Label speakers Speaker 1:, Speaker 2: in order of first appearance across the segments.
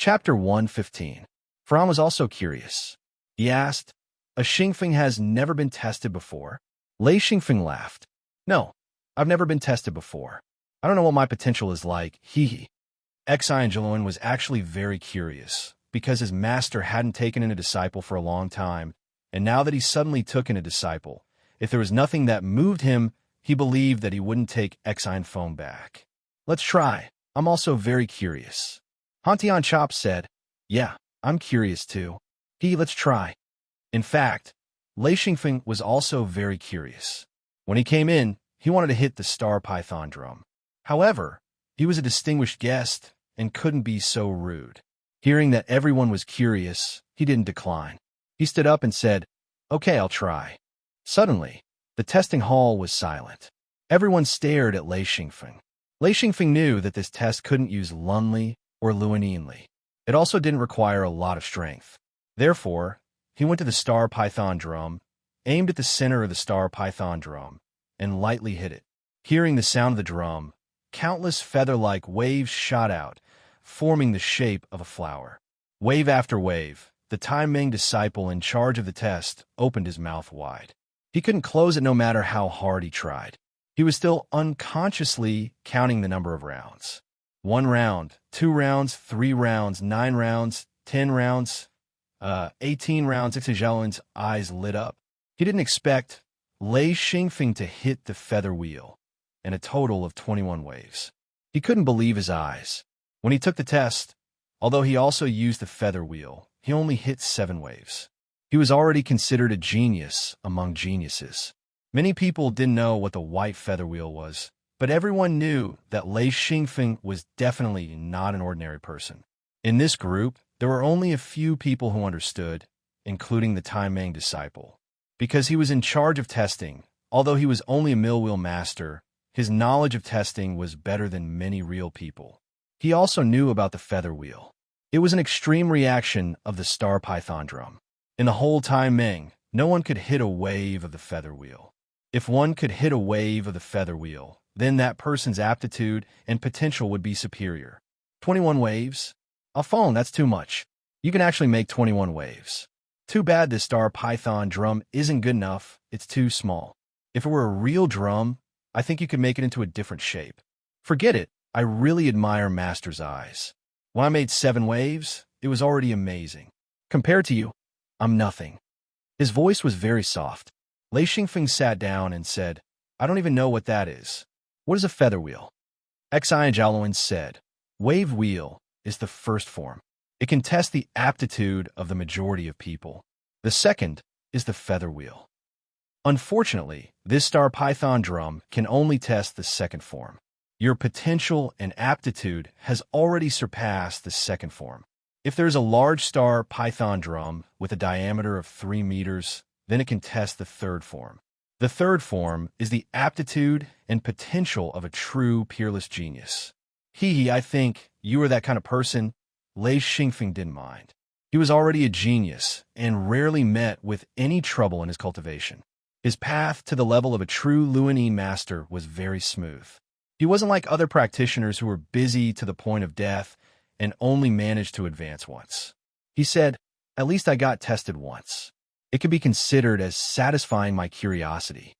Speaker 1: Chapter 115. Fran was also curious. He asked, "A Xingfeng has never been tested before?" Lei Xingfeng laughed. "No, I've never been tested before. I don't know what my potential is like, hee. Xiangeloin was actually very curious, because his master hadn't taken in a disciple for a long time, and now that he suddenly took in a disciple, if there was nothing that moved him, he believed that he wouldn't take Xianfeng back. "Let's try. I'm also very curious." Hantian Chop said, "Yeah, I'm curious too. Let's try." In fact, Lei Xingfeng was also very curious. When he came in, he wanted to hit the star python drum. However, he was a distinguished guest and couldn't be so rude. Hearing that everyone was curious, he didn't decline. He stood up and said, "Okay, I'll try." Suddenly, the testing hall was silent. Everyone stared at Lei Xingfeng. Lei Xingfeng knew that this test couldn't use Lunli or Luaninli. It also didn't require a lot of strength. Therefore, he went to the star python drum, aimed at the center of the star python drum, and lightly hit it. Hearing the sound of the drum, countless feather-like waves shot out, forming the shape of a flower. Wave after wave, the Tai Ming disciple in charge of the test opened his mouth wide. He couldn't close it no matter how hard he tried. He was still unconsciously counting the number of rounds. 1 round, 2 rounds, 3 rounds, 9 rounds, 10 rounds, 18 rounds. Xiaolin's eyes lit up. He didn't expect Lei Xingfeng to hit the feather wheel, and a total of 21 waves. He couldn't believe his eyes. When he took the test, although he also used the feather wheel, he only hit 7 waves. He was already considered a genius among geniuses. Many people didn't know what the white feather wheel was, but everyone knew that Lei Xingfeng was definitely not an ordinary person. In this group, there were only a few people who understood, including the Tai Ming disciple. Because he was in charge of testing, although he was only a mill wheel master, his knowledge of testing was better than many real people. He also knew about the feather wheel. It was an extreme reaction of the star python drum. In the whole Tai Ming, no one could hit a wave of the feather wheel. If one could hit a wave of the feather wheel, then that person's aptitude and potential would be superior. 21 waves? A phone, that's too much. You can actually make 21 waves. Too bad this star python drum isn't good enough, it's too small. If it were a real drum, I think you could make it into a different shape. Forget it, I really admire Master's eyes. When I made 7 waves, it was already amazing. Compared to you, I'm nothing. His voice was very soft. Lei Xingfeng sat down and said, "I don't even know what that is. What is a feather wheel?" Xiangeloin said, "Wave wheel is the first form. It can test the aptitude of the majority of people. The second is the feather wheel. Unfortunately, this star python drum can only test the second form. Your potential and aptitude has already surpassed the second form. If there's a large star python drum with a diameter of 3 meters, then it can test the third form. The third form is the aptitude and potential of a true peerless genius. I think you are that kind of person." Lei Xingfeng didn't mind. He was already a genius and rarely met with any trouble in his cultivation. His path to the level of a true Luanin master was very smooth. He wasn't like other practitioners who were busy to the point of death and only managed to advance once. He said, "At least I got tested once. It could be considered as satisfying my curiosity."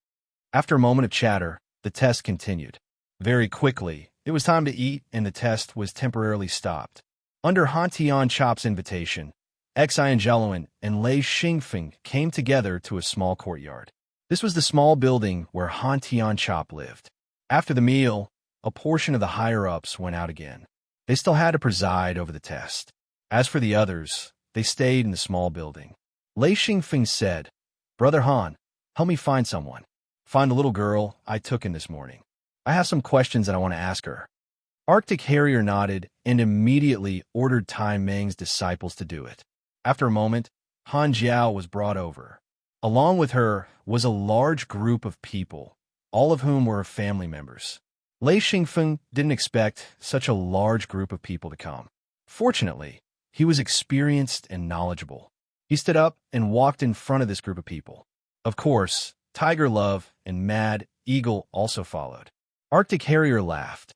Speaker 1: After a moment of chatter, the test continued. Very quickly, it was time to eat and the test was temporarily stopped. Under Hantian Chop's invitation, Xiangeloin and Lei Xingfeng came together to a small courtyard. This was the small building where Hantian Chop lived. After the meal, a portion of the higher-ups went out again. They still had to preside over the test. As for the others, they stayed in the small building. Lei Xingfeng said, "Brother Han, help me find someone. Find the little girl I took in this morning. I have some questions that I want to ask her." Arctic Harrier nodded and immediately ordered Tai Ming's disciples to do it. After a moment, Han Jiao was brought over. Along with her was a large group of people, all of whom were family members. Lei Xingfeng didn't expect such a large group of people to come. Fortunately, he was experienced and knowledgeable. He stood up and walked in front of this group of people. Of course, Tiger Love and Mad Eagle also followed. Arctic Harrier laughed.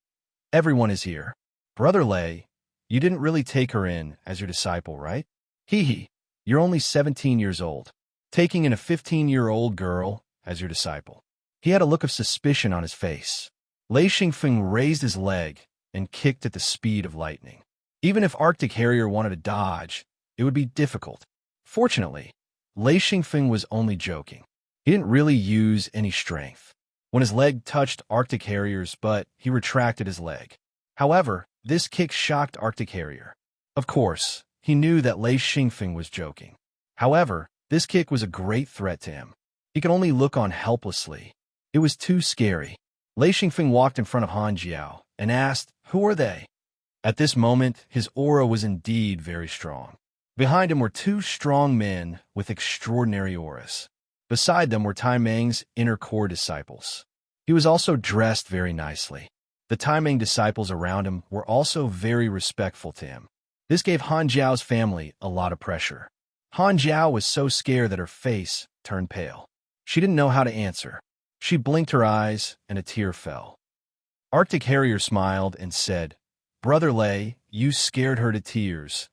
Speaker 1: "Everyone is here. Brother Lei, You didn't really take her in as your disciple, right? Hee hee. You're only 17 years old. Taking in a 15-year-old girl as your disciple. He had a look of suspicion on his face. Lei Xingfeng raised his leg and kicked at the speed of lightning. Even if Arctic Harrier wanted to dodge, it would be difficult. Fortunately, Lei Xingfeng was only joking. He didn't really use any strength. When his leg touched Arctic Harrier's butt, he retracted his leg. However, this kick shocked Arctic Harrier. Of course, he knew that Lei Xingfeng was joking. However, this kick was a great threat to him. He could only look on helplessly. It was too scary. Lei Xingfeng walked in front of Han Jiao and asked, "Who are they?" At this moment, his aura was indeed very strong. Behind him were two strong men with extraordinary auras. Beside them were Tai Meng's inner core disciples. He was also dressed very nicely. The Tai Meng disciples around him were also very respectful to him. This gave Han Jiao's family a lot of pressure. Han Jiao was so scared that her face turned pale. She didn't know how to answer. She blinked her eyes, and a tear fell. Arctic Harrier smiled and said, "Brother Lei, you scared her to tears."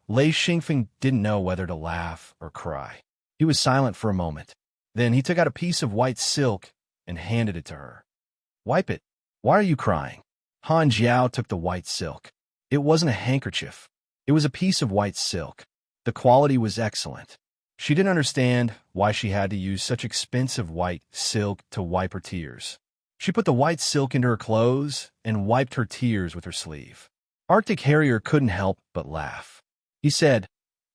Speaker 1: Lei Xingfeng didn't know whether to laugh or cry. He was silent for a moment. Then he took out a piece of white silk and handed it to her. "Wipe it. Why are you crying?" Han Jiao took the white silk. It wasn't a handkerchief. It was a piece of white silk. The quality was excellent. She didn't understand why she had to use such expensive white silk to wipe her tears. She put the white silk into her clothes and wiped her tears with her sleeve. Arctic Harrier couldn't help but laugh. He said,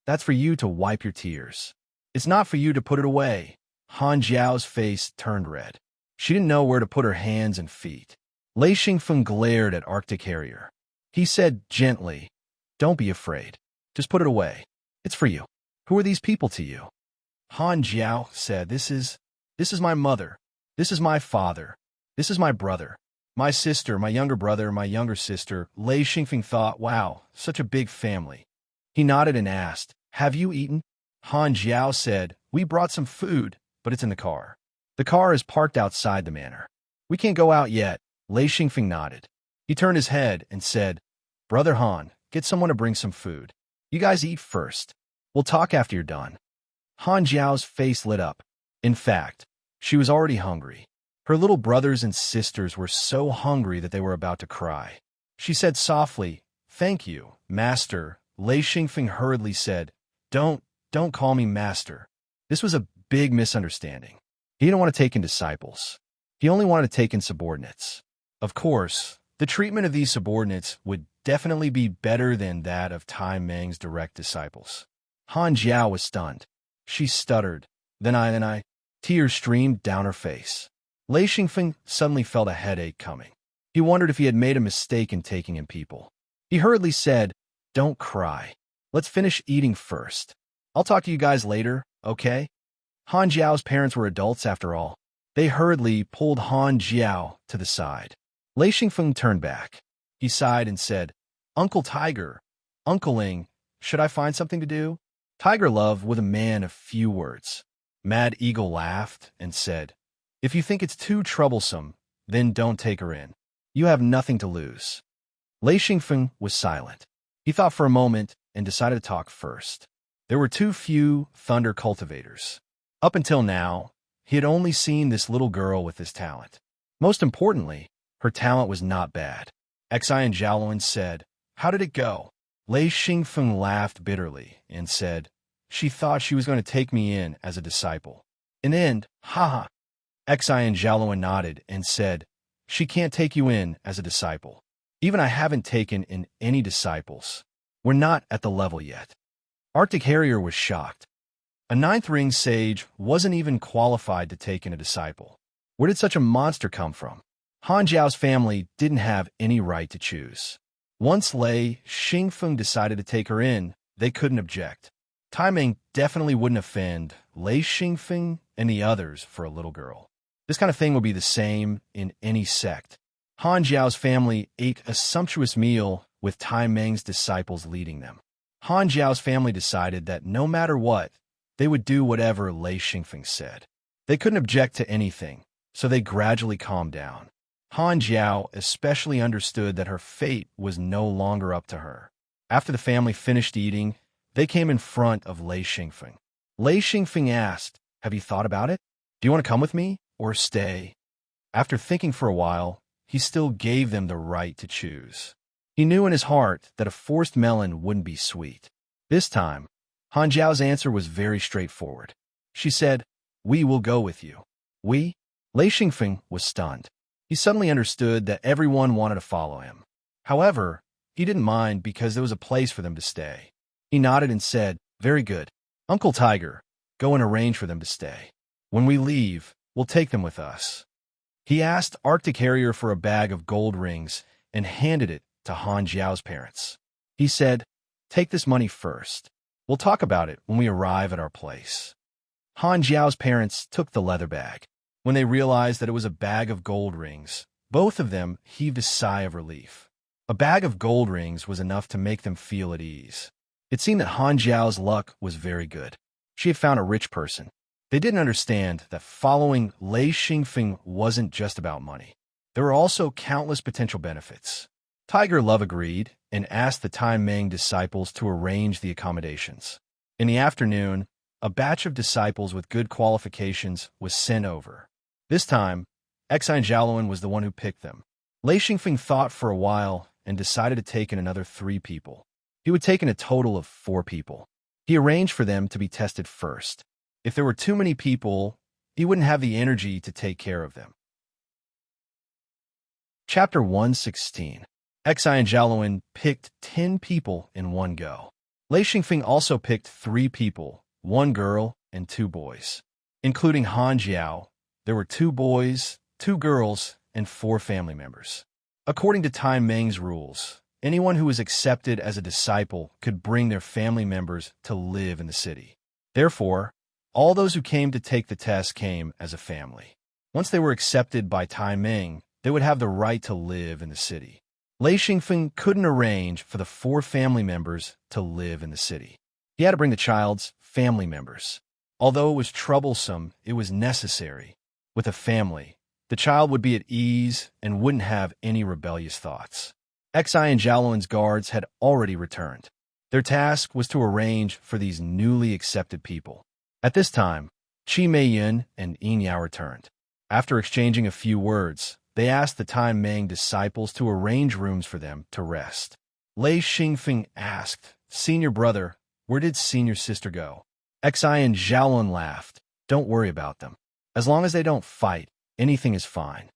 Speaker 1: "That's for you to wipe your tears. It's not for you to put it away." Han Jiao's face turned red. She didn't know where to put her hands and feet. Lei Xingfeng glared at Arctic Harrier. He said gently, "Don't be afraid. Just put it away. It's for you. Who are these people to you?" Han Jiao said, This is my mother. This is my father. This is my brother. My sister, my younger brother, my younger sister." Lei Xingfeng thought, wow, such a big family. He nodded and asked, "Have you eaten?" Han Jiao said, "We brought some food, but it's in the car. The car is parked outside the manor. We can't go out yet." Lei Xingfeng nodded. He turned his head and said, "Brother Han, get someone to bring some food. You guys eat first. We'll talk after you're done." Han Jiao's face lit up. In fact, she was already hungry. Her little brothers and sisters were so hungry that they were about to cry. She said softly, "Thank you, Master." Lei Xingfeng hurriedly said, Don't call me Master." This was a big misunderstanding. He didn't want to take in disciples. He only wanted to take in subordinates. Of course, the treatment of these subordinates would definitely be better than that of Tai Meng's direct disciples. Han Jiao was stunned. She stuttered. Then I. Tears streamed down her face. Lei Xingfeng suddenly felt a headache coming. He wondered if he had made a mistake in taking in people. He hurriedly said, "Don't cry. Let's finish eating first. I'll talk to you guys later, okay?" Han Jiao's parents were adults after all. They hurriedly pulled Han Jiao to the side. Lei Xingfeng turned back. He sighed and said, "Uncle Tiger, Uncle Ling, should I find something to do?" Tiger Love was a man of few words. Mad Eagle laughed and said, "If you think it's too troublesome, then don't take her in. You have nothing to lose." Lei Xingfeng was silent. He thought for a moment and decided to talk first. There were too few thunder cultivators. Up until now, he had only seen this little girl with this talent. Most importantly, her talent was not bad. Xian Jiaoluan said, "How did it go?" Lei Xingfeng laughed bitterly and said, "She thought she was going to take me in as a disciple. In the end, haha." Xian Jiaoluan nodded and said, "She can't take you in as a disciple. Even I haven't taken in any disciples. We're not at the level yet." Arctic Harrier was shocked. A ninth ring sage wasn't even qualified to take in a disciple. Where did such a monster come from? Han Jiao's family didn't have any right to choose. Once Lei Xingfeng decided to take her in, they couldn't object. Tai Meng definitely wouldn't offend Lei Xingfeng and the others for a little girl. This kind of thing would be the same in any sect. Han Jiao's family ate a sumptuous meal with Tai Meng's disciples leading them. Han Jiao's family decided that no matter what, they would do whatever Lei Xingfeng said. They couldn't object to anything, so they gradually calmed down. Han Jiao especially understood that her fate was no longer up to her. After the family finished eating, they came in front of Lei Xingfeng. Lei Xingfeng asked, "Have you thought about it? Do you want to come with me or stay?" After thinking for a while, he still gave them the right to choose. He knew in his heart that a forced melon wouldn't be sweet. This time, Han Jiao's answer was very straightforward. She said, "We will go with you." "We?" Lei Xingfeng was stunned. He suddenly understood that everyone wanted to follow him. However, he didn't mind because there was a place for them to stay. He nodded and said, "Very good. Uncle Tiger, go and arrange for them to stay. When we leave, we'll take them with us." He asked Arctic Harrier for a bag of gold rings and handed it to Han Jiao's parents. He said, "Take this money first. We'll talk about it when we arrive at our place." Han Jiao's parents took the leather bag. When they realized that it was a bag of gold rings, both of them heaved a sigh of relief. A bag of gold rings was enough to make them feel at ease. It seemed that Han Jiao's luck was very good. She had found a rich person. They didn't understand that following Lei Xingfeng wasn't just about money. There were also countless potential benefits. Tiger Love agreed and asked the Tai Meng disciples to arrange the accommodations. In the afternoon, a batch of disciples with good qualifications was sent over. This time, Exine Jiaoluan was the one who picked them. Lei Xingfeng thought for a while and decided to take in another 3 people. He would take in a total of 4 people. He arranged for them to be tested first. If there were too many people, he wouldn't have the energy to take care of them. Chapter 116. Exine Jiaoluan picked 10 people in one go. Lei Xingfeng also picked 3 people, 1 girl and 2 boys. Including Han Jiao, there were 2 boys, 2 girls, and 4 family members. According to Tai Meng's rules, anyone who was accepted as a disciple could bring their family members to live in the city. Therefore, all those who came to take the test came as a family. Once they were accepted by Tai Meng, they would have the right to live in the city. Lei Xingfeng couldn't arrange for the 4 family members to live in the city. He had to bring the child's family members. Although it was troublesome, it was necessary. With a family, the child would be at ease and wouldn't have any rebellious thoughts. Exine Jiaoluan's guards had already returned. Their task was to arrange for these newly accepted people. At this time, Qi Meiyin and Yin Yao returned. After exchanging a few words, they asked the Tai Meng disciples to arrange rooms for them to rest. Lei Xingfeng asked, "Senior brother, where did senior sister go?" Exine Jiaoluan laughed. "Don't worry about them. As long as they don't fight, anything is fine."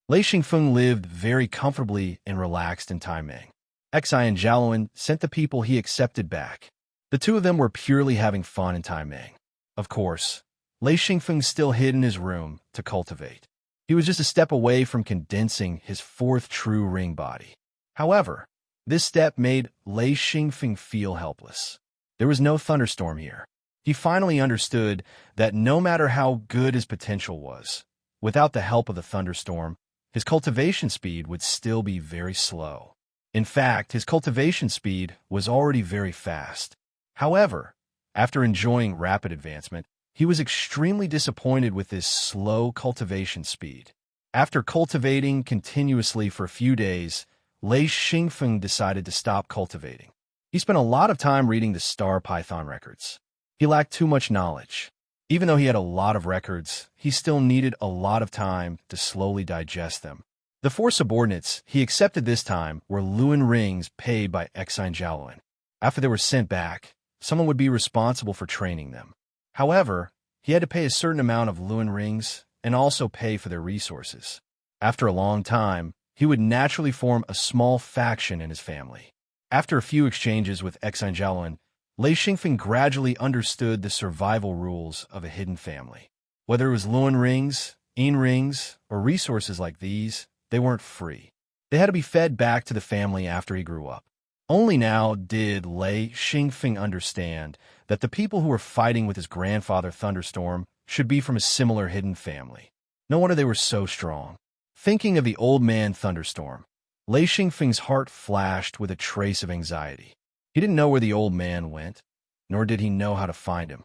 Speaker 1: Lei Xingfeng lived very comfortably and relaxed in Tai Meng. Exine Jiaoluan sent the people he accepted back. The 2 of them were purely having fun in Tai Meng. Of course, Lei Xingfeng still hid in his room to cultivate. He was just a step away from condensing his 4th true ring body. However, this step made Lei Xingfeng feel helpless. There was no thunderstorm here. He finally understood that no matter how good his potential was, without the help of the thunderstorm, his cultivation speed would still be very slow. In fact, his cultivation speed was already very fast. However, after enjoying rapid advancement, he was extremely disappointed with this slow cultivation speed. After cultivating continuously for a few days, Lei Xingfeng decided to stop cultivating. He spent a lot of time reading the Star Python records. He lacked too much knowledge. Even though he had a lot of records, he still needed a lot of time to slowly digest them. The 4 subordinates he accepted this time were Luan rings paid by Exine Jiaoluan. After they were sent back, someone would be responsible for training them. However, he had to pay a certain amount of Luan rings and also pay for their resources. After a long time, he would naturally form a small faction in his family. After a few exchanges with Exine Jiaoluan, Lei Xingfeng gradually understood the survival rules of a hidden family. Whether it was Luan rings, Yin rings, or resources like these, they weren't free. They had to be fed back to the family after he grew up. Only now did Lei Xingfeng understand that the people who were fighting with his grandfather Thunderstorm should be from a similar hidden family. No wonder they were so strong. Thinking of the old man Thunderstorm, Lei Xingfeng's heart flashed with a trace of anxiety. He didn't know where the old man went, nor did he know how to find him.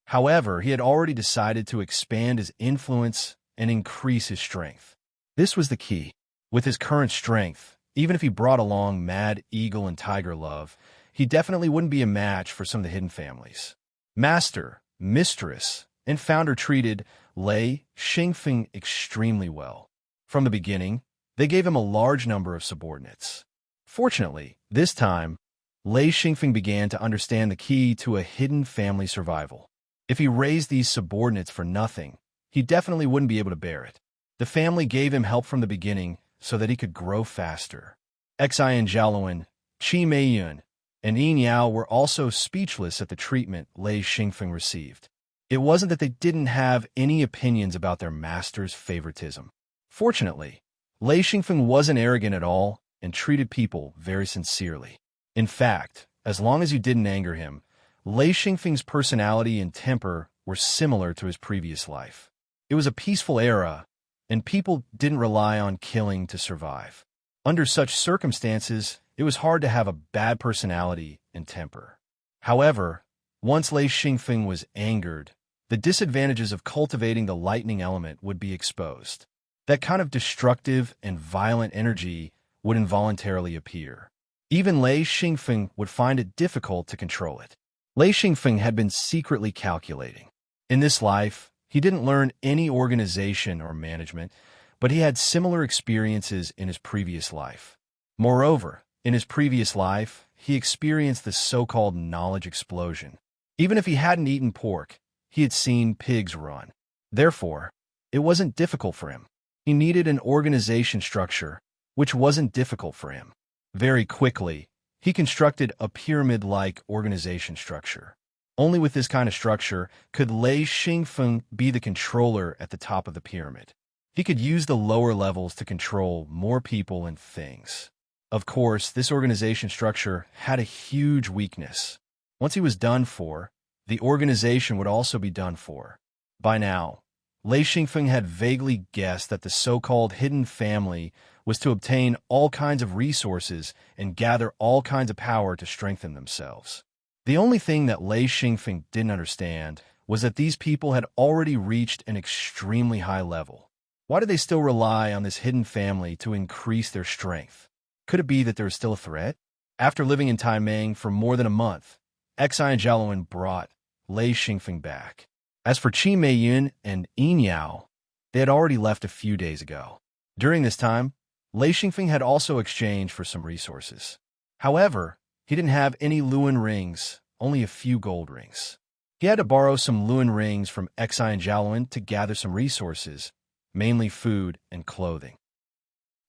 Speaker 1: However, he had already decided to expand his influence and increase his strength. This was the key. With his current strength, Even if he brought along mad eagle and tiger love, he definitely wouldn't be a match for some of the hidden families. Master, mistress, and founder treated Lei Xingfeng extremely well. From the beginning, they gave him a large number of subordinates. Fortunately, this time, Lei Xingfeng began to understand the key to a hidden family survival. If he raised these subordinates for nothing, he definitely wouldn't be able to bear it. The family gave him help from the beginning so that he could grow faster. Xian Jialuan, Qi Meiyun, and Yin Yao were also speechless at the treatment Lei Xingfeng received. It wasn't that they didn't have any opinions about their master's favoritism. Fortunately, Lei Xingfeng wasn't arrogant at all and treated people very sincerely. In fact, as long as you didn't anger him, Lei Xingfeng's personality and temper were similar to his previous life. It was a peaceful era, and people didn't rely on killing to survive. Under such circumstances, it was hard to have a bad personality and temper. However, once Lei Xingfeng was angered, the disadvantages of cultivating the lightning element would be exposed. That kind of destructive and violent energy would involuntarily appear. Even Lei Xingfeng would find it difficult to control it. Lei Xingfeng had been secretly calculating. In this life, he didn't learn any organization or management, but he had similar experiences in his previous life. Moreover, in his previous life, he experienced the so-called knowledge explosion. Even if he hadn't eaten pork, he had seen pigs run. Therefore, it wasn't difficult for him. He needed an organization structure, which wasn't difficult for him. Very quickly, he constructed a pyramid-like organization structure. Only with this kind of structure could Lei Xingfeng be the controller at the top of the pyramid. He could use the lower levels to control more people and things. Of course, this organization structure had a huge weakness. Once he was done for, the organization would also be done for. By now, Lei Xingfeng had vaguely guessed that the so-called hidden family was to obtain all kinds of resources and gather all kinds of power to strengthen themselves. The only thing that Lei Xingfeng didn't understand was that these people had already reached an extremely high level. Why did they still rely on this hidden family to increase their strength? Could it be that there was still a threat? After living in Taimeng for more than a month, Xian Jialuan brought Lei Xingfeng back. As for Qi Meiyun and Yin Yao, they had already left a few days ago. During this time, Lei Xingfeng had also exchanged for some resources. However, he didn't have any Luan rings, only a few gold rings. He had to borrow some Luan rings from Xian Jialuan to gather some resources, mainly food and clothing.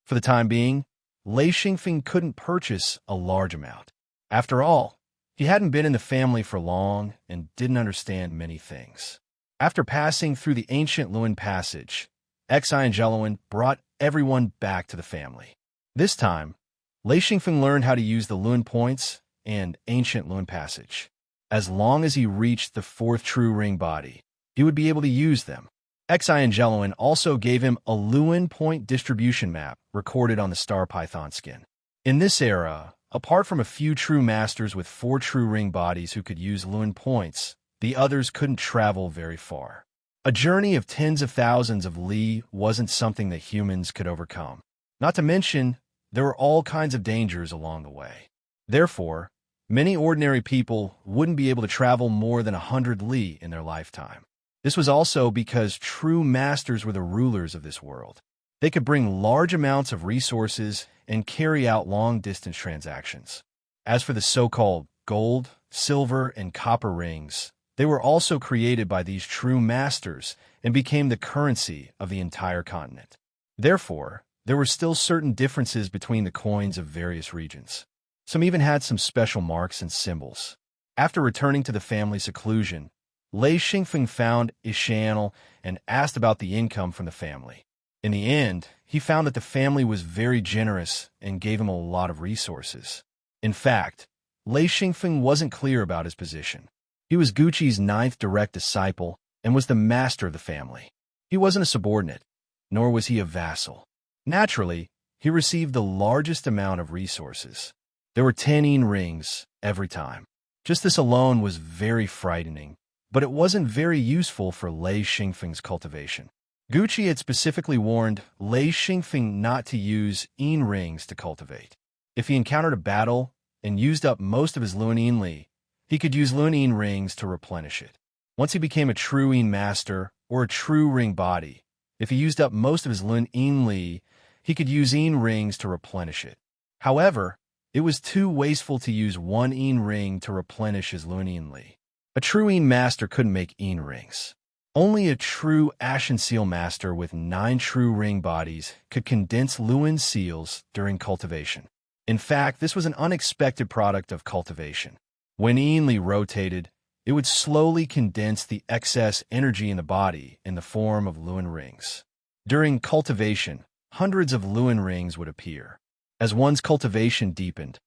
Speaker 1: For the time being, Lei Xingfeng couldn't purchase a large amount. After all, he hadn't been in the family for long and didn't understand many things. After passing through the ancient Luan passage, Xian Jialuan brought everyone back to the family. This time, Lei Xingfeng learned how to use the Luan points and ancient Luan passage. As long as he reached the fourth true ring body, he would be able to use them. Xian Jialuan also gave him a Luan point distribution map recorded on the star python skin. In this era, apart from a few true masters with 4 true ring bodies who could use Luan points, the others couldn't travel very far. A journey of tens of thousands of li wasn't something that humans could overcome. Not to mention, there were all kinds of dangers along the way. Therefore, many ordinary people wouldn't be able to travel more than 100 li in their lifetime. This was also because true masters were the rulers of this world. They could bring large amounts of resources and carry out long-distance transactions. As for the so-called gold, silver, and copper rings, they were also created by these true masters and became the currency of the entire continent. Therefore, there were still certain differences between the coins of various regions. Some even had some special marks and symbols. After returning to the family seclusion, Lei Xingfeng found Ishanel and asked about the income from the family. In the end, he found that the family was very generous and gave him a lot of resources. In fact, Lei Xingfeng wasn't clear about his position. He was Guqi's 9th direct disciple and was the master of the family. He wasn't a subordinate, nor was he a vassal. Naturally, he received the largest amount of resources. There were 10 yin rings every time. Just this alone was very frightening, but it wasn't very useful for Lei Xingfeng's cultivation. Gucci had specifically warned Lei Xingfeng not to use Yin rings to cultivate. If he encountered a battle and used up most of his Lun Yin Li, he could use Lun Yin rings to replenish it. Once he became a true Yin master or a true ring body, if he used up most of his Lun Yin Li, he could use Yin rings to replenish it. However, it was too wasteful to use one Yin ring to replenish his Lun Yin Li. A true Yin master couldn't make Yin rings. Only a true Ashen Seal master with 9 true ring bodies could condense Lun seals during cultivation. In fact, this was an unexpected product of cultivation. When Yin Li rotated, it would slowly condense the excess energy in the body in the form of Lun rings. During cultivation, hundreds of Lun rings would appear. As one's cultivation deepened,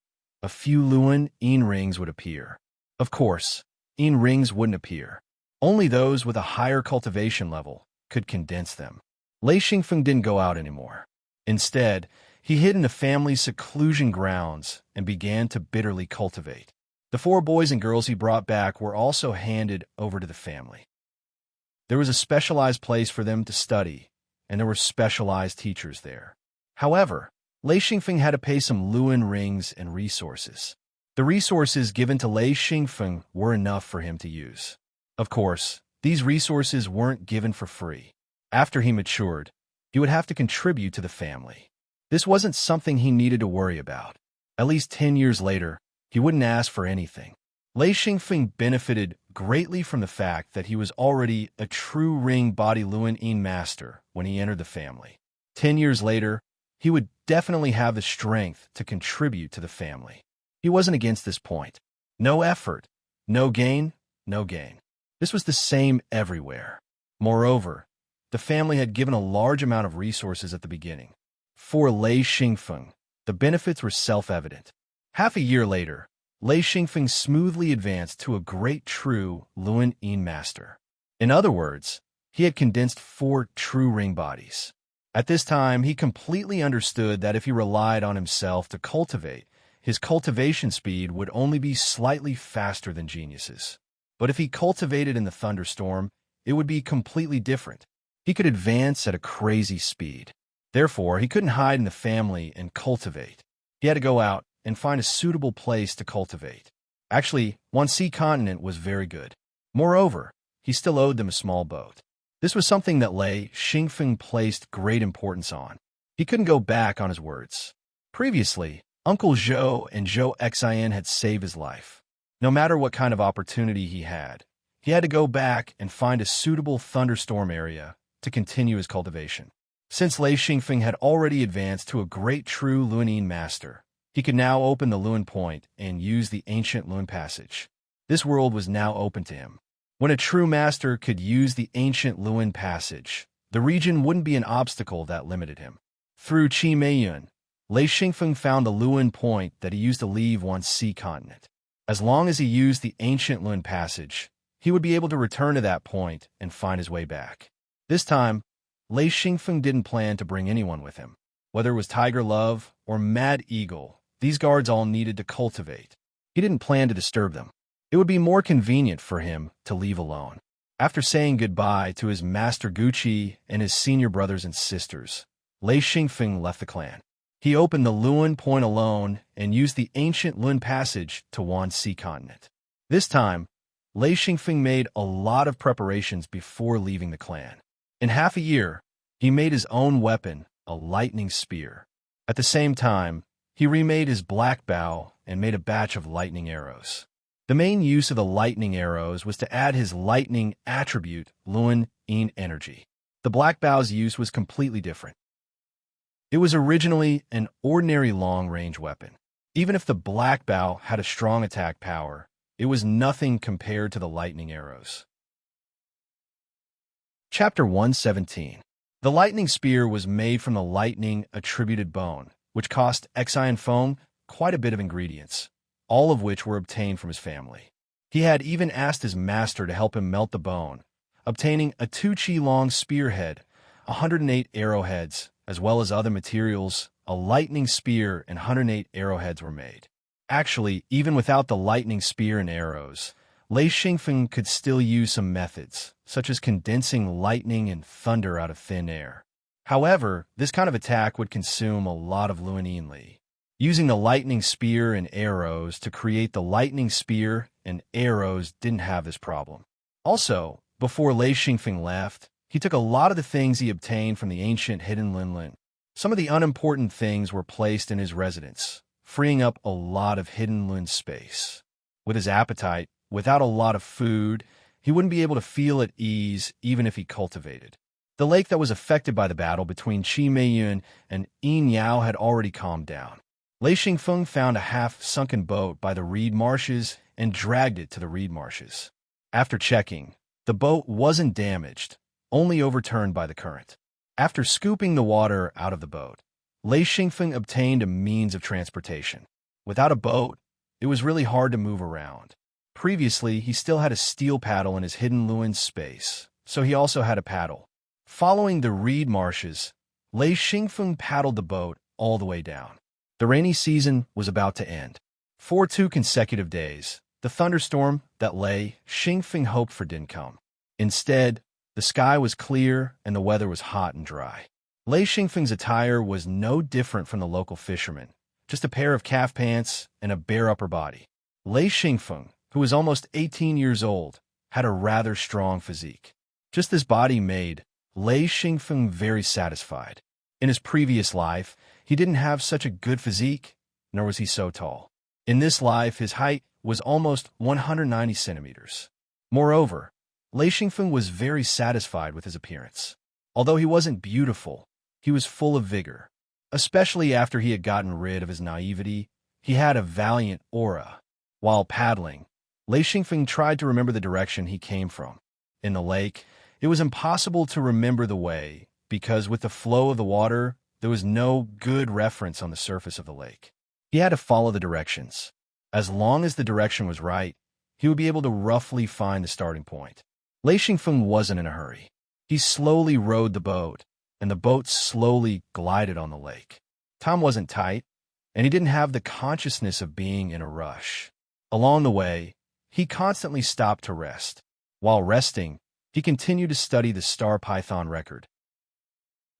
Speaker 1: a few Lun Yin rings would appear. Of course, Yin rings wouldn't appear. Only those with a higher cultivation level could condense them. Lei Xingfeng didn't go out anymore. Instead, he hid in the family's seclusion grounds and began to bitterly cultivate. The 4 boys and girls he brought back were also handed over to the family. There was a specialized place for them to study, and there were specialized teachers there. However, Lei Xingfeng had to pay some Lun rings and resources. The resources given to Lei Xingfeng were enough for him to use. Of course, these resources weren't given for free. After he matured, he would have to contribute to the family. This wasn't something he needed to worry about. At least 10 years later, he wouldn't ask for anything. Lei Xingfeng benefited greatly from the fact that he was already a true ring body Lun Yin master when he entered the family. 10 years later, he would definitely have the strength to contribute to the family. He wasn't against this point. No effort, no gain, no gain. This was the same everywhere. Moreover, the family had given a large amount of resources at the beginning. For Lei Xingfeng, the benefits were self-evident. Half a year later, Lei Xingfeng smoothly advanced to a great true Lun Yin master. In other words, he had condensed 4 true ring bodies. At this time, he completely understood that if he relied on himself to cultivate, his cultivation speed would only be slightly faster than geniuses. But if he cultivated in the thunderstorm, it would be completely different. He could advance at a crazy speed. Therefore, he couldn't hide in the family and cultivate. He had to go out and find a suitable place to cultivate. Actually, one sea continent was very good. Moreover, he still owed them a small boat. This was something that Lei Xingfeng placed great importance on. He couldn't go back on his words. Previously, Uncle Zhou and Zhou Xian had saved his life. No matter what kind of opportunity he had to go back and find a suitable thunderstorm area to continue his cultivation. Since Lei Xingfeng had already advanced to a great true Lun Yin master, he could now open the Lun Point and use the ancient Lun Passage. This world was now open to him. When a true master could use the ancient Lun Passage, the region wouldn't be an obstacle that limited him. Through Qi Meiyun, Lei Xingfeng found the Lun Point that he used to leave one sea continent. As long as he used the ancient Lun Passage, he would be able to return to that point and find his way back. This time, Lei Xingfeng didn't plan to bring anyone with him. Whether it was Tiger Love or Mad Eagle, these guards all needed to cultivate. He didn't plan to disturb them. It would be more convenient for him to leave alone. After saying goodbye to his master Gucci and his senior brothers and sisters, Lei Xingfeng left the clan. He opened the Lun Point alone and used the ancient Lun Passage to Wan Sea Continent. This time, Lei Xingfeng made a lot of preparations before leaving the clan. In half a year, he made his own weapon, a lightning spear. At the same time, he remade his black bow and made a batch of lightning arrows. The main use of the lightning arrows was to add his lightning attribute, Lun Yin energy. The black bow's use was completely different. It was originally an ordinary long-range weapon. Even if the black bow had a strong attack power, it was nothing compared to the lightning arrows. Chapter 117. The lightning spear was made from the lightning-attributed bone, which cost Xian Feng quite a bit of ingredients, all of which were obtained from his family. He had even asked his master to help him melt the bone, obtaining a 2-chi-long spearhead, 108 arrowheads, as well as other materials. A lightning spear and 108 arrowheads were made. Actually, even without the lightning spear and arrows, Lei Xingfeng could still use some methods, such as condensing lightning and thunder out of thin air. However, this kind of attack would consume a lot of Luanine Li. Using the lightning spear and arrows to create the lightning spear and arrows didn't have this problem. Also, before Lei Xingfeng left, he took a lot of the things he obtained from the ancient hidden Linlin. Some of the unimportant things were placed in his residence, freeing up a lot of hidden Lin space. With his appetite, without a lot of food, he wouldn't be able to feel at ease even if he cultivated. The lake that was affected by the battle between Qi Meiyun and Yin Yao had already calmed down. Lei Xingfeng found a half-sunken boat by the reed marshes and dragged it to the reed marshes. After checking, the boat wasn't damaged, only overturned by the current. After scooping the water out of the boat, Lei Xingfeng obtained a means of transportation. Without a boat, it was really hard to move around. Previously, he still had a steel paddle in his hidden Luin space, so he also had a paddle. Following the reed marshes, Lei Xingfeng paddled the boat all the way down. The rainy season was about to end. For 2 consecutive days, the thunderstorm that Lei Xingfeng hoped for didn't come. Instead, the sky was clear and the weather was hot and dry. Lei Xingfeng's attire was no different from the local fishermen, just a pair of calf pants and a bare upper body. Lei Xingfeng, who was almost 18 years old, had a rather strong physique. Just this body made Lei Xingfeng very satisfied. In his previous life, he didn't have such a good physique, nor was he so tall. In this life, his height was almost 190 centimeters. Moreover, Lei Xingfeng was very satisfied with his appearance. Although he wasn't beautiful, he was full of vigor. Especially after he had gotten rid of his naivety, he had a valiant aura. While paddling, Lei Xingfeng tried to remember the direction he came from. In the lake, it was impossible to remember the way because with the flow of the water, there was no good reference on the surface of the lake. He had to follow the directions. As long as the direction was right, he would be able to roughly find the starting point. Lei Xingfeng wasn't in a hurry. He slowly rowed the boat, and the boat slowly glided on the lake. Time wasn't tight, and he didn't have the consciousness of being in a rush. Along the way, he constantly stopped to rest. While resting, he continued to study the star python record.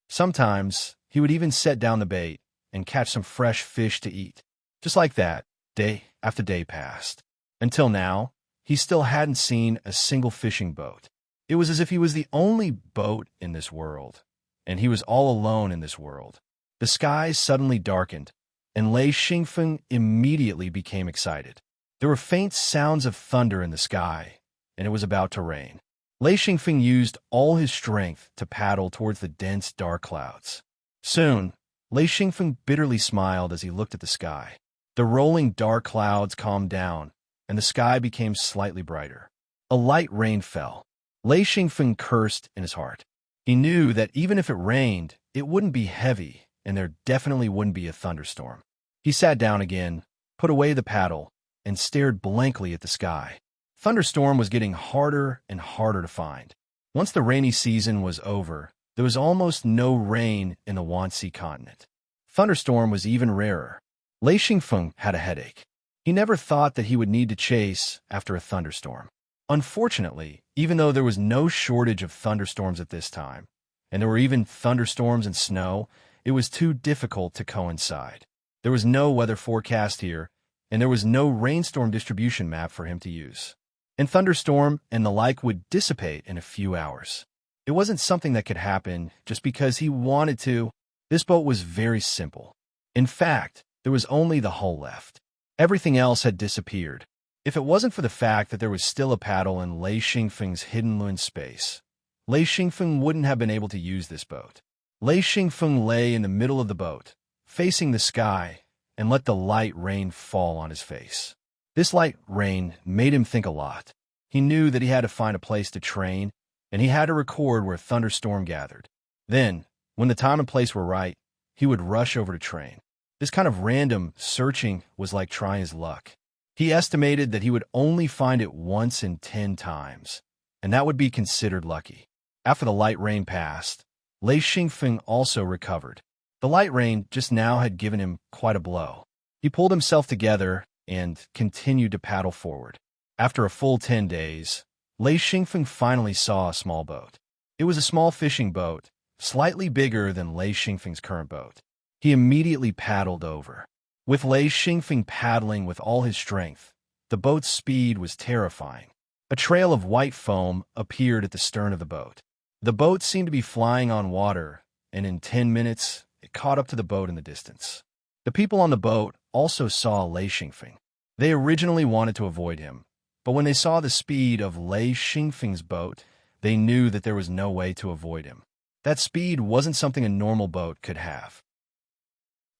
Speaker 1: Sometimes, he would even set down the bait and catch some fresh fish to eat. Just like that, day after day passed. Until now, he still hadn't seen a single fishing boat. It was as if he was the only boat in this world, and he was all alone in this world. The sky suddenly darkened, and Lei Xingfeng immediately became excited. There were faint sounds of thunder in the sky, and it was about to rain. Lei Xingfeng used all his strength to paddle towards the dense, dark clouds. Soon, Lei Xingfeng bitterly smiled as he looked at the sky. The rolling dark clouds calmed down, and the sky became slightly brighter. A light rain fell. Lei Xingfeng cursed in his heart. He knew that even if it rained, it wouldn't be heavy, and there definitely wouldn't be a thunderstorm. He sat down again, put away the paddle, and stared blankly at the sky. Thunderstorm was getting harder and harder to find. Once the rainy season was over, there was almost no rain in the Wanxi continent. Thunderstorm was even rarer. Lei Xingfeng had a headache. He never thought that he would need to chase after a thunderstorm. Unfortunately, even though there was no shortage of thunderstorms at this time, and there were even thunderstorms and snow, it was too difficult to coincide. There was no weather forecast here, and there was no rainstorm distribution map for him to use. And thunderstorm and the like would dissipate in a few hours. It wasn't something that could happen just because he wanted to. This boat was very simple. In fact, there was only the hull left. Everything else had disappeared. If it wasn't for the fact that there was still a paddle in Lei Xingfeng's hidden Lun space, Lei Xingfeng wouldn't have been able to use this boat. Lei Xingfeng lay in the middle of the boat, facing the sky, and let the light rain fall on his face. This light rain made him think a lot. He knew that he had to find a place to train, and he had to record where thunderstorm gathered. Then, when the time and place were right, he would rush over to train. This kind of random searching was like trying his luck. He estimated that he would only find it once in 10 times, and that would be considered lucky. After the light rain passed, Lei Xingfeng also recovered. The light rain just now had given him quite a blow. He pulled himself together and continued to paddle forward. After a full 10 days, Lei Xingfeng finally saw a small boat. It was a small fishing boat, slightly bigger than Lei Xingfeng's current boat. He immediately paddled over. With Lei Xingfeng paddling with all his strength, the boat's speed was terrifying. A trail of white foam appeared at the stern of the boat. The boat seemed to be flying on water, and in 10 minutes, it caught up to the boat in the distance. The people on the boat also saw Lei Xingfeng. They originally wanted to avoid him, but when they saw the speed of Lei Xingfeng's boat, they knew that there was no way to avoid him. That speed wasn't something a normal boat could have.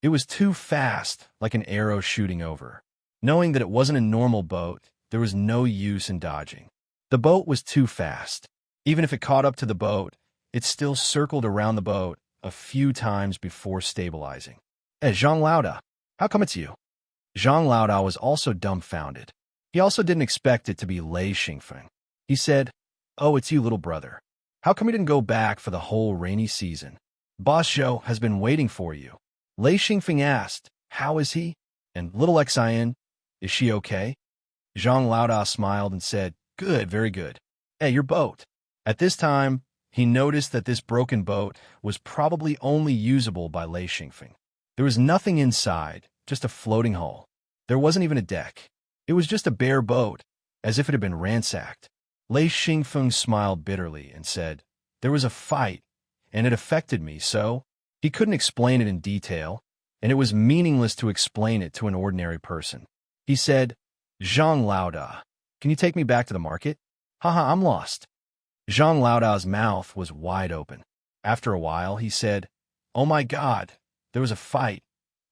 Speaker 1: It was too fast, like an arrow shooting over. Knowing that it wasn't a normal boat, there was no use in dodging. The boat was too fast. Even if it caught up to the boat, it still circled around the boat a few times before stabilizing. Hey, Zhang Laoda, how come it's you? Zhang Laoda was also dumbfounded. He also didn't expect it to be Lei Xingfeng. He said, "Oh, it's you, little brother. How come you didn't go back for the whole rainy season? Boss Zhou has been waiting for you." Lei Xingfeng asked, "How is he? And little Xin, is she okay?" Zhang Laoda smiled and said, "Good, very good. Hey, your boat." At this time, he noticed that this broken boat was probably only usable by Lei Xingfeng. There was nothing inside, just a floating hull. There wasn't even a deck. It was just a bare boat, as if it had been ransacked. Lei Xingfeng smiled bitterly and said, "There was a fight, and it affected me, so..." He couldn't explain it in detail, and it was meaningless to explain it to an ordinary person. He said, "Zhang Laoda, can you take me back to the market? Haha, I'm lost." Zhang Laoda's mouth was wide open. After a while, he said, "Oh my God, there was a fight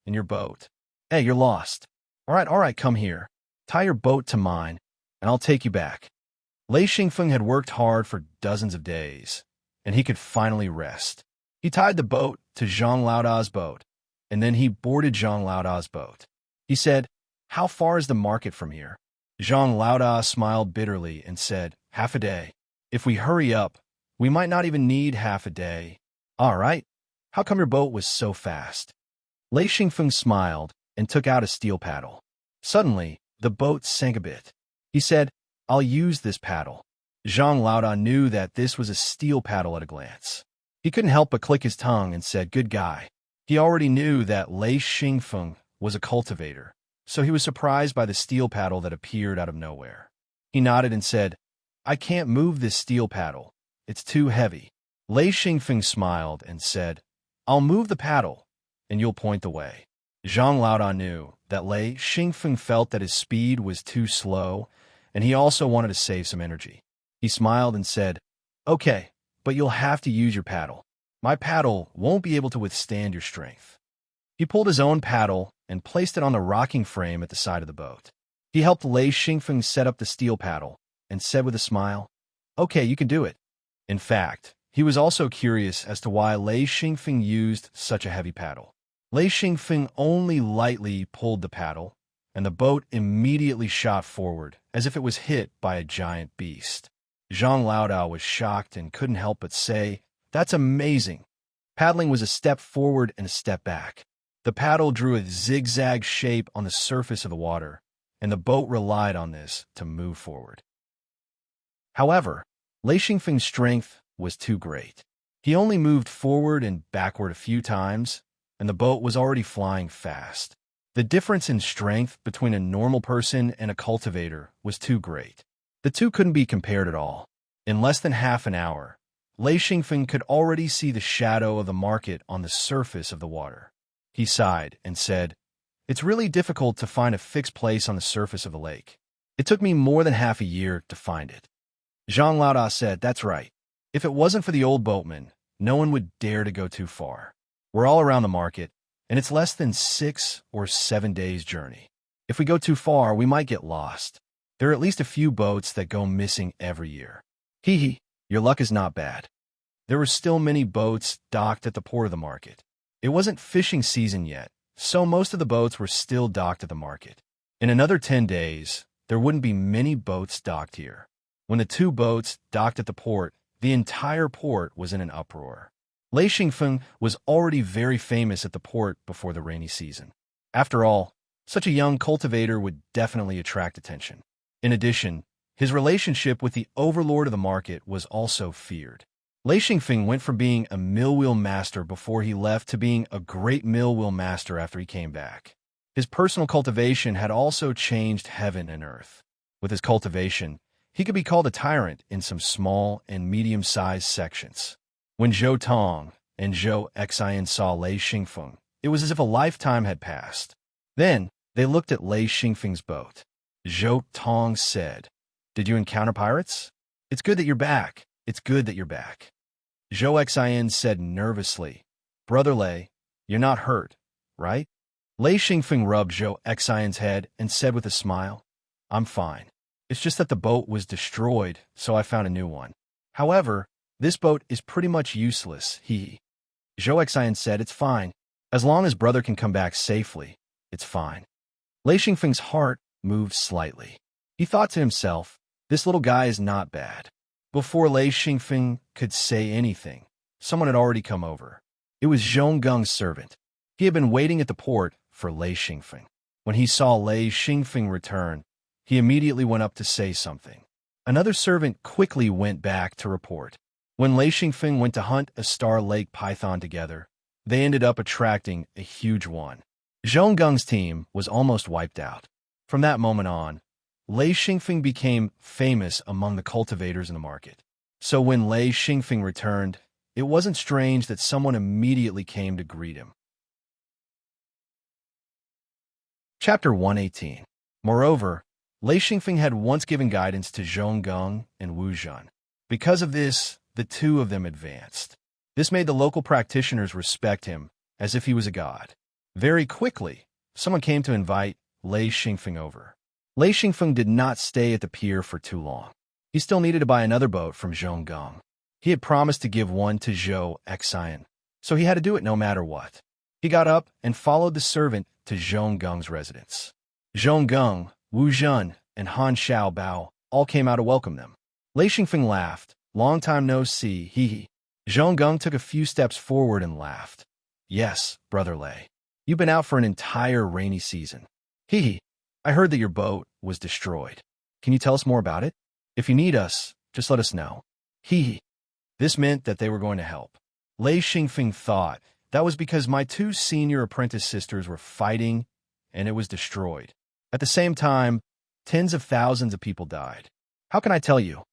Speaker 1: in your boat. Hey, you're lost. All right, come here. Tie your boat to mine, and I'll take you back." Lei Xingfeng had worked hard for dozens of days, and he could finally rest. He tied the boat to Zhang Laoda's boat, and then he boarded Zhang Laoda's boat. He said, "How far is the market from here?" Zhang Laoda smiled bitterly and said, "Half a day. If we hurry up, we might not even need half a day." "All right. How come your boat was so fast?" Lei Xingfeng smiled and took out a steel paddle. Suddenly, the boat sank a bit. He said, "I'll use this paddle." Zhang Laoda knew that this was a steel paddle at a glance. He couldn't help but click his tongue and said, "Good guy." He already knew that Lei Xingfeng was a cultivator, so he was surprised by the steel paddle that appeared out of nowhere. He nodded and said, "I can't move this steel paddle. It's too heavy." Lei Xingfeng smiled and said, "I'll move the paddle, and you'll point the way." Zhang Laoda knew that Lei Xingfeng felt that his speed was too slow, and he also wanted to save some energy. He smiled and said, "Okay, but you'll have to use your paddle. My paddle won't be able to withstand your strength." He pulled his own paddle and placed it on the rocking frame at the side of the boat. He helped Lei Xingfeng set up the steel paddle and said with a smile, "Okay, you can do it." In fact, he was also curious as to why Lei Xingfeng used such a heavy paddle. Lei Xingfeng only lightly pulled the paddle, and the boat immediately shot forward as if it was hit by a giant beast. Zhang Laoda was shocked and couldn't help but say, "That's amazing." Paddling was a step forward and a step back. The paddle drew a zigzag shape on the surface of the water, and the boat relied on this to move forward. However, Lei Xingfeng's strength was too great. He only moved forward and backward a few times, and the boat was already flying fast. The difference in strength between a normal person and a cultivator was too great. The two couldn't be compared at all. In less than half an hour, Lei Xingfeng could already see the shadow of the market on the surface of the water. He sighed and said, "It's really difficult to find a fixed place on the surface of the lake. It took me more than half a year to find it." Zhang Laoda said, "That's right. If it wasn't for the old boatman, no one would dare to go too far. We're all around the market, and it's less than 6 or 7 days' journey. If we go too far, we might get lost. There are at least a few boats that go missing every year. Hee hee, your luck is not bad." There were still many boats docked at the port of the market. It wasn't fishing season yet, so most of the boats were still docked at the market. In another 10 days, there wouldn't be many boats docked here. When the two boats docked at the port, the entire port was in an uproar. Lei Xingfeng was already very famous at the port before the rainy season. After all, such a young cultivator would definitely attract attention. In addition, his relationship with the overlord of the market was also feared. Lei Xingfeng went from being a mill-wheel master before he left to being a great mill-wheel master after he came back. His personal cultivation had also changed heaven and earth. With his cultivation, he could be called a tyrant in some small and medium-sized sections. When Zhou Tong and Zhou Xian saw Lei Xingfeng, it was as if a lifetime had passed. Then, they looked at Lei Xingfeng's boat. Zhou Tong said, "Did you encounter pirates? It's good that you're back. It's good that you're back." Zhou Xian said nervously, "Brother Lei, you're not hurt, right?" Lei Xingfeng rubbed Zhou Xian's head and said with a smile, "I'm fine. It's just that the boat was destroyed, so I found a new one. However, this boat is pretty much useless, hee." Zhou Xian said, "It's fine. As long as brother can come back safely, it's fine." Lei Xingfeng's heart moved slightly. He thought to himself, "This little guy is not bad." Before Lei Xingfeng could say anything, someone had already come over. It was Zhong Gung's servant. He had been waiting at the port for Lei Xingfeng. When he saw Lei Xingfeng return, he immediately went up to say something. Another servant quickly went back to report. When Lei Xingfeng went to hunt a star lake python together, they ended up attracting a huge one. Zhong Gung's team was almost wiped out. From that moment on, Lei Xingfeng became famous among the cultivators in the market. So when Lei Xingfeng returned, it wasn't strange that someone immediately came to greet him. Chapter 118. Moreover, Lei Xingfeng had once given guidance to Zhong Gung and Wu Zhen. Because of this, the two of them advanced. This made the local practitioners respect him as if he was a god. Very quickly, someone came to invite Lei Xingfeng over. Lei Xingfeng did not stay at the pier for too long. He still needed to buy another boat from Zhong Gung. He had promised to give one to Zhou Xian, so he had to do it no matter what. He got up and followed the servant to Zhong Gung's residence. Zhong Gung, Wu Zhen, and Han Xiao Bao all came out to welcome them. Lei Xingfeng laughed. "Long time no see, hee." Zhong Gung took a few steps forward and laughed. "Yes, brother Lei. You've been out for an entire rainy season. Hee. I heard that your boat was destroyed. Can you tell us more about it? If you need us, just let us know." Hee. This meant that they were going to help. Lei Xingfeng thought that was because my two senior apprentice sisters were fighting and it was destroyed. At the same time, tens of thousands of people died. How can I tell you?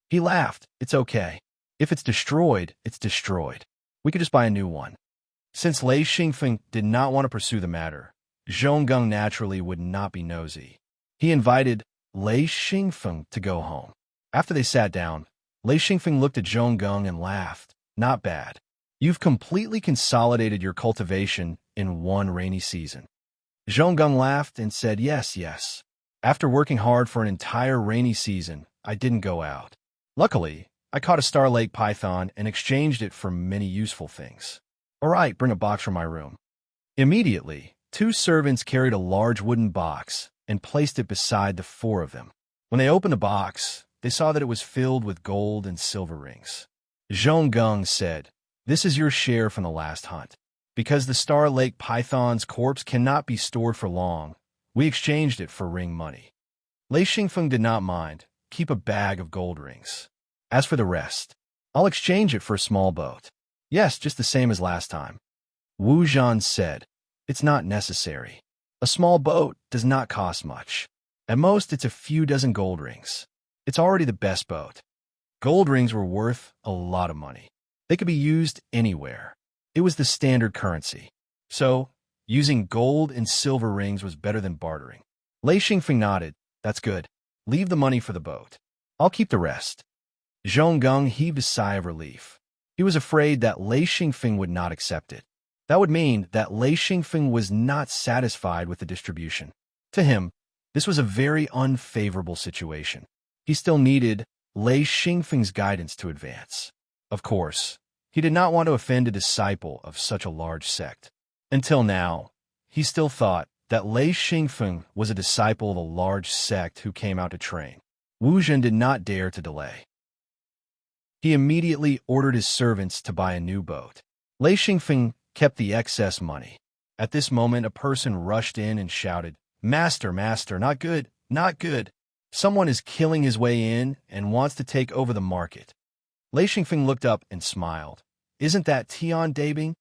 Speaker 1: He laughed. "It's okay. If it's destroyed, it's destroyed. We could just buy a new one." Since Lei Xingfeng did not want to pursue the matter, Zhong Gung naturally would not be nosy. He invited Lei Xingfeng to go home. After they sat down, Lei Xingfeng looked at Zhong Gung and laughed. "Not bad. You've completely consolidated your cultivation in one rainy season." Zhong Gung laughed and said, "Yes, yes. After working hard for an entire rainy season, I didn't go out. Luckily, I caught a star lake python and exchanged it for many useful things. All right, bring a box from my room." Immediately, two servants carried a large wooden box and placed it beside the four of them. When they opened the box, they saw that it was filled with gold and silver rings. Zhong Gung said, "This is your share from the last hunt. Because the Star Lake Python's corpse cannot be stored for long, we exchanged it for ring money." Lei Xingfeng did not mind. "Keep a bag of gold rings. As for the rest, I'll exchange it for a small boat." "Yes, just the same as last time." Wu Zhen said, "It's not necessary. A small boat does not cost much. At most, it's a few dozen gold rings. It's already the best boat." Gold rings were worth a lot of money. They could be used anywhere. It was the standard currency. So, using gold and silver rings was better than bartering. Lei Xingfeng nodded. "That's good. Leave the money for the boat. I'll keep the rest." Zhong Gung heaved a sigh of relief. He was afraid that Lei Xingfeng would not accept it. That would mean that Lei Xingfeng was not satisfied with the distribution. To him, this was a very unfavorable situation. He still needed Lei Xingfeng's guidance to advance. Of course, he did not want to offend a disciple of such a large sect. Until now, he still thought that Lei Xingfeng was a disciple of a large sect who came out to train. Wu Zhen did not dare to delay. He immediately ordered his servants to buy a new boat. Lei Xingfeng kept the excess money. At this moment, a person rushed in and shouted, "Master, master, not good, not good." Someone is killing his way in and wants to take over the market. Lei Xingfeng looked up and smiled. Isn't that Tian Dabing?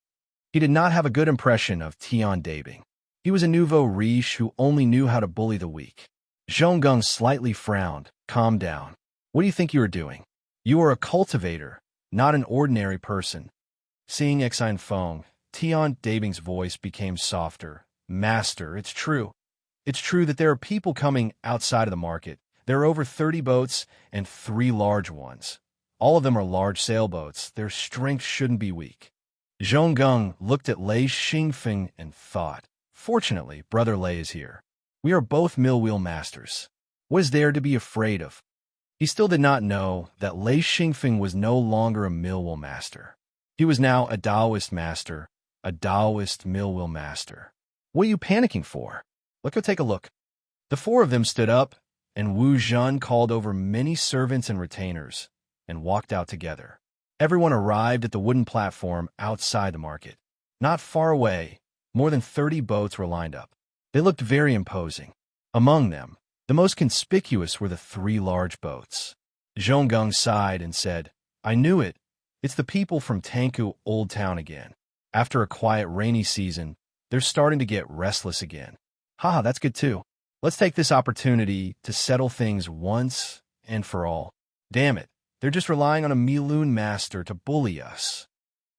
Speaker 1: He did not have a good impression of Tian Dabing. He was a nouveau riche who only knew how to bully the weak. Zhonggung slightly frowned. Calm down. What do you think you are doing? You are a cultivator, not an ordinary person. Seeing Exine Feng, Tian Dabing's voice became softer. Master, it's true. It's true that there are people coming outside of the market. There are over 30 boats and 3 large ones. All of them are large sailboats. Their strength shouldn't be weak. Zhonggung looked at Lei Xingfeng and thought, fortunately, Brother Lei is here. We are both mill wheel masters. What is there to be afraid of? He still did not know that Lei Xingfeng was no longer a mill wheel master. He was now a Taoist master, a Taoist mill wheel master. What are you panicking for? Let's go take a look. The 4 of them stood up, and Wu Zhen called over many servants and retainers, and walked out together. Everyone arrived at the wooden platform outside the market. Not far away, more than 30 boats were lined up. They looked very imposing. Among them, the most conspicuous were the 3 large boats. Zhonggung sighed and said, I knew it. It's the people from Tranquil Old Town again. After a quiet rainy season, they're starting to get restless again. Haha, that's good too. Let's take this opportunity to settle things once and for all. Damn it, they're just relying on a Miloon master to bully us.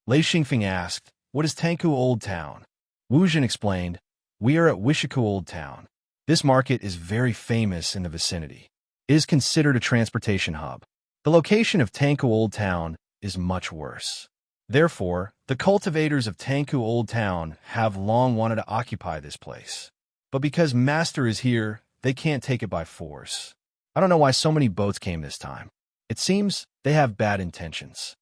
Speaker 1: Lei Xingfeng asked, what is Tranquil Old Town? Wu Zhen explained, we are at Wishiku Old Town. This market is very famous in the vicinity. It is considered a transportation hub. The location of Tranquil Old Town is much worse. Therefore, the cultivators of Tranquil Old Town have long wanted to occupy this place. But because Master is here, they can't take it by force. I don't know why so many boats came this time. It seems they have bad intentions.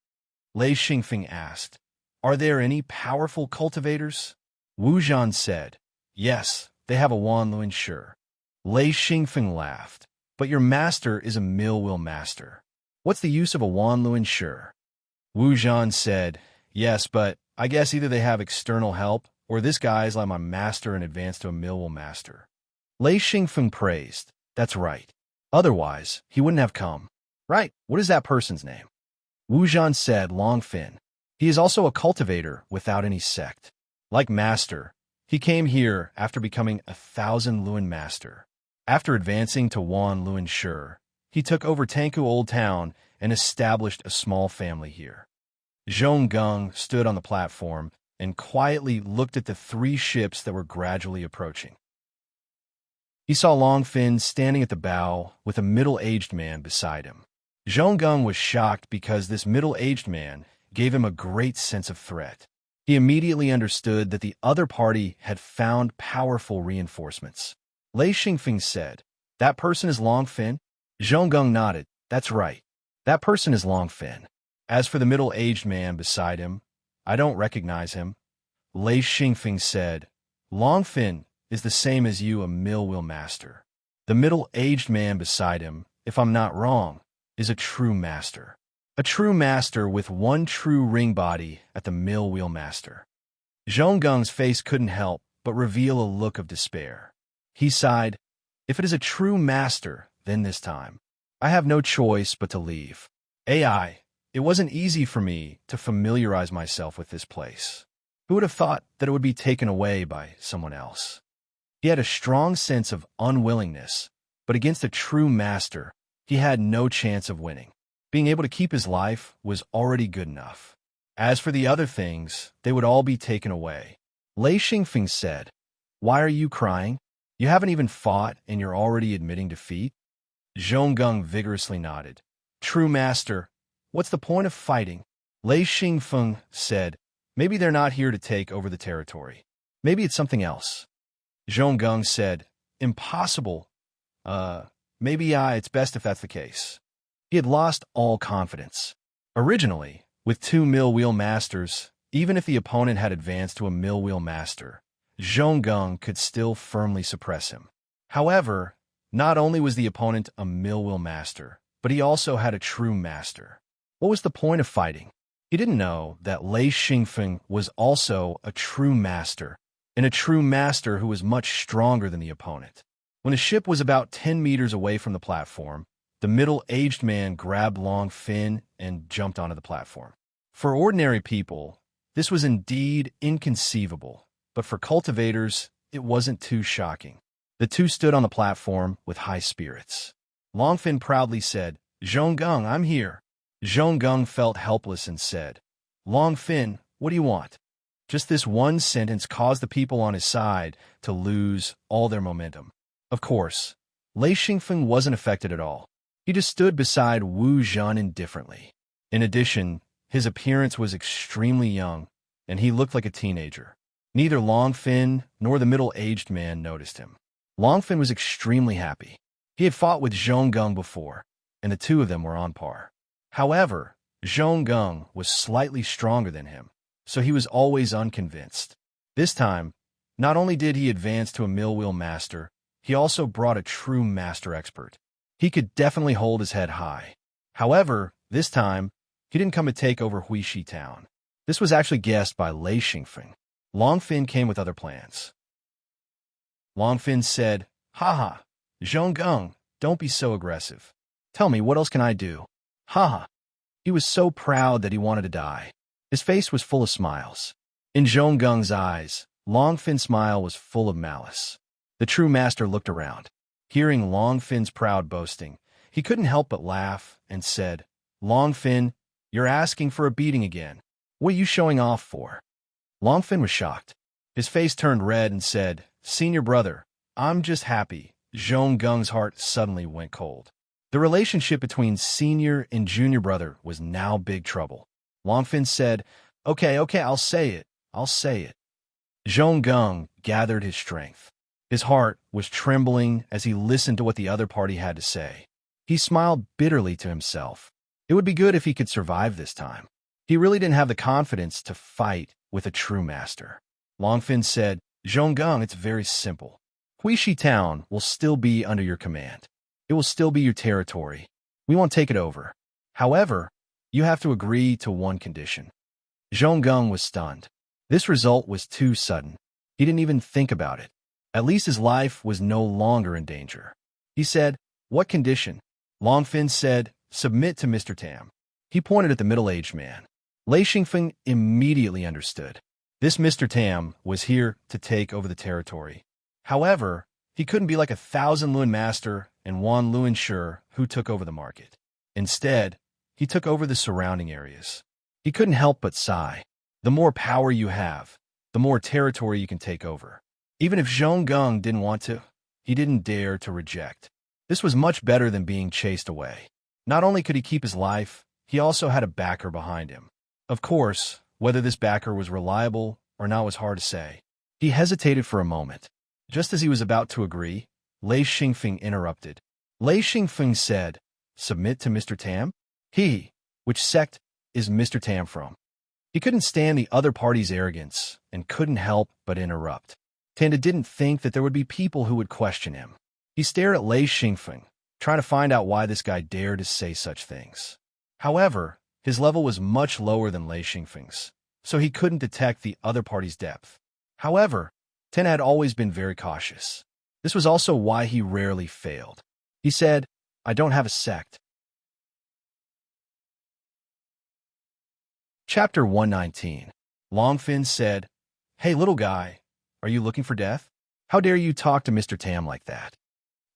Speaker 1: Lei Xingfeng asked, are there any powerful cultivators? Wu Zhan said, yes, they have a Wanluan sure. Lei Xingfeng laughed, but your master is a mill wheel master. What's the use of a Wanluan sure? Wu Zhan said, yes, but I guess either they have external help, or this guy's like my master and advanced to a mill wheel master. Lei Xingfeng praised, that's right. Otherwise, he wouldn't have come. Right, what is that person's name? Wu Zhan said, Long Fin. He is also a cultivator without any sect. Like Master, he came here after becoming 1,000 Luan Master. After advancing to Wan Luan Shur, he took over Tranquil Old Town and established a small family here. Zhonggung stood on the platform and quietly looked at the 3 ships that were gradually approaching. He saw Long Fin standing at the bow with a middle-aged man beside him. Zhonggung was shocked because this middle-aged man gave him a great sense of threat. He immediately understood that the other party had found powerful reinforcements. Lei Xingfeng said, that person is Long Fin? Zhonggung nodded, that's right. That person is Long Fin. As for the middle-aged man beside him, I don't recognize him. Lei Xingfeng said, Long Fin is the same as you, a mill wheel master. The middle-aged man beside him, if I'm not wrong, is a true master. A true master with 1 true ring body at the mill wheel master. Zhonggung's face couldn't help but reveal a look of despair. He sighed, if it is a true master, then this time, I have no choice but to leave. AI, it wasn't easy for me to familiarize myself with this place. Who would have thought that it would be taken away by someone else? He had a strong sense of unwillingness, but against a true master, he had no chance of winning. Being able to keep his life was already good enough. As for the other things, they would all be taken away. Lei Xingfeng said, why are you crying? You haven't even fought and you're already admitting defeat? Zhonggung vigorously nodded. True master, what's the point of fighting? Lei Xingfeng said, maybe they're not here to take over the territory. Maybe it's something else. Zhonggung said, impossible. Maybe it's best if that's the case. He had lost all confidence. Originally, with 2 mill wheel masters, even if the opponent had advanced to a mill wheel master, Zhonggung could still firmly suppress him. However, not only was the opponent a mill wheel master, but he also had a true master. What was the point of fighting? He didn't know that Lei Xingfeng was also a true master, and a true master who was much stronger than the opponent. When the ship was about 10 meters away from the platform, the middle-aged man grabbed Long Fin and jumped onto the platform. For ordinary people, this was indeed inconceivable, but for cultivators, it wasn't too shocking. The two stood on the platform with high spirits. Longfin proudly said, "Zhonggung, I'm here." Zhonggung felt helpless and said, "Longfin, what do you want?" Just this one sentence caused the people on his side to lose all their momentum. Of course, Lei Xingfeng wasn't affected at all. He just stood beside Wu Zhen indifferently. In addition, his appearance was extremely young, and he looked like a teenager. Neither Longfin nor the middle-aged man noticed him. Longfin was extremely happy. He had fought with Zhonggung before, and the two of them were on par. However, Zhonggung was slightly stronger than him, so he was always unconvinced. This time, not only did he advance to a mill-wheel master, he also brought a true master expert. He could definitely hold his head high. However, this time, he didn't come to take over Huishi town. This was actually guessed by Lei Xingfeng. Longfin came with other plans. Longfin said, "Haha, Zhonggung, don't be so aggressive. Tell me, what else can I do?" Haha. He was so proud that he wanted to die. His face was full of smiles. In Zhonggung's eyes, Longfin's smile was full of malice. The true master looked around. Hearing Longfin's proud boasting, he couldn't help but laugh and said, "Longfin, you're asking for a beating again. What are you showing off for?" Longfin was shocked. His face turned red and said, "Senior brother, I'm just happy." Zhonggung's heart suddenly went cold. The relationship between senior and junior brother was now big trouble. Longfin said, Okay, I'll say it. Zhonggung gathered his strength. His heart was trembling as he listened to what the other party had to say. He smiled bitterly to himself. It would be good if he could survive this time. He really didn't have the confidence to fight with a true master. Longfin said, "Zhonggung, it's very simple. Huishi town will still be under your command. It will still be your territory. We won't take it over. However, you have to agree to one condition." Zhonggung was stunned. This result was too sudden. He didn't even think about it. At least his life was no longer in danger. He said, "What condition?" Longfin said, "Submit to Mr. Tam." He pointed at the middle-aged man. Lei Xingfeng immediately understood. This Mr. Tam was here to take over the territory. However, he couldn't be like 1,000 Lun Master and 1 Lun Shi who took over the market. Instead, he took over the surrounding areas. He couldn't help but sigh. The more power you have, the more territory you can take over. Even if Zhonggung didn't want to, he didn't dare to reject. This was much better than being chased away. Not only could he keep his life, he also had a backer behind him. Of course, whether this backer was reliable or not was hard to say. He hesitated for a moment. Just as he was about to agree, Lei Xingfeng interrupted. Lei Xingfeng said, "Submit to Mr. Tam?" Which sect is Mr. Tam from? He couldn't stand the other party's arrogance and couldn't help but interrupt. Tanda didn't think that there would be people who would question him. He stared at Lei Xingfeng, trying to find out why this guy dared to say such things. However, his level was much lower than Lei Xingfeng's, so he couldn't detect the other party's depth. However, Ten had always been very cautious. This was also why he rarely failed. He said, "I don't have a sect." Chapter 119. Longfin said, "Hey, little guy, are you looking for death? How dare you talk to Mr. Tam like that?"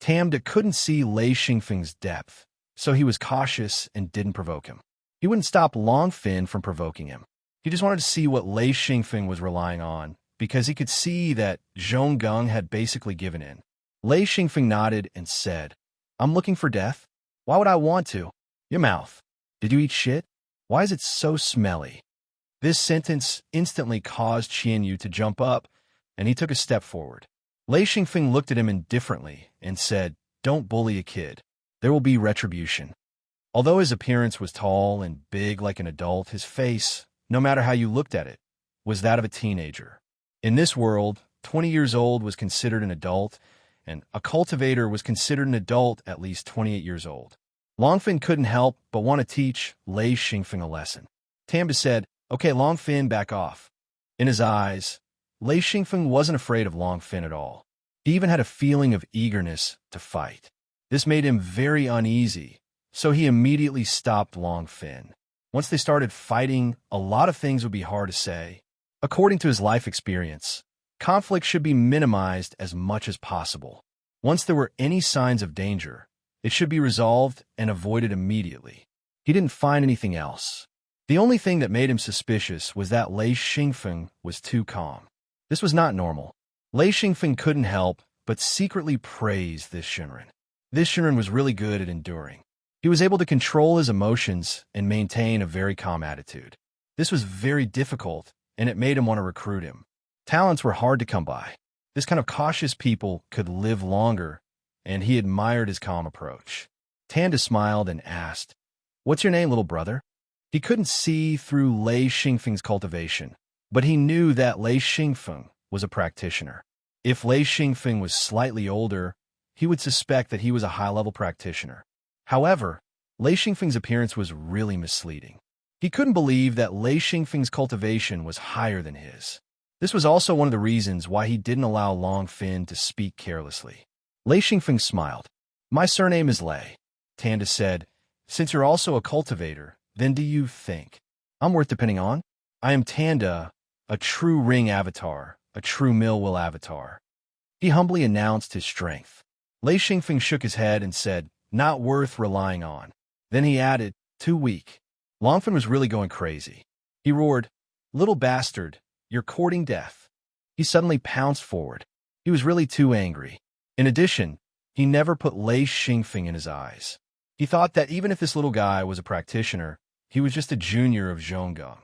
Speaker 1: Tamda couldn't see Lei Xingfeng's depth, so he was cautious and didn't provoke him. He wouldn't stop Longfin from provoking him. He just wanted to see what Lei Xingfeng was relying on, because he could see that Zhonggung had basically given in. Lei Xingfeng nodded and said, "I'm looking for death? Why would I want to? Your mouth. Did you eat shit? Why is it so smelly?" This sentence instantly caused Qianyu to jump up, and he took a step forward. Lei Xingfeng looked at him indifferently and said, "Don't bully a kid. There will be retribution." Although his appearance was tall and big like an adult, his face, no matter how you looked at it, was that of a teenager. In this world, 20 years old was considered an adult, and a cultivator was considered an adult at least 28 years old. Longfin couldn't help but want to teach Lei Xingfeng a lesson. Tamba said, "Okay, Longfin, back off." In his eyes, Lei Xingfeng wasn't afraid of Longfin at all. He even had a feeling of eagerness to fight. This made him very uneasy, so he immediately stopped Long Fin. Once they started fighting, a lot of things would be hard to say. According to his life experience, conflict should be minimized as much as possible. Once there were any signs of danger, it should be resolved and avoided immediately. He didn't find anything else. The only thing that made him suspicious was that Lei Xingfeng was too calm. This was not normal. Lei Xingfeng couldn't help but secretly praise this Shinran. This Shinran was really good at enduring. He was able to control his emotions and maintain a very calm attitude. This was very difficult, and it made him want to recruit him. Talents were hard to come by. This kind of cautious people could live longer, and he admired his calm approach. Tanda smiled and asked, "What's your name, little brother?" He couldn't see through Lei Xingfeng's cultivation, but he knew that Lei Xingfeng was a practitioner. If Lei Xingfeng was slightly older, he would suspect that he was a high-level practitioner. However, Lei Xingfeng's appearance was really misleading. He couldn't believe that Lei Xingfeng's cultivation was higher than his. This was also one of the reasons why he didn't allow Long Fin to speak carelessly. Lei Xingfeng smiled. "My surname is Lei," Tanda said. "Since you're also a cultivator, then do you think I'm worth depending on? I am Tanda, a true ring avatar, a true mill-will avatar." He humbly announced his strength. Lei Xingfeng shook his head and said, "Not worth relying on." Then he added, "Too weak." Longfin was really going crazy. He roared, "Little bastard, you're courting death." He suddenly pounced forward. He was really too angry. In addition, he never put Lei Xingfeng in his eyes. He thought that even if this little guy was a practitioner, he was just a junior of Zhonggang.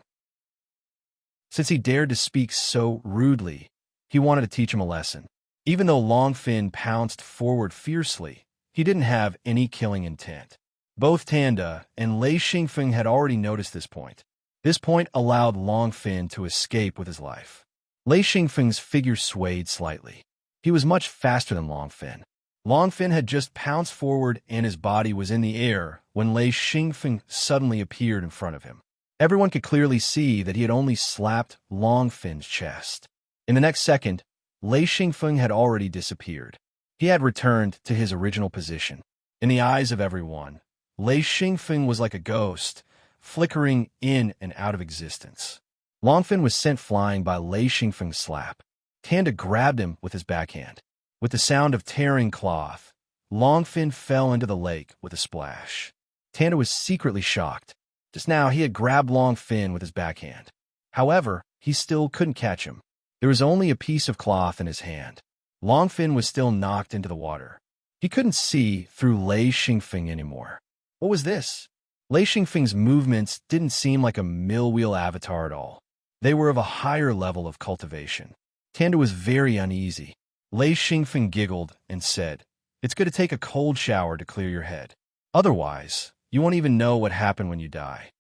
Speaker 1: Since he dared to speak so rudely, he wanted to teach him a lesson. Even though Long Fin pounced forward fiercely, he didn't have any killing intent. Both Tanda and Lei Xingfeng had already noticed this point. This point allowed Long Fin to escape with his life. Lei Xingfeng's figure swayed slightly. He was much faster than Long Fin. Long Fin had just pounced forward and his body was in the air when Lei Xingfeng suddenly appeared in front of him. Everyone could clearly see that he had only slapped Long Fin's chest. In the next second, Lei Xingfeng had already disappeared. He had returned to his original position. In the eyes of everyone, Lei Xingfeng was like a ghost, flickering in and out of existence. Long Fin was sent flying by Lei Xingfeng's slap. Tanda grabbed him with his backhand. With the sound of tearing cloth, Long Fin fell into the lake with a splash. Tanda was secretly shocked. Just now, he had grabbed Long Fin with his backhand. However, he still couldn't catch him. There was only a piece of cloth in his hand. Long Fin was still knocked into the water. He couldn't see through Lei Xingfeng anymore. What was this? Lei Xingfeng's movements didn't seem like a mill-wheel avatar at all. They were of a higher level of cultivation. Tanda was very uneasy. Lei Xingfeng giggled and said, "It's good to take a cold shower to clear your head. Otherwise, you won't even know what happened when you die."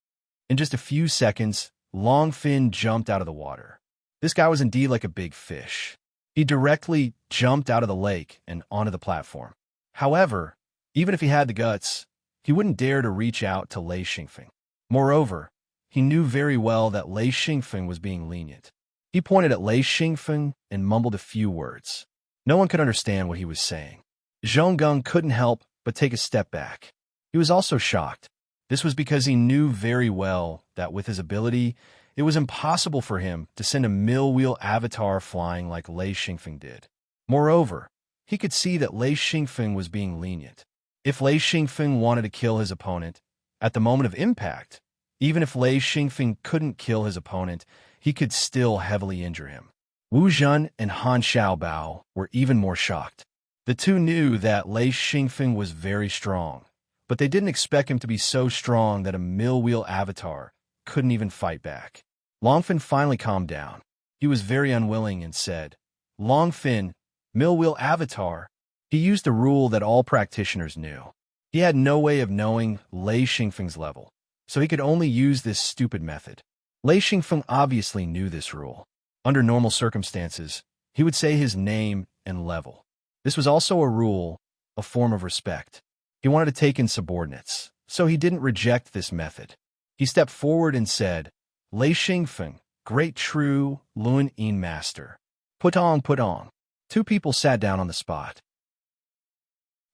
Speaker 1: In just a few seconds, Long Fin jumped out of the water. This guy was indeed like a big fish. He directly jumped out of the lake and onto the platform. However, even if he had the guts, he wouldn't dare to reach out to Lei Xingfeng. Moreover, he knew very well that Lei Xingfeng was being lenient. He pointed at Lei Xingfeng and mumbled a few words. No one could understand what he was saying. Zhonggang couldn't help but take a step back. He was also shocked. This was because he knew very well that with his ability, it was impossible for him to send a mill-wheel avatar flying like Lei Xingfeng did. Moreover, he could see that Lei Xingfeng was being lenient. If Lei Xingfeng wanted to kill his opponent, at the moment of impact, even if Lei Xingfeng couldn't kill his opponent, he could still heavily injure him. Wu Zhen and Han Xiaobao were even more shocked. The two knew that Lei Xingfeng was very strong, but they didn't expect him to be so strong that a mill-wheel avatar couldn't even fight back. Long Fin finally calmed down. He was very unwilling and said, "Long Fin, mill-wheel avatar." He used a rule that all practitioners knew. He had no way of knowing Lei Xingfeng's level, so he could only use this stupid method. Lei Xingfeng obviously knew this rule. Under normal circumstances, he would say his name and level. This was also a rule, a form of respect. He wanted to take in subordinates, so he didn't reject this method. He stepped forward and said, "Lei Xingfeng, great true Lun Yin master. Put on, put on." Two people sat down on the spot.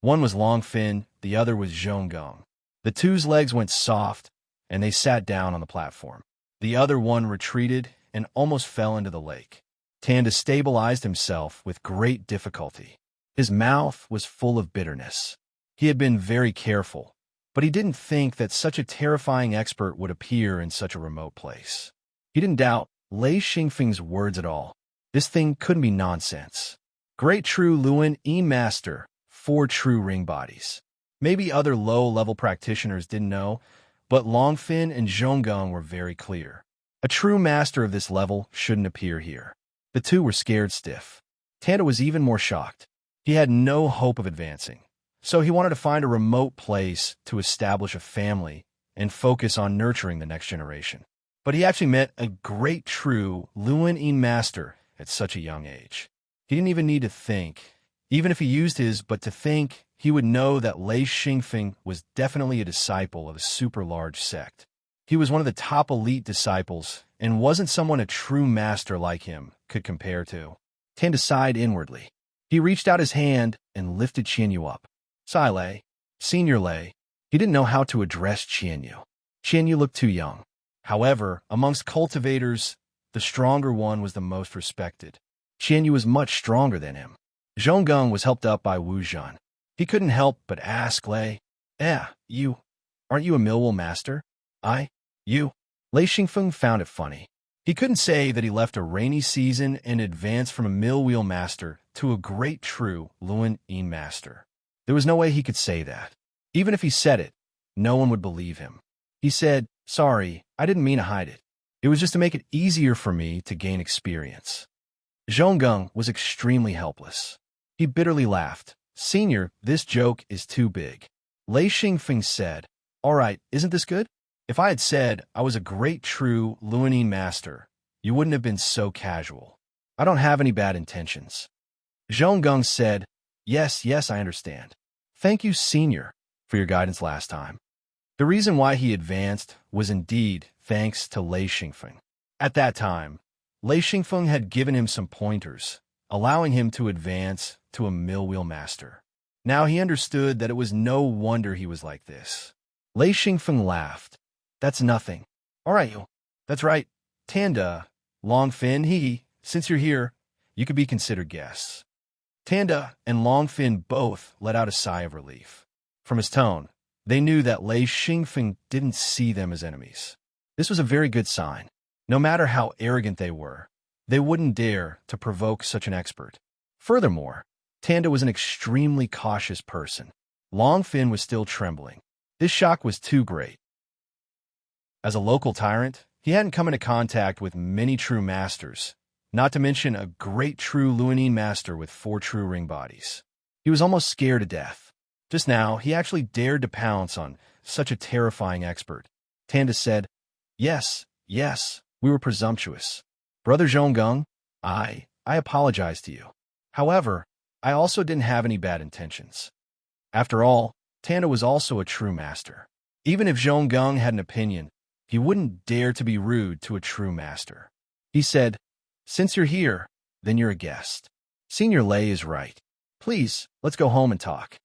Speaker 1: One was Long Fin, the other was Zhonggung. The two's legs went soft, and they sat down on the platform. The other one retreated and almost fell into the lake. Tanda stabilized himself with great difficulty. His mouth was full of bitterness. He had been very careful, but he didn't think that such a terrifying expert would appear in such a remote place. He didn't doubt Lei Xingfeng's words at all. This thing couldn't be nonsense. Great true Luan E Master, 4 true ring bodies. Maybe other low-level practitioners didn't know, but Longfin and Zhonggung were very clear. A true master of this level shouldn't appear here. The two were scared stiff. Tanda was even more shocked. He had no hope of advancing, so he wanted to find a remote place to establish a family and focus on nurturing the next generation. But he actually met a great true Luan E Master at such a young age. He didn't even need to think. Even if he used his but to think, he would know that Lei Xingfeng was definitely a disciple of a super large sect. He was one of the top elite disciples and wasn't someone a true master like him could compare to. Tanda sighed inwardly. He reached out his hand and lifted Qianyu up. Sai Lei, Senior Lei. He didn't know how to address Qianyu. Qianyu looked too young. However, amongst cultivators, the stronger one was the most respected. Qianyu was much stronger than him. Zhonggung was helped up by Wu Zhan. He couldn't help but ask Lei, aren't you a Millwall master? You. Lei Xingfeng found it funny. He couldn't say that he left a rainy season and advanced from a mill-wheel master to a great true Luan Yin master. There was no way he could say that. Even if he said it, no one would believe him. He said, sorry, I didn't mean to hide it. It was just to make it easier for me to gain experience. Zhonggung was extremely helpless. He bitterly laughed. Senior, this joke is too big. Lei Xingfeng said, all right, isn't this good? If I had said I was a great true Luanine master, you wouldn't have been so casual. I don't have any bad intentions. Zhonggung said, yes, I understand. Thank you, Senior, for your guidance last time. The reason why he advanced was indeed thanks to Lei Xingfeng. At that time, Lei Xingfeng had given him some pointers, allowing him to advance to a mill-wheel master. Now he understood that it was no wonder he was like this. Lei Xingfeng laughed. That's nothing. All right, you. That's right. Tanda, Longfin, since you're here, you could be considered guests. Tanda and Longfin both let out a sigh of relief. From his tone, they knew that Lei Xingfeng didn't see them as enemies. This was a very good sign. No matter how arrogant they were, they wouldn't dare to provoke such an expert. Furthermore, Tanda was an extremely cautious person. Longfin was still trembling. This shock was too great. As a local tyrant, he hadn't come into contact with many true masters, not to mention a great true Luanine master with 4 true ring bodies. He was almost scared to death. Just now, he actually dared to pounce on such a terrifying expert. Tanda said, Yes, we were presumptuous. Brother Zhonggung, I apologize to you. However, I also didn't have any bad intentions. After all, Tanda was also a true master. Even if Zhonggung had an opinion, he wouldn't dare to be rude to a true master. He said, since you're here, then you're a guest. Senior Lei is right. Please, let's go home and talk.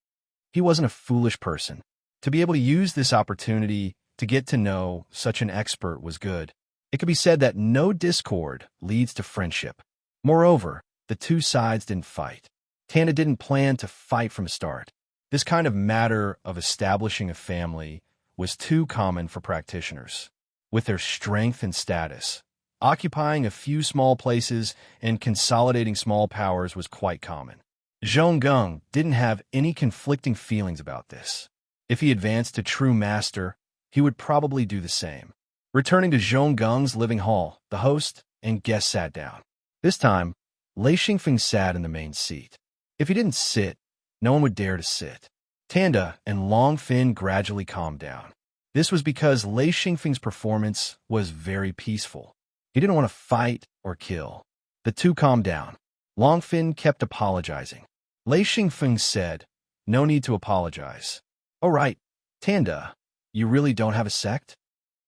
Speaker 1: He wasn't a foolish person. To be able to use this opportunity to get to know such an expert was good. It could be said that no discord leads to friendship. Moreover, the two sides didn't fight. Tanda didn't plan to fight from the start. This kind of matter of establishing a family was too common for practitioners. With their strength and status, occupying a few small places and consolidating small powers was quite common. Zhonggung didn't have any conflicting feelings about this. If he advanced to true master, he would probably do the same. Returning to Zhonggung's living hall, the host and guests sat down. This time, Lei Xingfeng sat in the main seat. If he didn't sit, no one would dare to sit. Tanda and Longfin gradually calmed down. This was because Lei Xingfeng's performance was very peaceful. He didn't want to fight or kill. The two calmed down. Longfin kept apologizing. Lei Xingfeng said, no need to apologize. Oh right, Tanda, you really don't have a sect?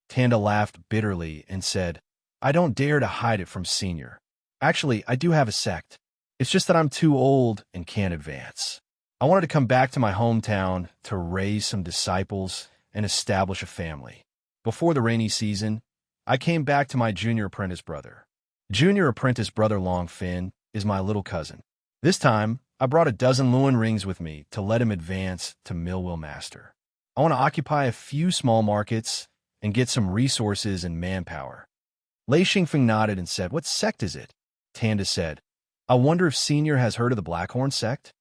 Speaker 1: Tanda laughed bitterly and said, I don't dare to hide it from Senior. Actually, I do have a sect. It's just that I'm too old and can't advance. I wanted to come back to my hometown to raise some disciples and establish a family. Before the rainy season, I came back to my junior apprentice brother. Junior apprentice brother Longfin is my little cousin. This time, I brought a dozen Lewin rings with me to let him advance to Millwheel Master. I want to occupy a few small markets and get some resources and manpower. Lei Xingfeng nodded and said, "What sect is it?" Tanda said, "I wonder if Senior has heard of the Blackhorn sect?"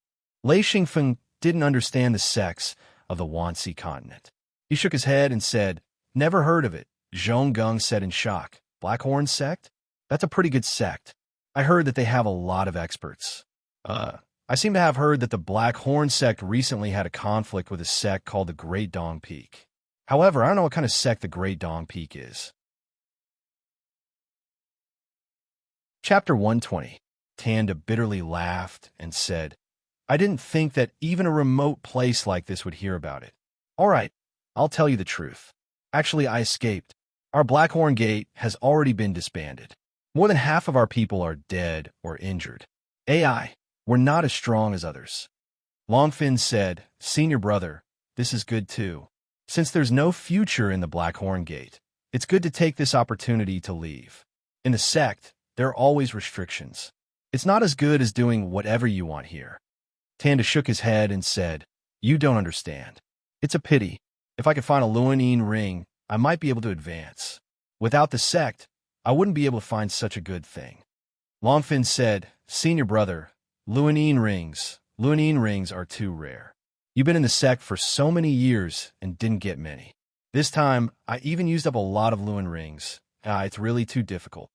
Speaker 1: Lei Xingfeng didn't understand the sects of the Wanxi continent. He shook his head and said, "Never heard of it." Zhong Gung said in shock, "Blackhorn sect? That's a pretty good sect. I heard that they have a lot of experts." I seem to have heard that the Black Horn sect recently had a conflict with a sect called the Great Dong Peak. However, I don't know what kind of sect the Great Dong Peak is. Chapter 120. Tanda bitterly laughed and said, "I didn't think that even a remote place like this would hear about it. All right, I'll tell you the truth. Actually, I escaped. Our Blackhorn Gate has already been disbanded. More than half of our people are dead or injured. AI, we're not as strong as others." Longfin said, "Senior brother, this is good too. Since there's no future in the Blackhorn Gate, it's good to take this opportunity to leave. In the sect, there are always restrictions. It's not as good as doing whatever you want here." Tanda shook his head and said, "You don't understand. It's a pity. If I could find a Luanine ring, I might be able to advance. Without the sect, I wouldn't be able to find such a good thing." Longfin said, "Senior brother, Luanine rings are too rare. You've been in the sect for so many years and didn't get many. This time, I even used up a lot of Luan rings. It's really too difficult."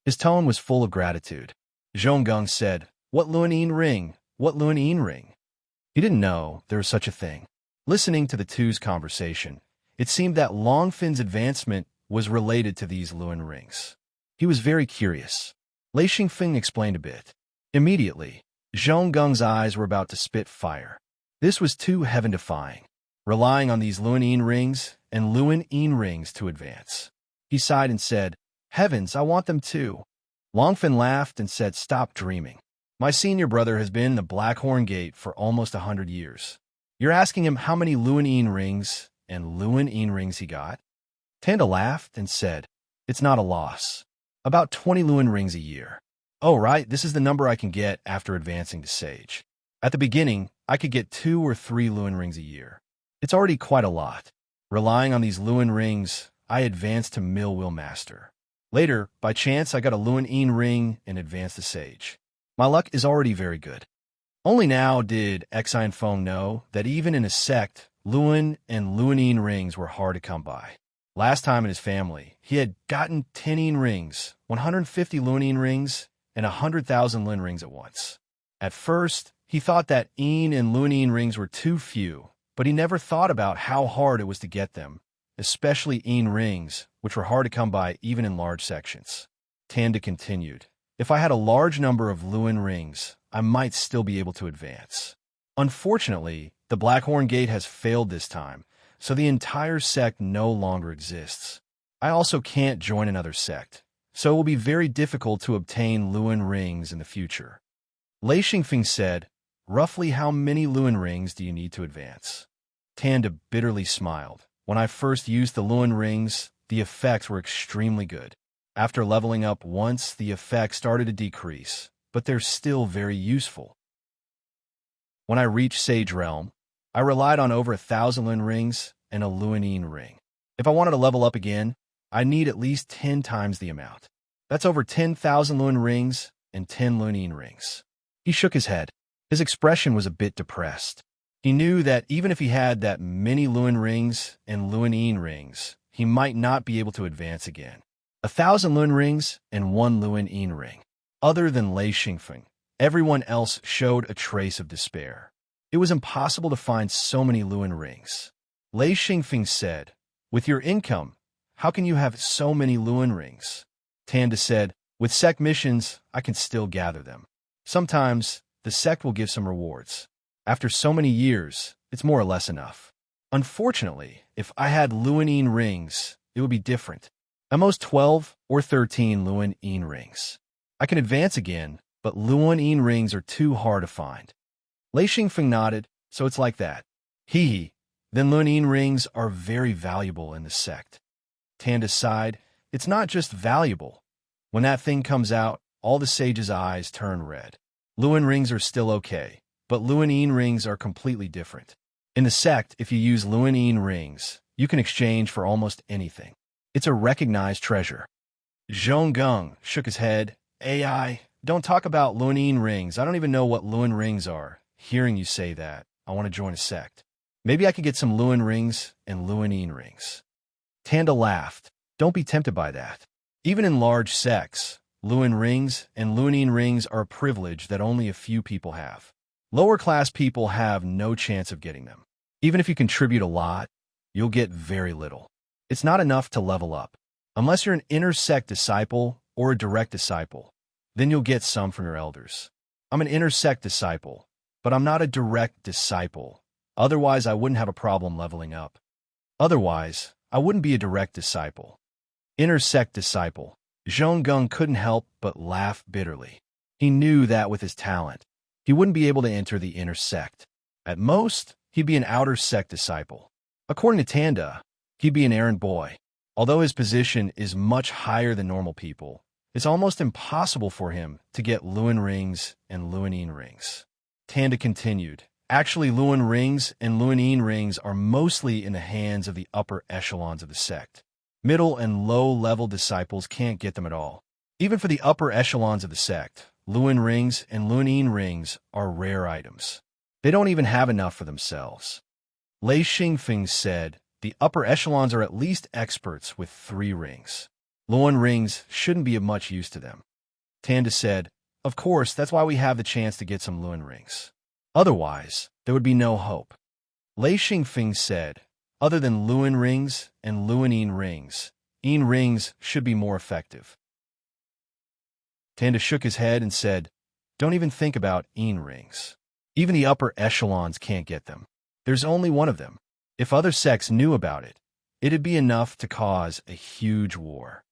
Speaker 1: His tone was full of gratitude. Zhong Gung said, "What Luanine ring? What Luanine ring?" He didn't know there was such a thing. Listening to the two's conversation, it seemed that Longfin's advancement was related to these Luan rings. He was very curious. Lei Xingfeng explained a bit. Immediately, Zhong Gung's eyes were about to spit fire. This was too heaven-defying, relying on these Luanine rings and Luanine rings to advance. He sighed and said, "Heavens, I want them too." Longfin laughed and said, "Stop dreaming. My senior brother has been in the Blackhorn Gate for almost 100 years. You're asking him how many Luanine rings and Luanine rings he got?" Tanda laughed and said, "It's not a loss. About 20 Luan rings a year. Oh, right, this is the number I can get after advancing to Sage. At the beginning, I could get 2 or 3 Luan rings a year. It's already quite a lot. Relying on these Luan rings, I advanced to Millwheel Master. Later, by chance, I got a Luanine ring and advanced to Sage. My luck is already very good." Only now did Exine Foam know that even in a sect, Luan and Luanine rings were hard to come by. Last time in his family, he had gotten 10 rings, 150 Luanine rings, and 100,000 Lin rings at once. At first, he thought that Een and Luanine rings were too few, but he never thought about how hard it was to get them, especially Een rings, which were hard to come by even in large sections. Tanda continued, "If I had a large number of Luan rings, I might still be able to advance. Unfortunately, the Blackhorn Gate has failed this time, so the entire sect no longer exists. I also can't join another sect, so it will be very difficult to obtain Luan rings in the future." Lei Xingfeng said, "Roughly how many Luan rings do you need to advance?" Tanda bitterly smiled. "When I first used the Luan rings, the effects were extremely good. After leveling up once, the effects started to decrease, but they're still very useful. When I reached Sage Realm, I relied on over 1,000 Luan rings and a Luanine ring. If I wanted to level up again, I need at least 10 times the amount. That's over 10,000 Luan rings and 10 Luanine rings." He shook his head. His expression was a bit depressed. He knew that even if he had that many Luan rings and Luanine rings, he might not be able to advance again. 1,000 Luan rings and 1 Luanine ring. Other than Lei Xingfeng, everyone else showed a trace of despair. It was impossible to find so many Luan rings. Lei Xingfeng said, "With your income, how can you have so many Luan rings?" Tanda said, "With sect missions, I can still gather them. Sometimes, the sect will give some rewards. After so many years, it's more or less enough. Unfortunately, if I had Luanine rings, it would be different. At most 12 or 13 Luanine rings. I can advance again, but Luan rings are too hard to find. Lei Xingfeng nodded, so it's like that. Hee. Then Luan rings are very valuable in the sect. Tanda sighed, it's not just valuable. When that thing comes out, all the sages' eyes turn red. Luan rings are still okay, but Luan rings are completely different. In the sect, if you use Luan rings, you can exchange for almost anything. It's a recognized treasure. Zhonggung shook his head. AI, don't talk about Luan rings. I don't even know what Luan rings are. Hearing you say that, I want to join a sect. Maybe I could get some Luan rings and Luan rings. Tanda laughed. Don't be tempted by that. Even in large sects, Luan rings and Luan rings are a privilege that only a few people have. Lower-class people have no chance of getting them. Even if you contribute a lot, you'll get very little. It's not enough to level up. Unless you're an inner sect disciple or a direct disciple, then you'll get some from your elders. I'm an inner sect disciple, but I'm not a direct disciple. Otherwise, I wouldn't have a problem leveling up. Otherwise, I wouldn't be a direct disciple. Inner sect disciple. Zhonggung couldn't help but laugh bitterly. He knew that with his talent, he wouldn't be able to enter the inner sect. At most, he'd be an outer sect disciple. According to Tanda, he'd be an errand boy. Although his position is much higher than normal people, it's almost impossible for him to get Luan rings and Luan rings. Tanda continued, actually Luan rings and Luan rings are mostly in the hands of the upper echelons of the sect. Middle and low-level disciples can't get them at all. Even for the upper echelons of the sect, Luan rings and Luan rings are rare items. They don't even have enough for themselves. Lei Xingfeng said, the upper echelons are at least experts with 3 rings. Luan rings shouldn't be of much use to them. Tanda said, of course, that's why we have the chance to get some Luan rings. Otherwise, there would be no hope. Lei Xingfeng said, other than Luan rings and Luan rings, rings should be more effective. Tanda shook his head and said, don't even think about rings. Even the upper echelons can't get them. There's only one of them. If other sects knew about it, it'd be enough to cause a huge war.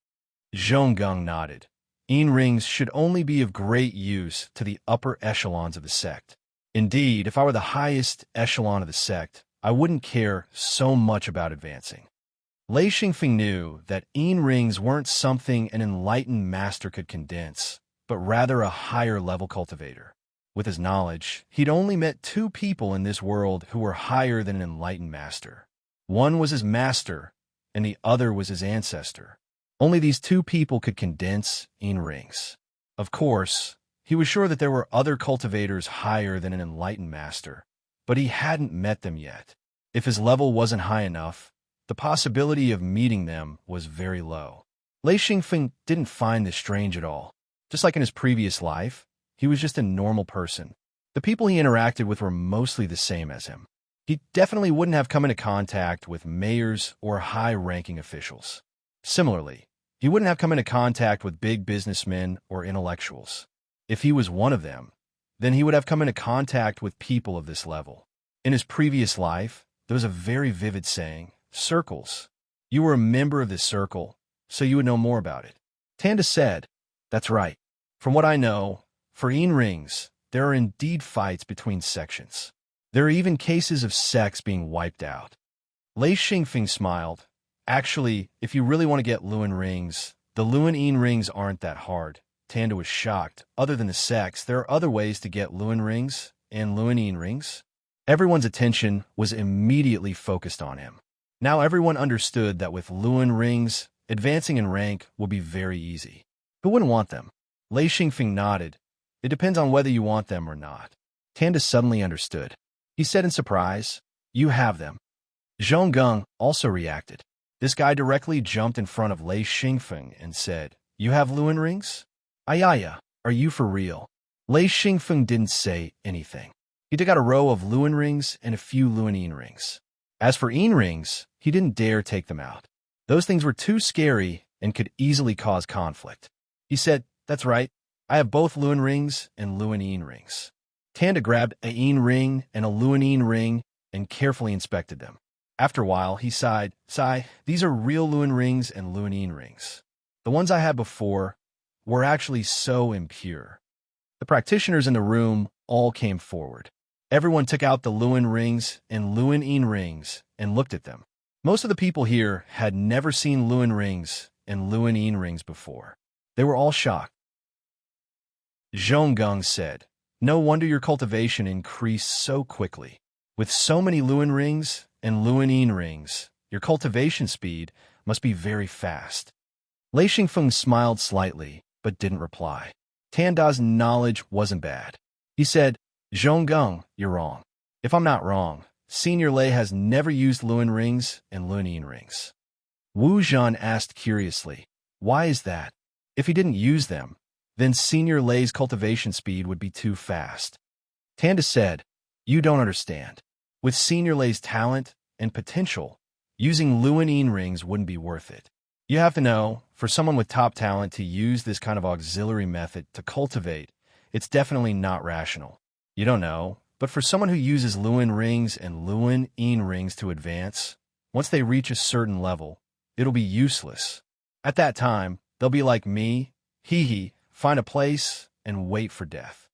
Speaker 1: Zhonggung nodded. Rings should only be of great use to the upper echelons of the sect. Indeed, if I were the highest echelon of the sect, I wouldn't care so much about advancing. Lei Xingfeng knew that rings weren't something an enlightened master could condense, but rather a higher-level cultivator. With his knowledge, he'd only met 2 people in this world who were higher than an enlightened master. One was his master, and the other was his ancestor. Only these 2 people could condense rings. Of course, he was sure that there were other cultivators higher than an enlightened master, but he hadn't met them yet. If his level wasn't high enough, the possibility of meeting them was very low. Lei Xingfeng didn't find this strange at all. Just like in his previous life, he was just a normal person. The people he interacted with were mostly the same as him. He definitely wouldn't have come into contact with mayors or high-ranking officials. Similarly, he wouldn't have come into contact with big businessmen or intellectuals. If he was one of them, then he would have come into contact with people of this level. In his previous life, there was a very vivid saying, circles. You were a member of this circle, so you would know more about it. Tanda said, that's right. From what I know, for rings, there are indeed fights between sections. There are even cases of sects being wiped out. Lei Xingfeng smiled. Actually, if you really want to get Luan rings, the Luan rings aren't that hard. Tanda was shocked. Other than the sects, there are other ways to get Luan rings and Luan rings. Everyone's attention was immediately focused on him. Now everyone understood that with Luan rings, advancing in rank will be very easy. Who wouldn't want them? Lei Xingfeng nodded. It depends on whether you want them or not. Tanda suddenly understood. He said in surprise, you have them. Zhonggung also reacted. This guy directly jumped in front of Lei Xingfeng and said, you have Luan rings? Ayaya, are you for real? Lei Xingfeng didn't say anything. He took out a row of Luan rings and a few Luan rings. As for rings, he didn't dare take them out. Those things were too scary and could easily cause conflict. He said, that's right. I have both Luan rings and Luan rings. Tanda grabbed a ring and a Luan ring and carefully inspected them. After a while, he sighed, these are real Luan rings and Luan rings. The ones I had before were actually so impure. The practitioners in the room all came forward. Everyone took out the Luan rings and Luan rings and looked at them. Most of the people here had never seen Luan rings and Luan rings before. They were all shocked. Zhonggung said, "No wonder your cultivation increased so quickly. With so many Luan rings and Luan rings, your cultivation speed must be very fast." Lei Xingfeng smiled slightly, but didn't reply. Tanda's knowledge wasn't bad. He said, "Zhonggung, you're wrong. If I'm not wrong, Senior Lei has never used Luan rings and Luan rings." Wu Zhan asked curiously, "Why is that? If he didn't use them, then Senior Lei's cultivation speed would be too fast." Tanda said, "You don't understand. With Senior Lei's talent and potential, using Luan rings wouldn't be worth it. You have to know, for someone with top talent to use this kind of auxiliary method to cultivate, it's definitely not rational. You don't know, but for someone who uses Luan rings and Luan rings to advance, once they reach a certain level, it'll be useless. At that time, they'll be like me, find a place and wait for death."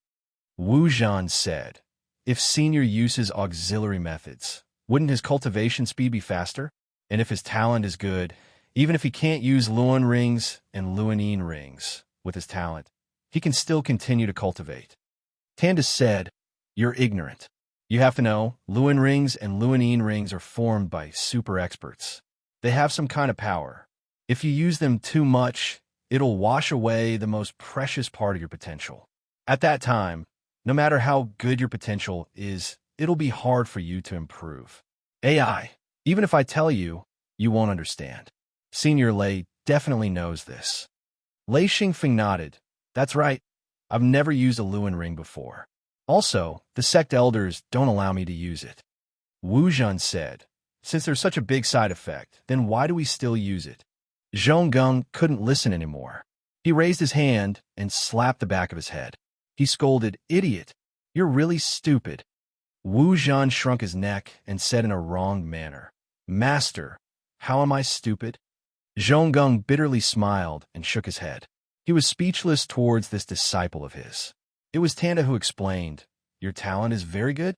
Speaker 1: Wu Zhan said, "If Senior uses auxiliary methods, wouldn't his cultivation speed be faster? And if his talent is good, even if he can't use Luan rings and Luan rings with his talent, he can still continue to cultivate." Tanda said, "You're ignorant. You have to know, Luan rings and Luan rings are formed by super experts. They have some kind of power. If you use them too much, it'll wash away the most precious part of your potential. At that time, no matter how good your potential is, it'll be hard for you to improve. AI, even if I tell you, you won't understand. Senior Lei definitely knows this." Lei Xingfeng nodded. "That's right. I've never used a Luan ring before. Also, the sect elders don't allow me to use it." Wu Zhan said, "Since there's such a big side effect, then why do we still use it?" Zhonggung couldn't listen anymore. He raised his hand and slapped the back of his head. He scolded, "Idiot! You're really stupid." Wu Zhan shrunk his neck and said in a wronged manner, "Master, how am I stupid?" Zhonggung bitterly smiled and shook his head. He was speechless towards this disciple of his. It was Tanda who explained, "Your talent is very good?"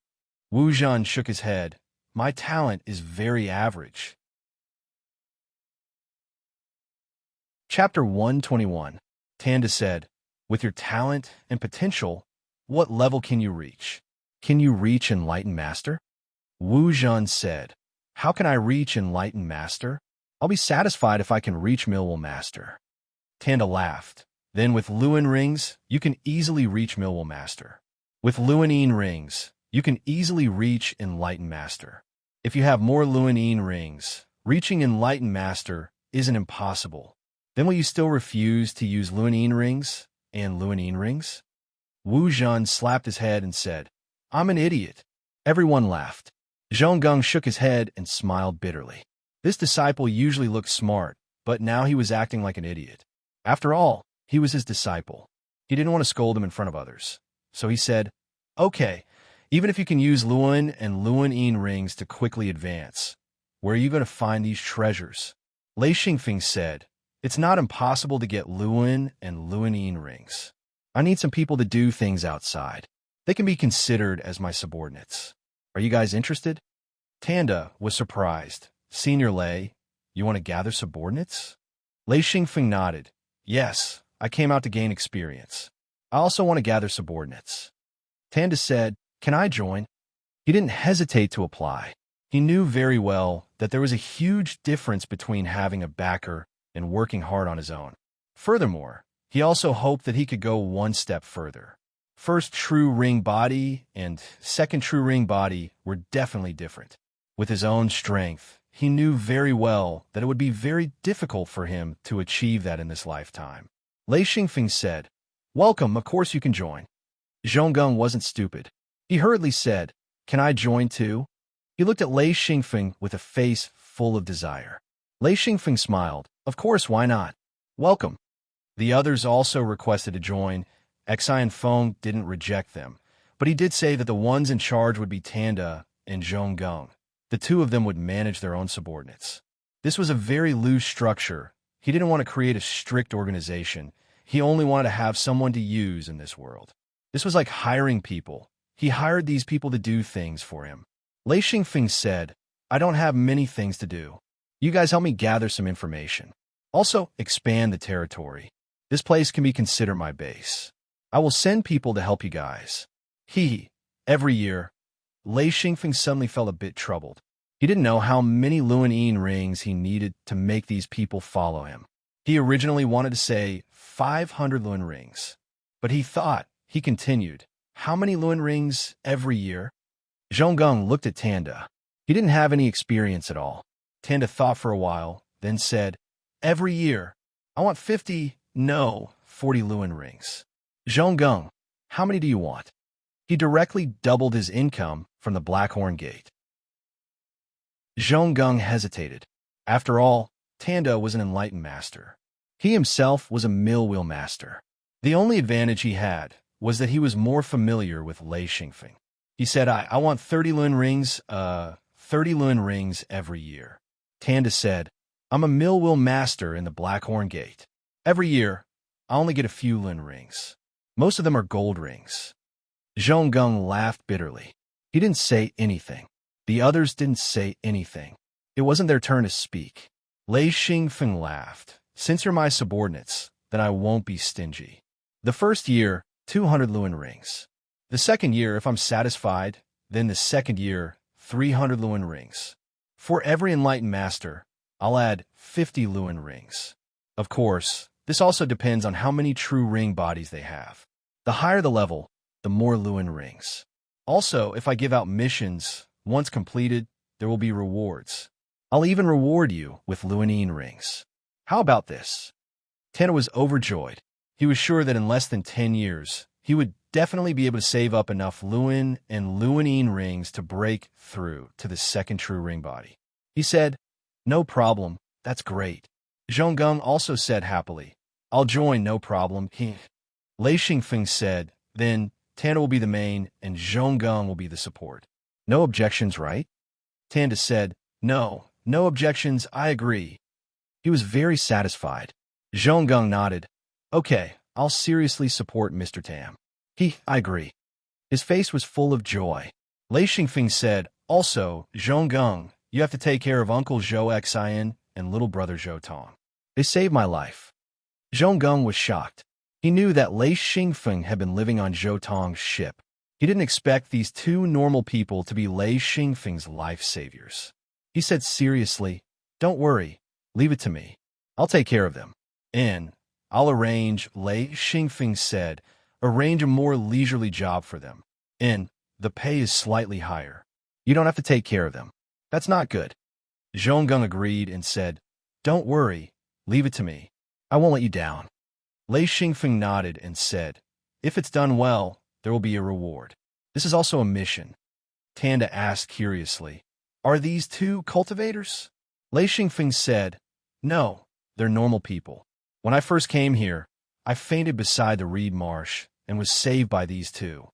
Speaker 1: Wu Zhan shook his head. "My talent is very average." Chapter 121. Tanda said, "With your talent and potential, what level can you reach? Can you reach Enlightened Master?" Wu Zhan said, "How can I reach Enlightened Master? I'll be satisfied if I can reach Millwall Master." Tanda laughed. "Then with Luan rings, you can easily reach Millwall Master. With Luan rings, you can easily reach Enlightened Master. If you have more Luan rings, reaching Enlightened Master isn't impossible. Then will you still refuse to use Luan rings and Luan rings?" Wu Zhan slapped his head and said, "I'm an idiot." Everyone laughed. Zhonggung shook his head and smiled bitterly. This disciple usually looked smart, but now he was acting like an idiot. After all, he was his disciple. He didn't want to scold him in front of others. So he said, "Okay, even if you can use Luan and Luan rings to quickly advance, where are you going to find these treasures?" Lei Xingfeng said, "It's not impossible to get Luan and Luan rings. I need some people to do things outside. They can be considered as my subordinates. Are you guys interested?" Tanda was surprised. "Senior Lei, you want to gather subordinates?" Lei Xingfeng nodded. "Yes, I came out to gain experience. I also want to gather subordinates." Tanda said, "Can I join?" He didn't hesitate to apply. He knew very well that there was a huge difference between having a backer and working hard on his own. Furthermore, he also hoped that he could go one step further. First true ring body and second true ring body were definitely different. With his own strength, he knew very well that it would be very difficult for him to achieve that in this lifetime. Lei Xingfeng said, "Welcome, of course you can join." Zhonggung wasn't stupid. He hurriedly said, "Can I join too?" He looked at Lei Xingfeng with a face full of desire. Lei Xingfeng smiled. "Of course, why not? Welcome." The others also requested to join. Xi and Feng didn't reject them, but he did say that the ones in charge would be Tanda and Zhonggung. The two of them would manage their own subordinates. This was a very loose structure. He didn't want to create a strict organization. He only wanted to have someone to use in this world. This was like hiring people. He hired these people to do things for him. Lei Xingfeng said, I don't have many things to do. You guys help me gather some information. Also, expand the territory. This place can be considered my base. I will send people to help you guys. Every year, Lei Xingfeng suddenly felt a bit troubled. He didn't know how many Luan rings he needed to make these people follow him. He originally wanted to say 500 Luan rings, but he continued, how many Luan rings every year? Zhonggang looked at Tanda. He didn't have any experience at all. Tanda thought for a while, then said, every year, I want 40 Luan rings. Zhonggang, how many do you want? He directly doubled his income from the Blackhorn Gate. Zhonggang hesitated. After all, Tanda was an enlightened master. He himself was a mill-wheel master. The only advantage he had was that he was more familiar with Lei Xingfeng. He said, I want 30 Luan rings, 30 Luan rings every year. Tanda said, I'm a mill-wheel master in the Blackhorn Gate. Every year, I only get a few Luan rings. Most of them are gold rings. Zhonggang laughed bitterly. He didn't say anything. The others didn't say anything. It wasn't their turn to speak. Lei Xingfeng laughed. Since you're my subordinates, then I won't be stingy. The first year, 200 Luan rings. The second year, if I'm satisfied, then the second year, 300 Luan rings. For every enlightened master, I'll add 50 Luan rings. Of course, this also depends on how many true ring bodies they have. The higher the level, the more Luan rings. Also, if I give out missions, once completed, there will be rewards. I'll even reward you with Luan rings. How about this? Tanda was overjoyed. He was sure that in less than 10 years, he would definitely be able to save up enough Luan and Luan rings to break through to the second true ring body. He said, no problem, that's great. Zhonggang also said happily, I'll join, no problem. Lei Xingfeng said, then Tanda will be the main and Zhonggang will be the support. No objections, right? Tanda said, no objections, I agree. He was very satisfied. Zhonggang nodded. Okay, I'll seriously support Mr. Tam. I agree. His face was full of joy. Lei Xingfeng said, also, Zhonggang, you have to take care of Uncle Zhou Xian and little brother Zhou Tong. They saved my life. Zhonggang was shocked. He knew that Lei Xingfeng had been living on Zhou Tong's ship. He didn't expect these two normal people to be Lei Xingfeng's life saviors. He said seriously, don't worry, leave it to me. I'll take care of them. And I'll arrange, Lei Xingfeng said, arrange a more leisurely job for them. And the pay is slightly higher. You don't have to take care of them. That's not good. Zhonggang agreed and said, don't worry, leave it to me. I won't let you down. Lei Xingfeng nodded and said, if it's done well, there will be a reward. This is also a mission. Tanda asked curiously, are these two cultivators? Lei Xingfeng said, no, they're normal people. When I first came here, I fainted beside the reed marsh and was saved by these two.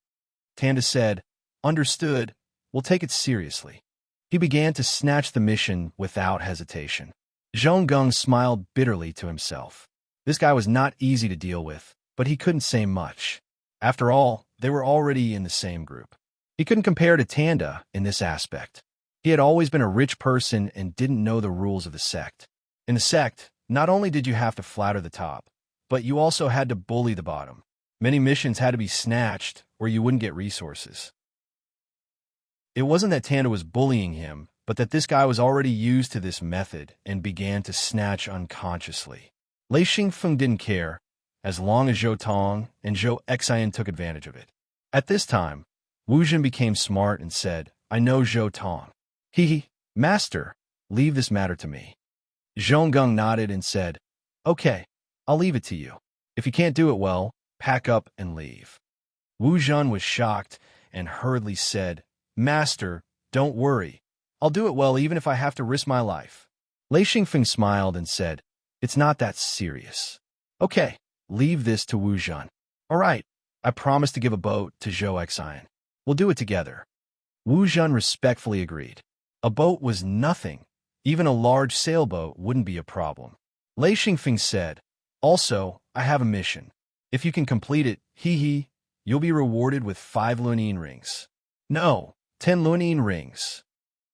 Speaker 1: Tanda said, understood, we'll take it seriously. He began to snatch the mission without hesitation. Zhonggang smiled bitterly to himself. This guy was not easy to deal with, but he couldn't say much. After all, they were already in the same group. He couldn't compare to Tanda in this aspect. He had always been a rich person and didn't know the rules of the sect. In the sect, not only did you have to flatter the top, but you also had to bully the bottom. Many missions had to be snatched or you wouldn't get resources. It wasn't that Tanda was bullying him, but that this guy was already used to this method and began to snatch unconsciously. Lei Xingfeng didn't care, as long as Zhou Tong and Zhou Xian took advantage of it. At this time, Wu Jin became smart and said, I know Zhou Tong. Master, leave this matter to me. Zhonggang nodded and said, okay, I'll leave it to you. If you can't do it well, pack up and leave. Wu Jin was shocked and hurriedly said, Master, don't worry. I'll do it well even if I have to risk my life. Lei Xingfeng smiled and said, it's not that serious. Okay, leave this to Wu Jin. All right, I promise to give a boat to Zhou Xian. We'll do it together. Wu Jin respectfully agreed. A boat was nothing. Even a large sailboat wouldn't be a problem. Lei Xingfeng said, also, I have a mission. If you can complete it, you You'll be rewarded with 5 lunine rings. No, 10 lunine rings.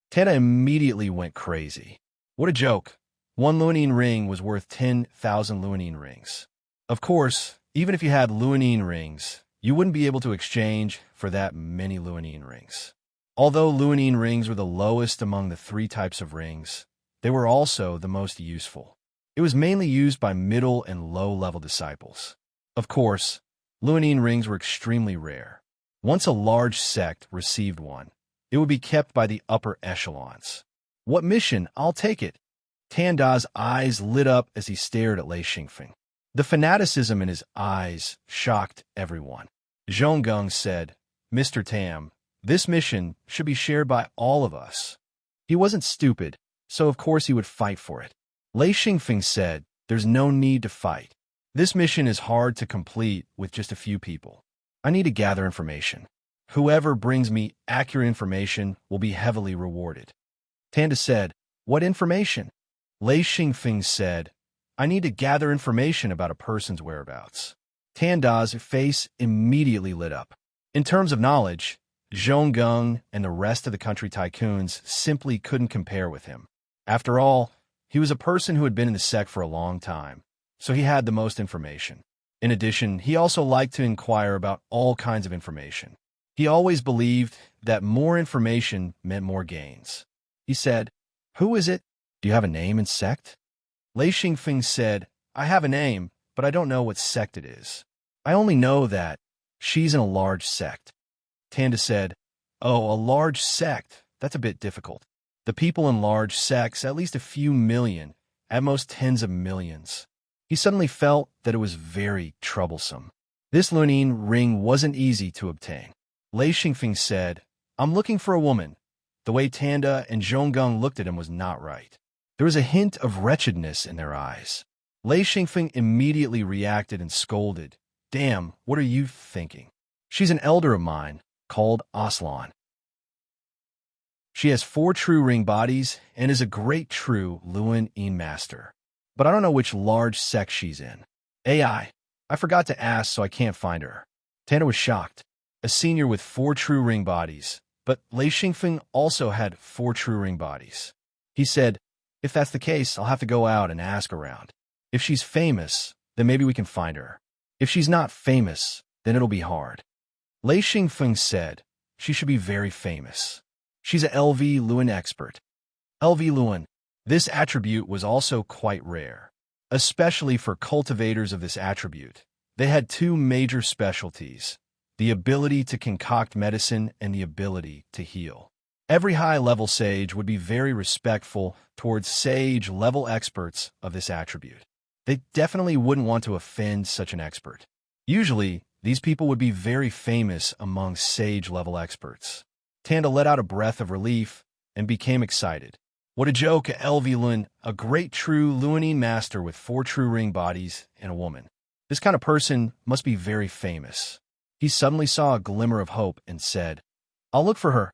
Speaker 1: Tanda immediately went crazy. What a joke. 1 lunine ring was worth 10,000 lunine rings. Of course, even if you had lunine rings, you wouldn't be able to exchange for that many lunine rings. Although lunine rings were the lowest among the 3 types of rings, they were also the most useful. It was mainly used by middle and low-level disciples. Of course, lunine rings were extremely rare. Once a large sect received one, it would be kept by the upper echelons. What mission? I'll take it. Tanda's eyes lit up as he stared at Lei Xingfeng. The fanaticism in his eyes shocked everyone. Zhonggung said, Mr. Tam, this mission should be shared by all of us. He wasn't stupid, so of course he would fight for it. Lei Xingfeng said, there's no need to fight. This mission is hard to complete with just a few people. I need to gather information. Whoever brings me accurate information will be heavily rewarded. Tanda said, what information? Lei Xingfeng said, I need to gather information about a person's whereabouts. Tanda's face immediately lit up. In terms of knowledge, Zhonggung and the rest of the country tycoons simply couldn't compare with him. After all, he was a person who had been in the sect for a long time, so he had the most information. In addition, he also liked to inquire about all kinds of information. He always believed that more information meant more gains. He said, Who is it? Do you have a name and sect? Lei Xingfeng said, I have a name, but I don't know what sect it is. I only know that she's in a large sect. Tanda said, Oh, a large sect. That's a bit difficult. The people in large sects, at least a few million, at most tens of millions. He suddenly felt that it was very troublesome. This lunine ring wasn't easy to obtain. Lei Xingfeng said, I'm looking for a woman. The way Tanda and Zhonggung looked at him was not right. There was a hint of wretchedness in their eyes. Lei Xingfeng immediately reacted and scolded. Damn, what are you thinking? She's an elder of mine, called Aslan. She has 4 true ring bodies and is a great true lunine master. But I don't know which large sect she's in. I forgot to ask, so I can't find her. Tanda was shocked. A senior with 4 true ring bodies, but Lei Xingfeng also had 4 true ring bodies. He said, if that's the case, I'll have to go out and ask around. If she's famous, then maybe we can find her. If she's not famous, then it'll be hard. Lei Xingfeng said, she should be very famous. She's a LV Luan expert. LV Luan. This attribute was also quite rare, especially for cultivators of this attribute. They had 2 major specialties, the ability to concoct medicine and the ability to heal. Every high-level sage would be very respectful towards sage-level experts of this attribute. They definitely wouldn't want to offend such an expert. Usually, these people would be very famous among sage-level experts. Tanda let out a breath of relief and became excited. What a joke, LV Lun, a great true lunine master with 4 true ring bodies and a woman. This kind of person must be very famous. He suddenly saw a glimmer of hope and said, I'll look for her.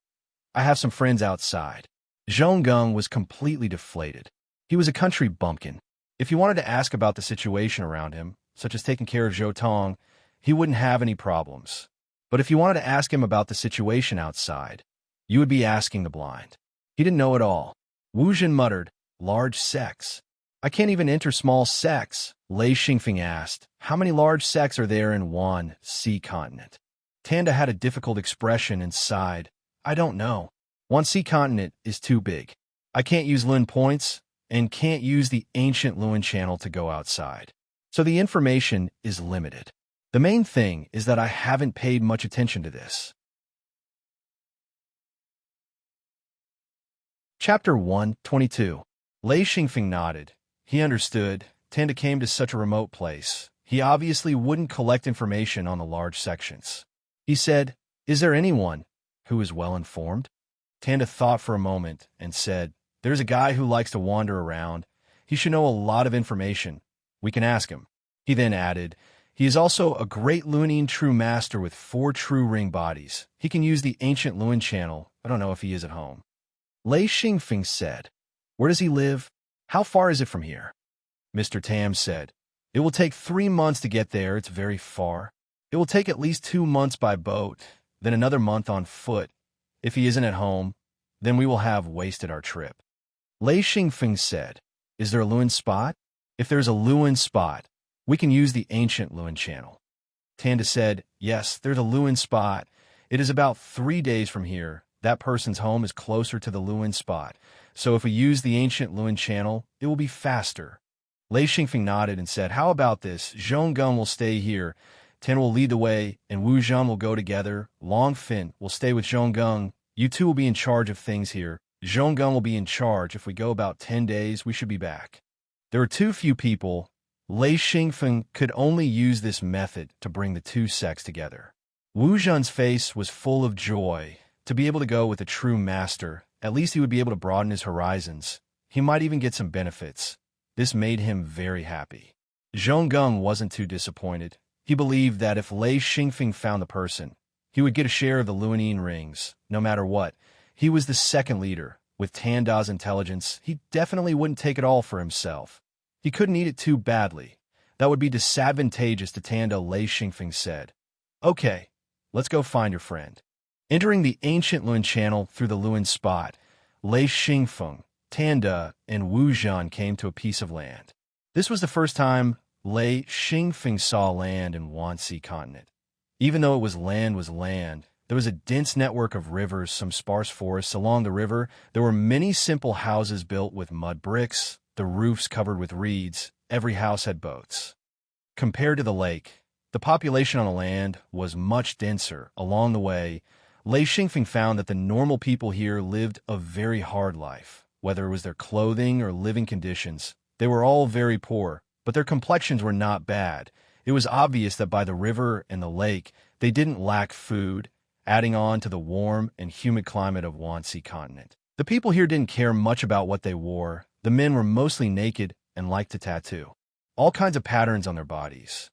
Speaker 1: I have some friends outside. Zhonggung was completely deflated. He was a country bumpkin. If he wanted to ask about the situation around him, such as taking care of Zhou Tong, he wouldn't have any problems. But if you wanted to ask him about the situation outside, you would be asking the blind. He didn't know it all. Wu Jin muttered, large sects. I can't even enter small sects. Lei Xingfeng asked, how many large sects are there in Wan Sea continent? Tanda had a difficult expression and sighed, I don't know. Wan Sea continent is too big. I can't use Lin points and can't use the ancient Luan channel to go outside. So the information is limited. The main thing is that I haven't paid much attention to this. Chapter 122. Lei Xingfeng nodded. He understood. Tanda came to such a remote place. He obviously wouldn't collect information on the large sections. He said, is there anyone who is well informed? Tanda thought for a moment and said, there's a guy who likes to wander around. He should know a lot of information. We can ask him. He then added, he is also a great lunine true master with 4 true ring bodies. He can use the ancient Luan channel. I don't know if he is at home. Lei Xingfeng said, where does he live? How far is it from here? Mr. Tam said, it will take 3 months to get there. It's very far. It will take at least 2 months by boat, then another month on foot. If he isn't at home, then we will have wasted our trip. Lei Xingfeng said, Is there a Luan spot? If there's a Luan spot, we can use the ancient Luan channel. Tanda said, Yes, there's a Luan spot. It is about 3 days from here. That person's home is closer to the Luan spot. So if we use the ancient Luan channel, it will be faster. Lei Xingfeng nodded and said, How about this? Zhonggung will stay here. Tan will lead the way, and Wu Zhan will go together. Long Fin will stay with Zhonggung. You two will be in charge of things here. Zhonggung will be in charge. If we go about 10 days, we should be back. There are too few people. Lei Xingfeng could only use this method to bring the two sects together. Wu Zhan's face was full of joy. To be able to go with a true master, at least he would be able to broaden his horizons. He might even get some benefits. This made him very happy. Zhonggung wasn't too disappointed. He believed that if Lei Xingfeng found the person, he would get a share of the Luanine rings, no matter what. He was the second leader. With Tanda's intelligence, he definitely wouldn't take it all for himself. He couldn't eat it too badly. That would be disadvantageous to Tanda, Lei Xingfeng said. Okay, let's go find your friend. Entering the ancient Luan channel through the Luan spot, Lei Xingfeng, Tanda, and Wu Zhan came to a piece of land. This was the first time Lei Xingfeng saw land in Wanxi continent. Even though it was land, there was a dense network of rivers, some sparse forests along the river. There were many simple houses built with mud bricks, the roofs covered with reeds. Every house had boats. Compared to the lake, the population on the land was much denser. Along the way, Lei Xingfeng found that the normal people here lived a very hard life. Whether it was their clothing or living conditions, they were all very poor, but their complexions were not bad. It was obvious that by the river and the lake, they didn't lack food, adding on to the warm and humid climate of Wanxi continent. The people here didn't care much about what they wore. The men were mostly naked and liked to tattoo all kinds of patterns on their bodies.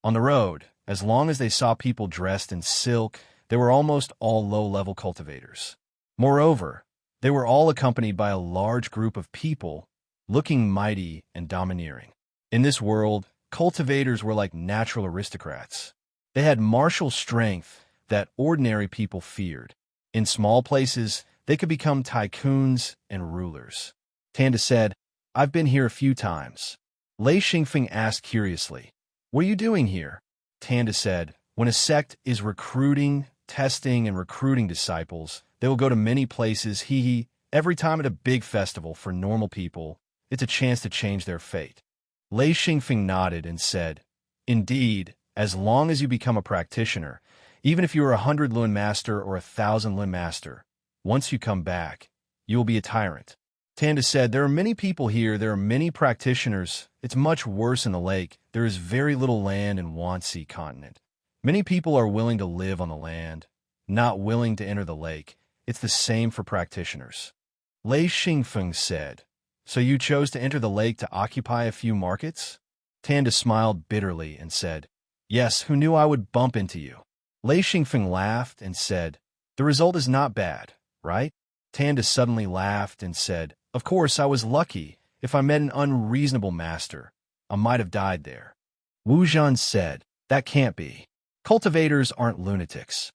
Speaker 1: On the road, as long as they saw people dressed in silk, they were almost all low-level cultivators. Moreover, they were all accompanied by a large group of people looking mighty and domineering. In this world, cultivators were like natural aristocrats. They had martial strength that ordinary people feared. In small places, they could become tycoons and rulers. Tanda said, I've been here a few times. Lei Xingfeng asked curiously, What are you doing here? Tanda said, When a sect is recruiting, testing, and recruiting disciples, they will go to many places. Every time at a big festival for normal people, it's a chance to change their fate. Lei Xingfeng nodded and said, Indeed, as long as you become a practitioner, even if you are 100 Luan Master or 1,000 Luan Master, once you come back, you will be a tyrant. Tanda said, There are many people here, there are many practitioners. It's much worse in the lake. There is very little land in Wanxi continent. Many people are willing to live on the land, not willing to enter the lake. It's the same for practitioners. Lei Xingfeng said, So you chose to enter the lake to occupy a few markets? Tanda smiled bitterly and said, Yes, who knew I would bump into you? Lei Xingfeng laughed and said, The result is not bad, right? Tanda suddenly laughed and said, Of course, I was lucky. If I met an unreasonable master, I might have died there. Wu Zhan said, That can't be. Cultivators aren't lunatics.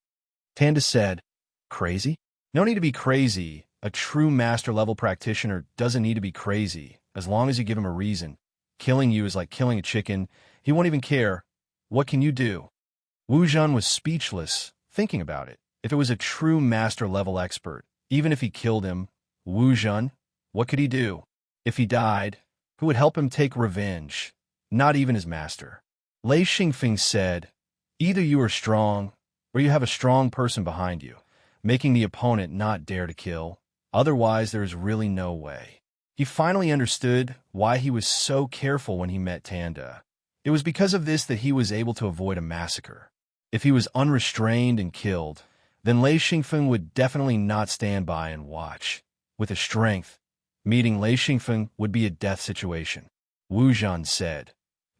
Speaker 1: Tanda said, Crazy? No need to be crazy. A true master-level practitioner doesn't need to be crazy, as long as you give him a reason. Killing you is like killing a chicken. He won't even care. What can you do? Wu Zhan was speechless, thinking about it. If it was a true master-level expert, even if he killed him, Wu Zhan, what could he do? If he died, who would help him take revenge? Not even his master. Lei Xingfeng said, Either you are strong, or you have a strong person behind you, making the opponent not dare to kill. Otherwise, there is really no way. He finally understood why he was so careful when he met Tanda. It was because of this that he was able to avoid a massacre. If he was unrestrained and killed, then Lei Xingfeng would definitely not stand by and watch. With his strength, meeting Lei Xingfeng would be a death situation. Wu Zhan said,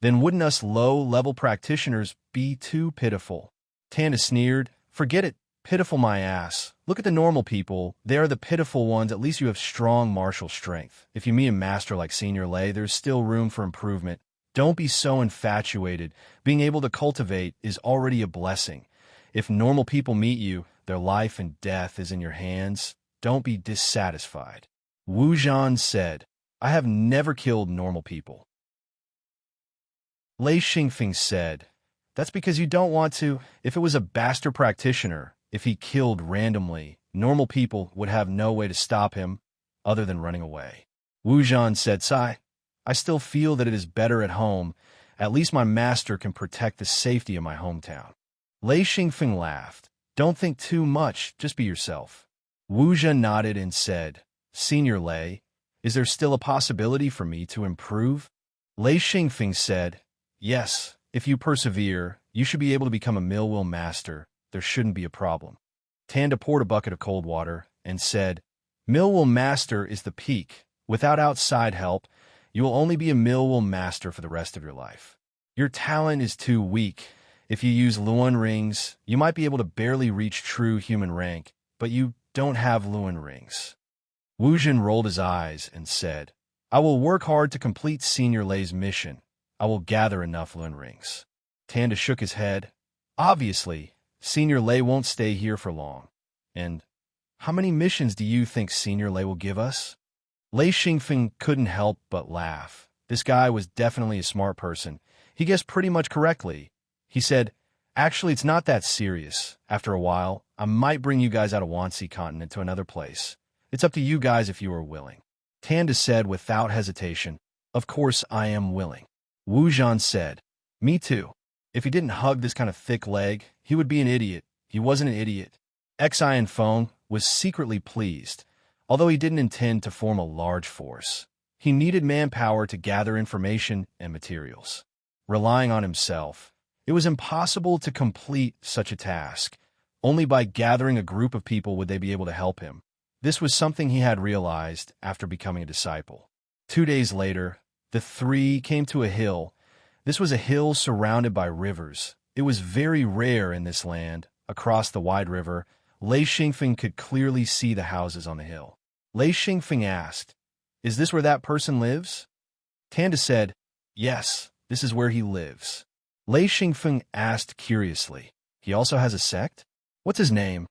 Speaker 1: Then wouldn't us low-level practitioners be too pitiful? Tanda sneered, Forget it, pitiful my ass. Look at the normal people. They are the pitiful ones. At least you have strong martial strength. If you meet a master like Senior Lei, there's still room for improvement. Don't be so infatuated. Being able to cultivate is already a blessing. If normal people meet you, their life and death is in your hands. Don't be dissatisfied. Wu Zhan said, I have never killed normal people. Lei Xingfeng said, that's because you don't want to. If it was a bastard practitioner, if he killed randomly, normal people would have no way to stop him other than running away. Wu Zhan said, Sai, I still feel that it is better at home. At least my master can protect the safety of my hometown. Lei Xingfeng laughed. Don't think too much, just be yourself. Wu Zhan nodded and said, Senior Lei, is there still a possibility for me to improve? Lei Xingfeng said, yes, if you persevere, you should be able to become a mill-will master. There shouldn't be a problem. Tanda poured a bucket of cold water and said, mill-will master is the peak. Without outside help, you will only be a mill-will master for the rest of your life. Your talent is too weak. If you use Luan rings, you might be able to barely reach true human rank, but you don't have Luan rings. Wu Zhan rolled his eyes and said, I will work hard to complete Senior Lei's mission. I will gather enough Luan rings. Tanda shook his head. Obviously, Senior Lei won't stay here for long. And how many missions do you think Senior Lei will give us? Lei Xingfeng couldn't help but laugh. This guy was definitely a smart person. He guessed pretty much correctly. He said, actually, it's not that serious. After a while, I might bring you guys out of Wanxi continent to another place. It's up to you guys if you are willing. Tanda said without hesitation, of course I am willing. Wu Zhan said, me too. If he didn't hug this kind of thick leg, he would be an idiot. He wasn't an idiot. Xian Feng was secretly pleased, although he didn't intend to form a large force. He needed manpower to gather information and materials. Relying on himself, it was impossible to complete such a task. Only by gathering a group of people would they be able to help him. This was something he had realized after becoming a disciple. 2 days later, the three came to a hill. This was a hill surrounded by rivers. It was very rare in this land. Across the wide river, Lei Xingfeng could clearly see the houses on the hill. Lei Xingfeng asked, is this where that person lives? Tanda said, yes, this is where he lives. Lei Xingfeng asked curiously, he also has a sect? What's his name?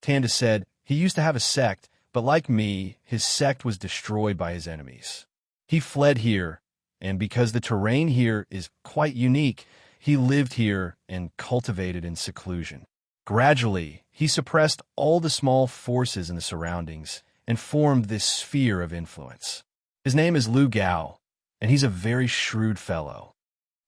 Speaker 1: Tanda said, he used to have a sect, but like me, his sect was destroyed by his enemies. He fled here, and because the terrain here is quite unique, he lived here and cultivated in seclusion. Gradually, he suppressed all the small forces in the surroundings and formed this sphere of influence. His name is Lu Gao, and he's a very shrewd fellow.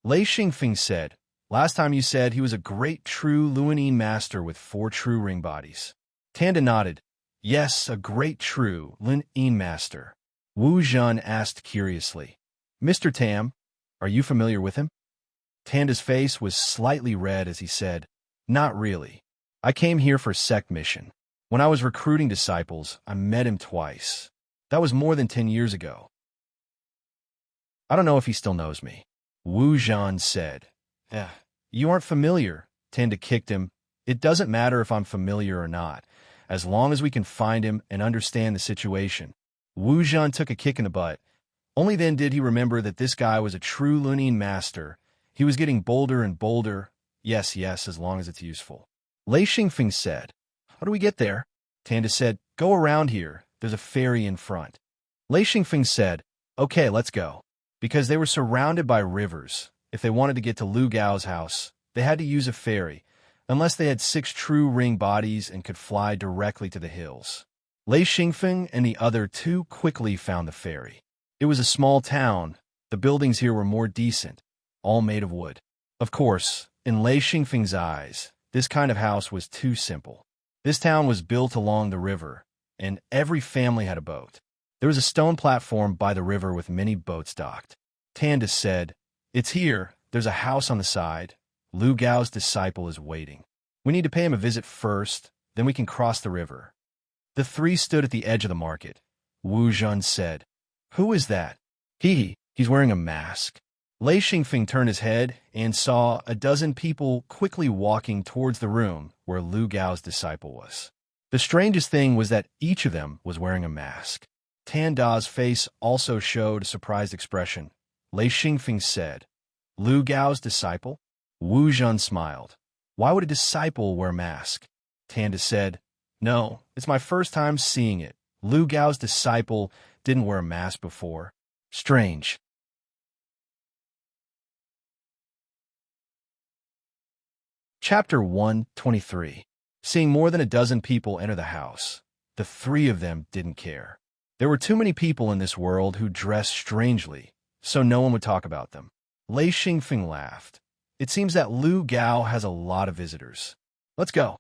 Speaker 1: Lei Xingfeng said, last time you said he was a great true Luanine master with 4 true ring bodies. Tanda nodded. Yes, a great true Luanine master. Wu Zhan asked curiously, Mr. Tam, are you familiar with him? Tanda's face was slightly red as he said, not really. I came here for sect mission. When I was recruiting disciples, I met him twice. That was more than 10 years ago. I don't know if he still knows me. Wu Zhan said, you aren't familiar. Tanda kicked him. It doesn't matter if I'm familiar or not, as long as we can find him and understand the situation. Wu Zhan took a kick in the butt. Only then did he remember that this guy was a true Luanine master. He was getting bolder and bolder. Yes, as long as it's useful. Lei Xingfeng said, how do we get there? Tanda said, go around here. There's a ferry in front. Lei Xingfeng said, okay, let's go. Because they were surrounded by rivers. If they wanted to get to Lu Gao's house, they had to use a ferry, unless they had 6 true ring bodies and could fly directly to the hills. Lei Xingfeng and the other 2 quickly found the ferry. It was a small town. The buildings here were more decent, all made of wood. Of course, in Lei Xingfeng's eyes, this kind of house was too simple. This town was built along the river, and every family had a boat. There was a stone platform by the river with many boats docked. Tanda said, it's here. There's a house on the side. Lu Gao's disciple is waiting. We need to pay him a visit first, then we can cross the river. The 3 stood at the edge of the market. Wu Zhan said, who is that? He's wearing a mask. Lei Xingfeng turned his head and saw a dozen people quickly walking towards the room where Lu Gao's disciple was. The strangest thing was that each of them was wearing a mask. Tanda's face also showed a surprised expression. Lei Xingfeng said, Lu Gao's disciple? Wu Zhen smiled. Why would a disciple wear a mask? Tanda said, No, it's my first time seeing it. Lu Gao's disciple didn't wear a mask before. Strange. Chapter 123. Seeing more than a dozen people enter the house, the three of them didn't care. There were too many people in this world who dressed strangely, so no one would talk about them. Lei Xingfeng laughed. It seems that Lu Gao has a lot of visitors. Let's go.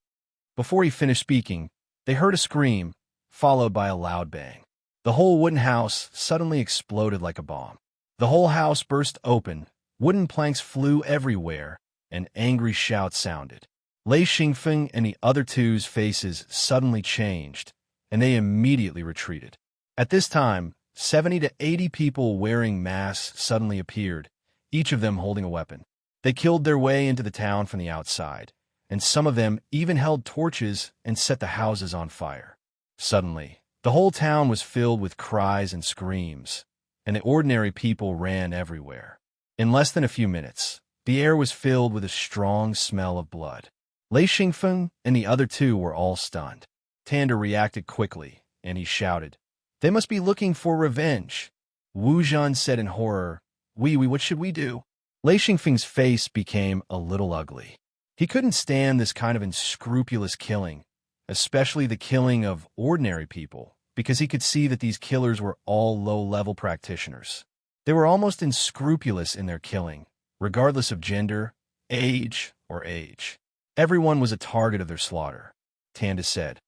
Speaker 1: Before he finished speaking, they heard a scream, followed by a loud bang. The whole wooden house suddenly exploded like a bomb. The whole house burst open, wooden planks flew everywhere, and angry shouts sounded. Lei Xingfeng and the other two's faces suddenly changed, and they immediately retreated. At this time, 70 to 80 people wearing masks suddenly appeared, each of them holding a weapon. They killed their way into the town from the outside, and some of them even held torches and set the houses on fire. Suddenly, the whole town was filled with cries and screams, and the ordinary people ran everywhere. In less than a few minutes, the air was filled with a strong smell of blood. Lei Xingfeng and the other two were all stunned. Tanda reacted quickly, and he shouted, They must be looking for revenge. Wu Zhen said in horror, what should we do? Lei Xingfeng's face became a little ugly. He couldn't stand this kind of unscrupulous killing, especially the killing of ordinary people, because he could see that these killers were all low-level practitioners. They were almost unscrupulous in their killing, regardless of gender, age, or age. Everyone was a target of their slaughter. Tanda said,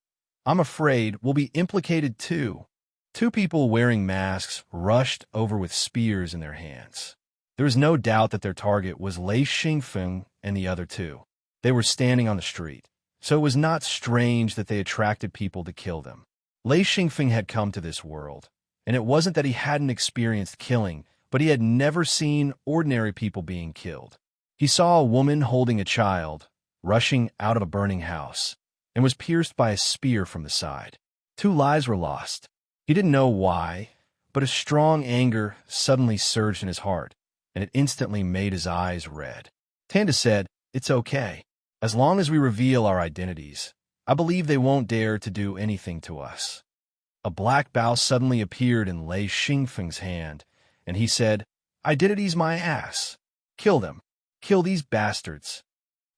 Speaker 1: I'm afraid we'll be implicated too. Two people wearing masks rushed over with spears in their hands. There was no doubt that their target was Lei Xingfeng and the other two. They were standing on the street, so it was not strange that they attracted people to kill them. Lei Xingfeng had come to this world, and it wasn't that he hadn't experienced killing, but he had never seen ordinary people being killed. He saw a woman holding a child, rushing out of a burning house, and was pierced by a spear from the side. 2 lives were lost. He didn't know why, but a strong anger suddenly surged in his heart, and it instantly made his eyes red. Tanda said, It's okay. As long as we reveal our identities, I believe they won't dare to do anything to us. A black bow suddenly appeared in Lei Xingfeng's hand, and he said, Identity's my ass. Kill them. Kill these bastards.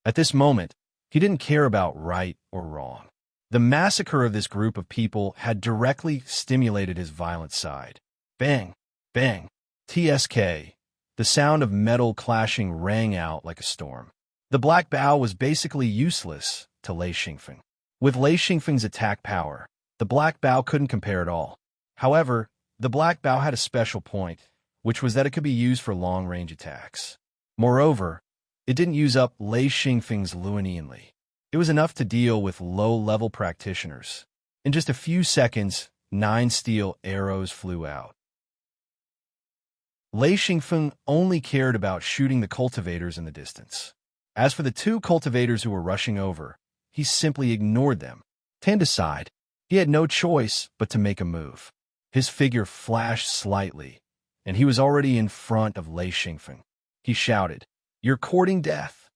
Speaker 1: At this moment, he didn't care about right or wrong. The massacre of this group of people had directly stimulated his violent side. Bang! Bang! TSK. The sound of metal clashing rang out like a storm. The black bow was basically useless to Lei Xingfeng. With Lei Xingfeng's attack power, the black bow couldn't compare at all. However, the black bow had a special point, which was that it could be used for long-range attacks. Moreover, it didn't use up Lei Xingfeng's Luanianli. It was enough to deal with low-level practitioners. In just a few seconds, 9 steel arrows flew out. Lei Xingfeng only cared about shooting the cultivators in the distance. As for the 2 cultivators who were rushing over, he simply ignored them. Tanda sighed. He had no choice but to make a move. His figure flashed slightly, and he was already in front of Lei Xingfeng. He shouted, You're courting death.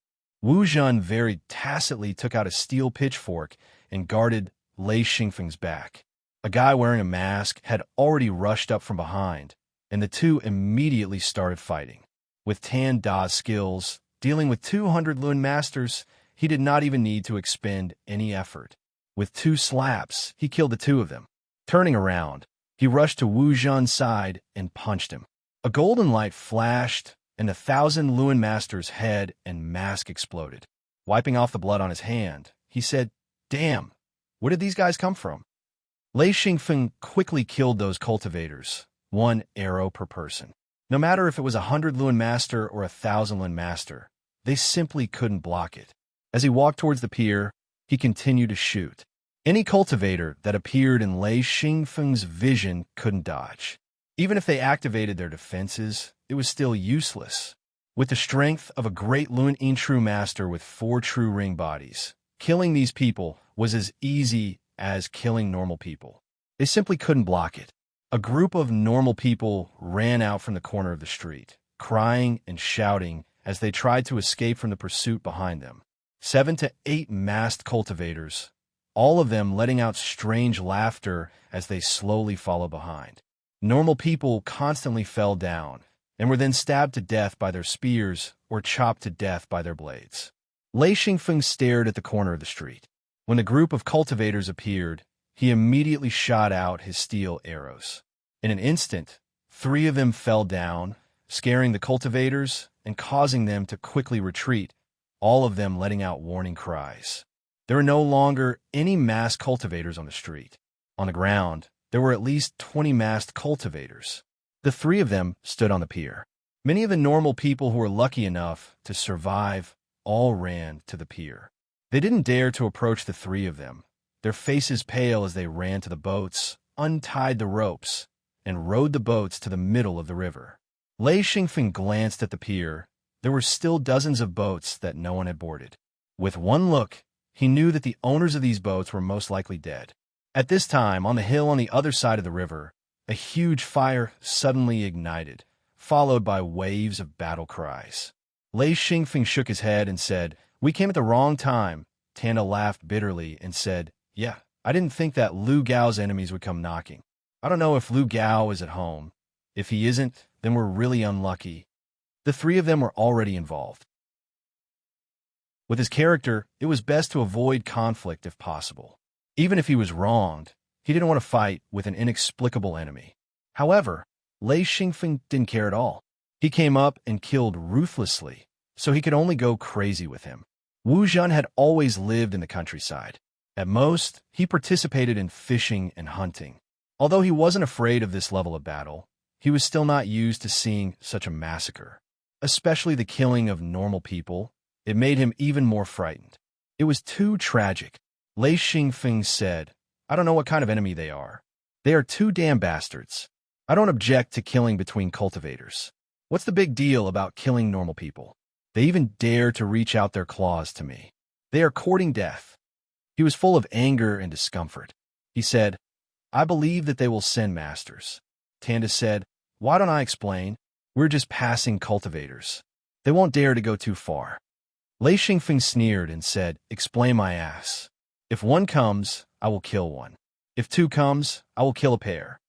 Speaker 1: Wu Zhen very tacitly took out a steel pitchfork and guarded Lei Xingfeng's back. A guy wearing a mask had already rushed up from behind, and the two immediately started fighting. With Tan Da's skills, dealing with 200 Lun masters, he did not even need to expend any effort. With 2 slaps, he killed the 2 of them. Turning around, he rushed to Wu Zhen's side and punched him. A golden light flashed, and 1,000 Lun master's head and mask exploded. Wiping off the blood on his hand, he said, Damn, where did these guys come from? Lei Xingfeng quickly killed those cultivators, 1 arrow per person. No matter if it was 100 Lun master or 1,000 Lun master, they simply couldn't block it. As he walked towards the pier, he continued to shoot. Any cultivator that appeared in Lei Xingfeng's vision couldn't dodge. Even if they activated their defenses, it was still useless. With the strength of a great Lun Intru master with 4 true ring bodies, killing these people was as easy as killing normal people. They simply couldn't block it. A group of normal people ran out from the corner of the street, crying and shouting as they tried to escape from the pursuit behind them. 7 to 8 masked cultivators, all of them letting out strange laughter as they slowly follow behind. Normal people constantly fell down and were then stabbed to death by their spears or chopped to death by their blades. Lei Xingfeng stared at the corner of the street. When the group of cultivators appeared, he immediately shot out his steel arrows. In an instant, 3 of them fell down, scaring the cultivators and causing them to quickly retreat, all of them letting out warning cries. There were no longer any masked cultivators on the street. On the ground, there were at least 20 masked cultivators. The 3 of them stood on the pier. Many of the normal people who were lucky enough to survive all ran to the pier. They didn't dare to approach the 3 of them, their faces pale as they ran to the boats, untied the ropes, and rowed the boats to the middle of the river. Lei Xingfeng glanced at the pier. There were still dozens of boats that no one had boarded. With one look, he knew that the owners of these boats were most likely dead. At this time, on the hill on the other side of the river, a huge fire suddenly ignited, followed by waves of battle cries. Lei Xingfeng shook his head and said, "We came at the wrong time." Tanda laughed bitterly and said, "Yeah, I didn't think that Lu Gao's enemies would come knocking. I don't know if Lu Gao is at home. If he isn't, then we're really unlucky." The 3 of them were already involved. With his character, it was best to avoid conflict if possible. Even if he was wronged, he didn't want to fight with an inexplicable enemy. However, Lei Xingfeng didn't care at all. He came up and killed ruthlessly, so he could only go crazy with him. Wu Zhen had always lived in the countryside. At most, he participated in fishing and hunting. Although he wasn't afraid of this level of battle, he was still not used to seeing such a massacre. Especially the killing of normal people, it made him even more frightened. It was too tragic. Lei Xingfeng said, "I don't know what kind of enemy they are. They are 2 damn bastards. I don't object to killing between cultivators. What's the big deal about killing normal people? They even dare to reach out their claws to me. They are courting death." He was full of anger and discomfort. He said, "I believe that they will send masters." Tanda said, "Why don't I explain? We're just passing cultivators. They won't dare to go too far." Lei Xingfeng sneered and said, "Explain my ass. If 1 comes, I will kill 1. If 2 comes, I will kill a pair."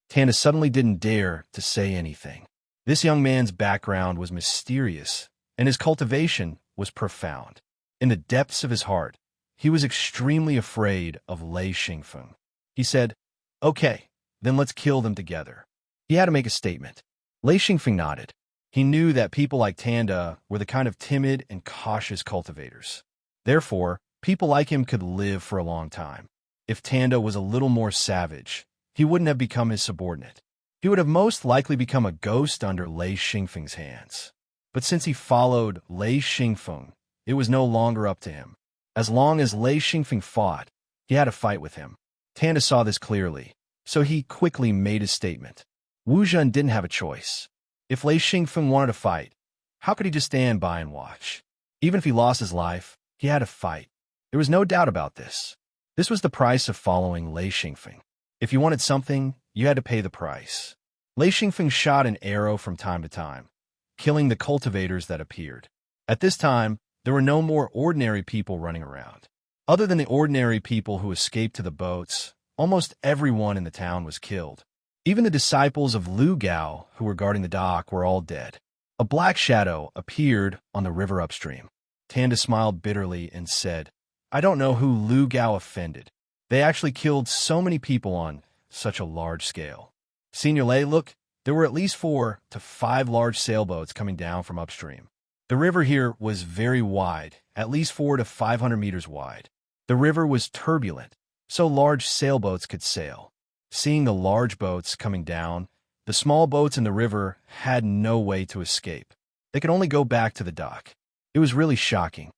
Speaker 1: Tanda suddenly didn't dare to say anything. This young man's background was mysterious, and his cultivation was profound. In the depths of his heart, he was extremely afraid of Lei Xingfeng. He said, "Okay, then let's kill them together." He had to make a statement. Lei Xingfeng nodded. He knew that people like Tanda were the kind of timid and cautious cultivators. Therefore, people like him could live for a long time. If Tanda was a little more savage, he wouldn't have become his subordinate. He would have most likely become a ghost under Lei Xingfeng's hands. But since he followed Lei Xingfeng, it was no longer up to him. As long as Lei Xingfeng fought, he had to fight with him. Tanda saw this clearly, so he quickly made his statement. Wu Zhen didn't have a choice. If Lei Xingfeng wanted to fight, how could he just stand by and watch? Even if he lost his life, he had to fight. There was no doubt about this. This was the price of following Lei Xingfeng. If you wanted something, you had to pay the price. Lei Xingfeng shot an arrow from time to time, killing the cultivators that appeared. At this time, there were no more ordinary people running around. Other than the ordinary people who escaped to the boats, almost everyone in the town was killed. Even the disciples of Lu Gao who were guarding the dock were all dead. A black shadow appeared on the river upstream. Tanda smiled bitterly and said, "I don't know who Lu Gao offended. They actually killed so many people on such a large scale." "Senior Lei, look, there were at least 4 to 5 large sailboats coming down from upstream. The river here was very wide, at least 400 to 500 meters wide. The river was turbulent, so large sailboats could sail. Seeing the large boats coming down, the small boats in the river had no way to escape. They could only go back to the dock. It was really shocking."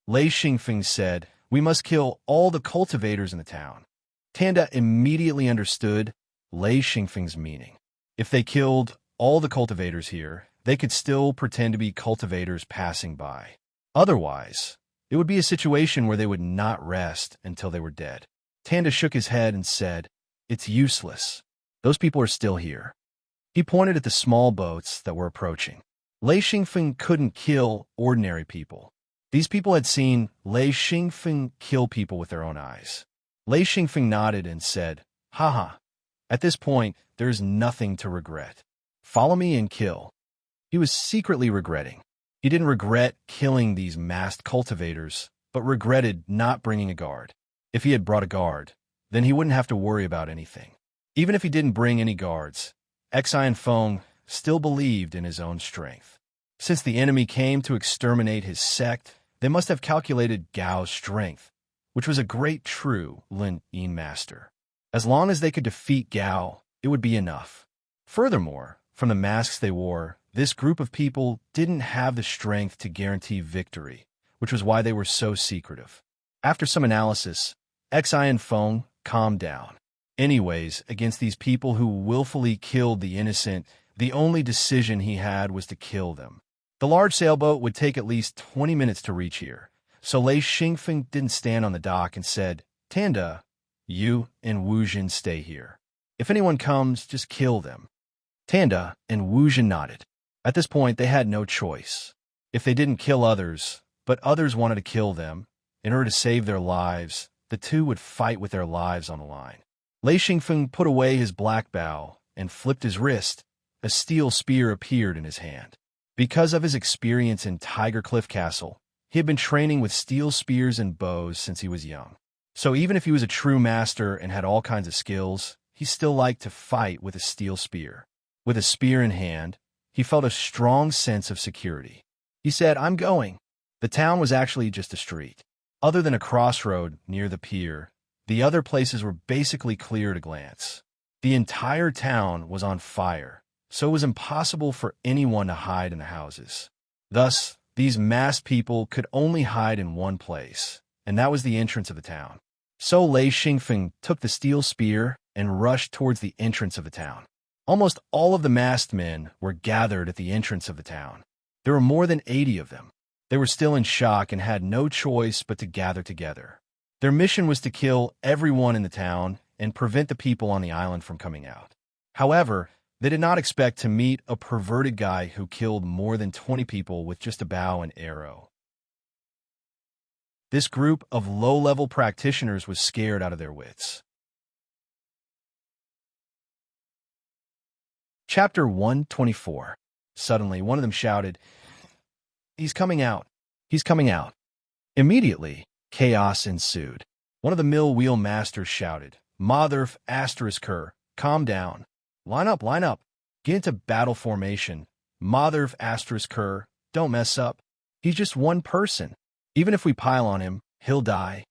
Speaker 1: Lei Xingfeng said, "We must kill all the cultivators in the town." Tanda immediately understood Lei Xingfeng's meaning. If they killed all the cultivators here, they could still pretend to be cultivators passing by. Otherwise, it would be a situation where they would not rest until they were dead. Tanda shook his head and said, "It's useless. Those people are still here. He pointed at the small boats that were approaching. Lei Xingfeng couldn't kill ordinary people. These people had seen Lei Xingfeng kill people with their own eyes. Lei Xingfeng nodded and said, "Haha. At this point, there is nothing to regret. Follow me and kill." He was secretly regretting. He didn't regret killing these masked cultivators, but regretted not bringing a guard. If he had brought a guard, then he wouldn't have to worry about anything. Even if he didn't bring any guards, Xian Feng still believed in his own strength. Since the enemy came to exterminate his sect, they must have calculated Gao's strength, which was a great true Lin Yin master. As long as they could defeat Gao, it would be enough. Furthermore, from the masks they wore, this group of people didn't have the strength to guarantee victory, which was why they were so secretive. After some analysis, Xian Feng calmed down. Anyways, against these people who willfully killed the innocent, the only decision he had was to kill them. The large sailboat would take at least 20 minutes to reach here, so Lei Xingfeng didn't stand on the dock and said, "Tanda, you and Wu Jin stay here. If anyone comes, just kill them." Tanda and Wu Jin nodded. At this point, they had no choice. If they didn't kill others, but others wanted to kill them, in order to save their lives, the two would fight with their lives on the line. Lei Xingfeng put away his black bow and flipped his wrist. A steel spear appeared in his hand. Because of his experience in Tiger Cliff Castle, he had been training with steel spears and bows since he was young. So even if he was a true master and had all kinds of skills, he still liked to fight with a steel spear. With a spear in hand, he felt a strong sense of security. He said, "I'm going." The town was actually just a street. Other than a crossroad near the pier, the other places were basically clear at a glance. The entire town was on fire, so it was impossible for anyone to hide in the houses. Thus, these masked people could only hide in one place, and that was the entrance of the town. So Lei Xingfeng took the steel spear and rushed towards the entrance of the town. Almost all of the masked men were gathered at the entrance of the town. There were more than 80 of them. They were still in shock and had no choice but to gather together. Their mission was to kill everyone in the town and prevent the people on the island from coming out. However, they did not expect to meet a perverted guy who killed more than 20 people with just a bow and arrow. This group of low-level practitioners was scared out of their wits. Chapter 124. Suddenly, one of them shouted, "He's coming out! He's coming out!" Immediately, chaos ensued. One of the mill wheel masters shouted, "Motherf ***, calm down. Line up, line up. Get into battle formation. Motherf ***, don't mess up. He's just one person. Even if we pile on him, he'll die."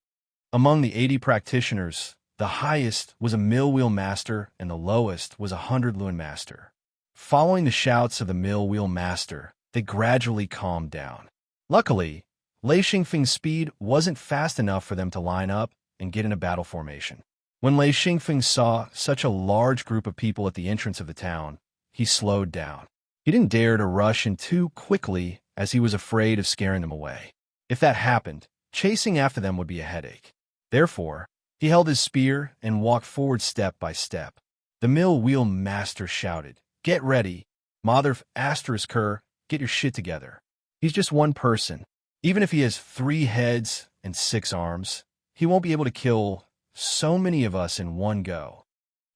Speaker 1: Among the 80 practitioners, the highest was a mill wheel master and the lowest was a 100 Luan master. Following the shouts of the mill wheel master, they gradually calmed down. Luckily, Lei Xingfeng's speed wasn't fast enough for them to line up and get in a battle formation. When Lei Xingfeng saw such a large group of people at the entrance of the town, he slowed down. He didn't dare to rush in too quickly as he was afraid of scaring them away. If that happened, chasing after them would be a headache. Therefore, he held his spear and walked forward step by step. The mill wheel master shouted, "Get ready. Motherf ***, get your shit together. He's just one person. Even if he has 3 heads and 6 arms, he won't be able to kill so many of us in one go."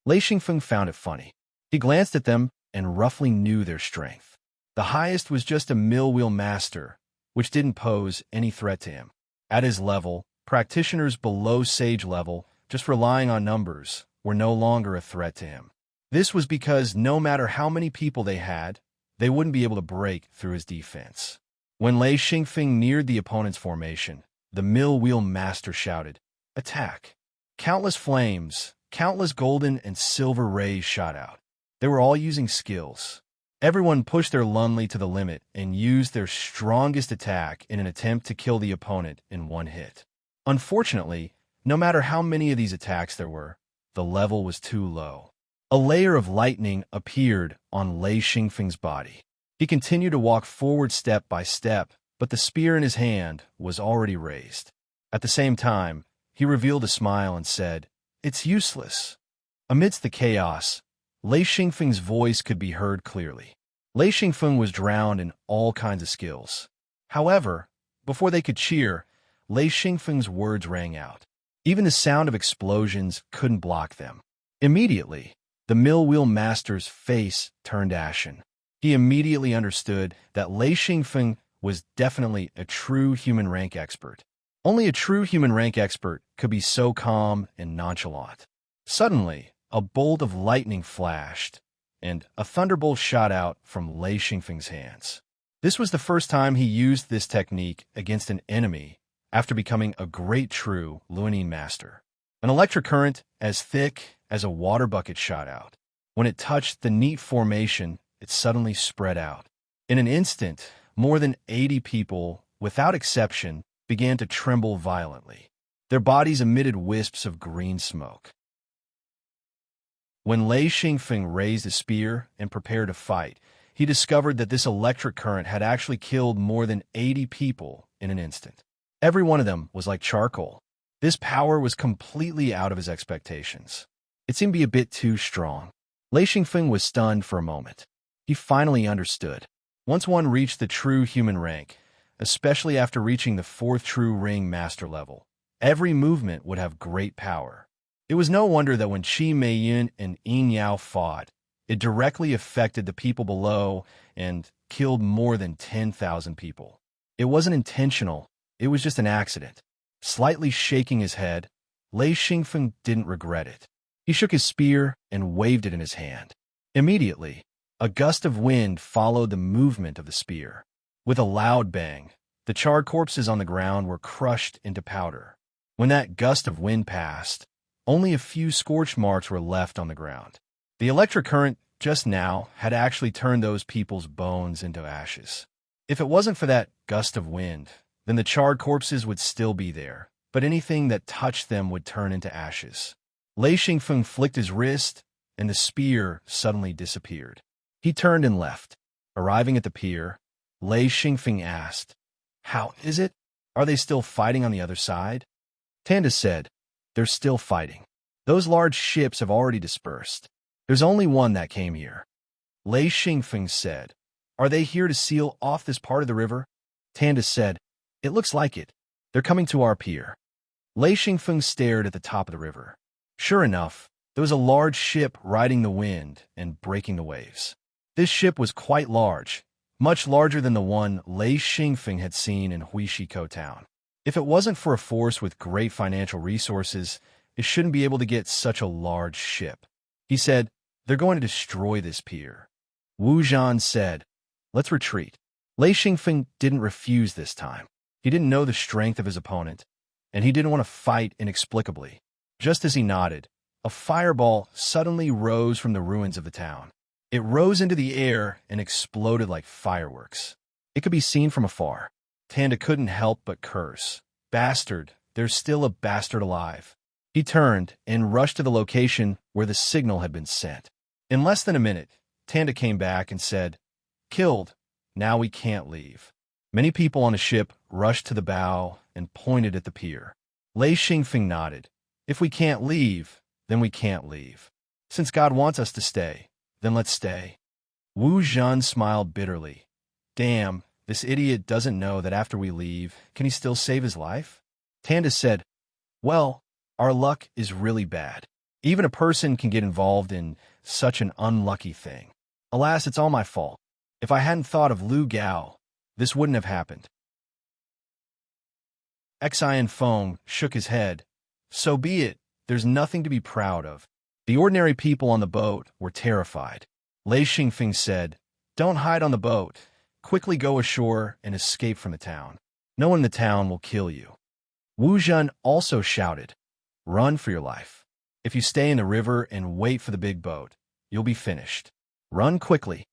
Speaker 1: Lei Xingfeng found it funny. He glanced at them and roughly knew their strength. The highest was just a mill wheel master, which didn't pose any threat to him. At his level, practitioners below sage level, just relying on numbers, were no longer a threat to him. This was because no matter how many people they had, they wouldn't be able to break through his defense. When Lei Xingfeng neared the opponent's formation, the mill wheel master shouted, "Attack!" Countless flames, countless golden and silver rays shot out. They were all using skills. Everyone pushed their Lunli to the limit and used their strongest attack in an attempt to kill the opponent in one hit. Unfortunately, no matter how many of these attacks there were, the level was too low. A layer of lightning appeared on Lei Xingfeng's body. He continued to walk forward step by step, but the spear in his hand was already raised. At the same time, he revealed a smile and said, "It's useless." Amidst the chaos, Lei Xingfeng's voice could be heard clearly. Lei Xingfeng was drowned in all kinds of skills. However, before they could cheer, Lei Xingfeng's words rang out. Even the sound of explosions couldn't block them. Immediately, the mill wheel master's face turned ashen. He immediately understood that Lei Xingfeng was definitely a true human rank expert. Only a true human rank expert could be so calm and nonchalant. Suddenly, a bolt of lightning flashed, and a thunderbolt shot out from Lei Xingfeng's hands. This was the first time he used this technique against an enemy after becoming a great true Luanine master. An electric current as thick as a water bucket shot out. When it touched the neat formation, it suddenly spread out. In an instant, more than 80 people, without exception, began to tremble violently. Their bodies emitted wisps of green smoke. When Lei Xingfeng raised a spear and prepared to fight, he discovered that this electric current had actually killed more than 80 people in an instant. Every one of them was like charcoal. This power was completely out of his expectations. It seemed to be a bit too strong. Lei Xingfeng was stunned for a moment. He finally understood. Once one reached the true human rank, especially after reaching the 4th true ring master level, every movement would have great power. It was no wonder that when Qi Meiyun and Yin Yao fought, it directly affected the people below and killed more than 10,000 people. It wasn't intentional, it was just an accident. Slightly shaking his head, Lei Xingfeng didn't regret it. He shook his spear and waved it in his hand. Immediately, a gust of wind followed the movement of the spear. With a loud bang, the charred corpses on the ground were crushed into powder. When that gust of wind passed, only a few scorch marks were left on the ground. The electric current just now had actually turned those people's bones into ashes. If it wasn't for that gust of wind, then the charred corpses would still be there, but anything that touched them would turn into ashes. Lei Xingfeng flicked his wrist, and the spear suddenly disappeared. He turned and left. Arriving at the pier, Lei Xingfeng asked, "How is it? Are they still fighting on the other side?" Tanda said, "They're still fighting. Those large ships have already dispersed. There's only one that came here." Lei Xingfeng said, "Are they here to seal off this part of the river?" Tanda said, "It looks like it. They're coming to our pier." Lei Xingfeng stared at the top of the river. Sure enough, there was a large ship riding the wind and breaking the waves. This ship was quite large, much larger than the one Lei Xingfeng had seen in Huishiko town. If it wasn't for a force with great financial resources, it shouldn't be able to get such a large ship. He said, "They're going to destroy this pier." Wu Zhan said, "Let's retreat." Lei Xingfeng didn't refuse this time. He didn't know the strength of his opponent, and he didn't want to fight inexplicably. Just as he nodded, a fireball suddenly rose from the ruins of the town. It rose into the air and exploded like fireworks. It could be seen from afar. Tanda couldn't help but curse. "Bastard, there's still a bastard alive." He turned and rushed to the location where the signal had been sent. In less than a minute, Tanda came back and said, "Killed. Now we can't leave." Many people on the ship rushed to the bow and pointed at the pier. Lei Xingfeng nodded. "If we can't leave, then we can't leave. Since God wants us to stay, then let's stay." Wu Zhan smiled bitterly. "Damn, this idiot doesn't know that after we leave, can he still save his life?" Tanda said, "Well, our luck is really bad. Even a person can get involved in such an unlucky thing. Alas, it's all my fault. If I hadn't thought of Lu Gao, this wouldn't have happened." Xian Feng shook his head. "So be it. There's nothing to be proud of." The ordinary people on the boat were terrified. Lei Xingfeng said, "Don't hide on the boat. Quickly go ashore and escape from the town. No one in the town will kill you." Wu Zhen also shouted, "Run for your life. If you stay in the river and wait for the big boat, you'll be finished. Run quickly."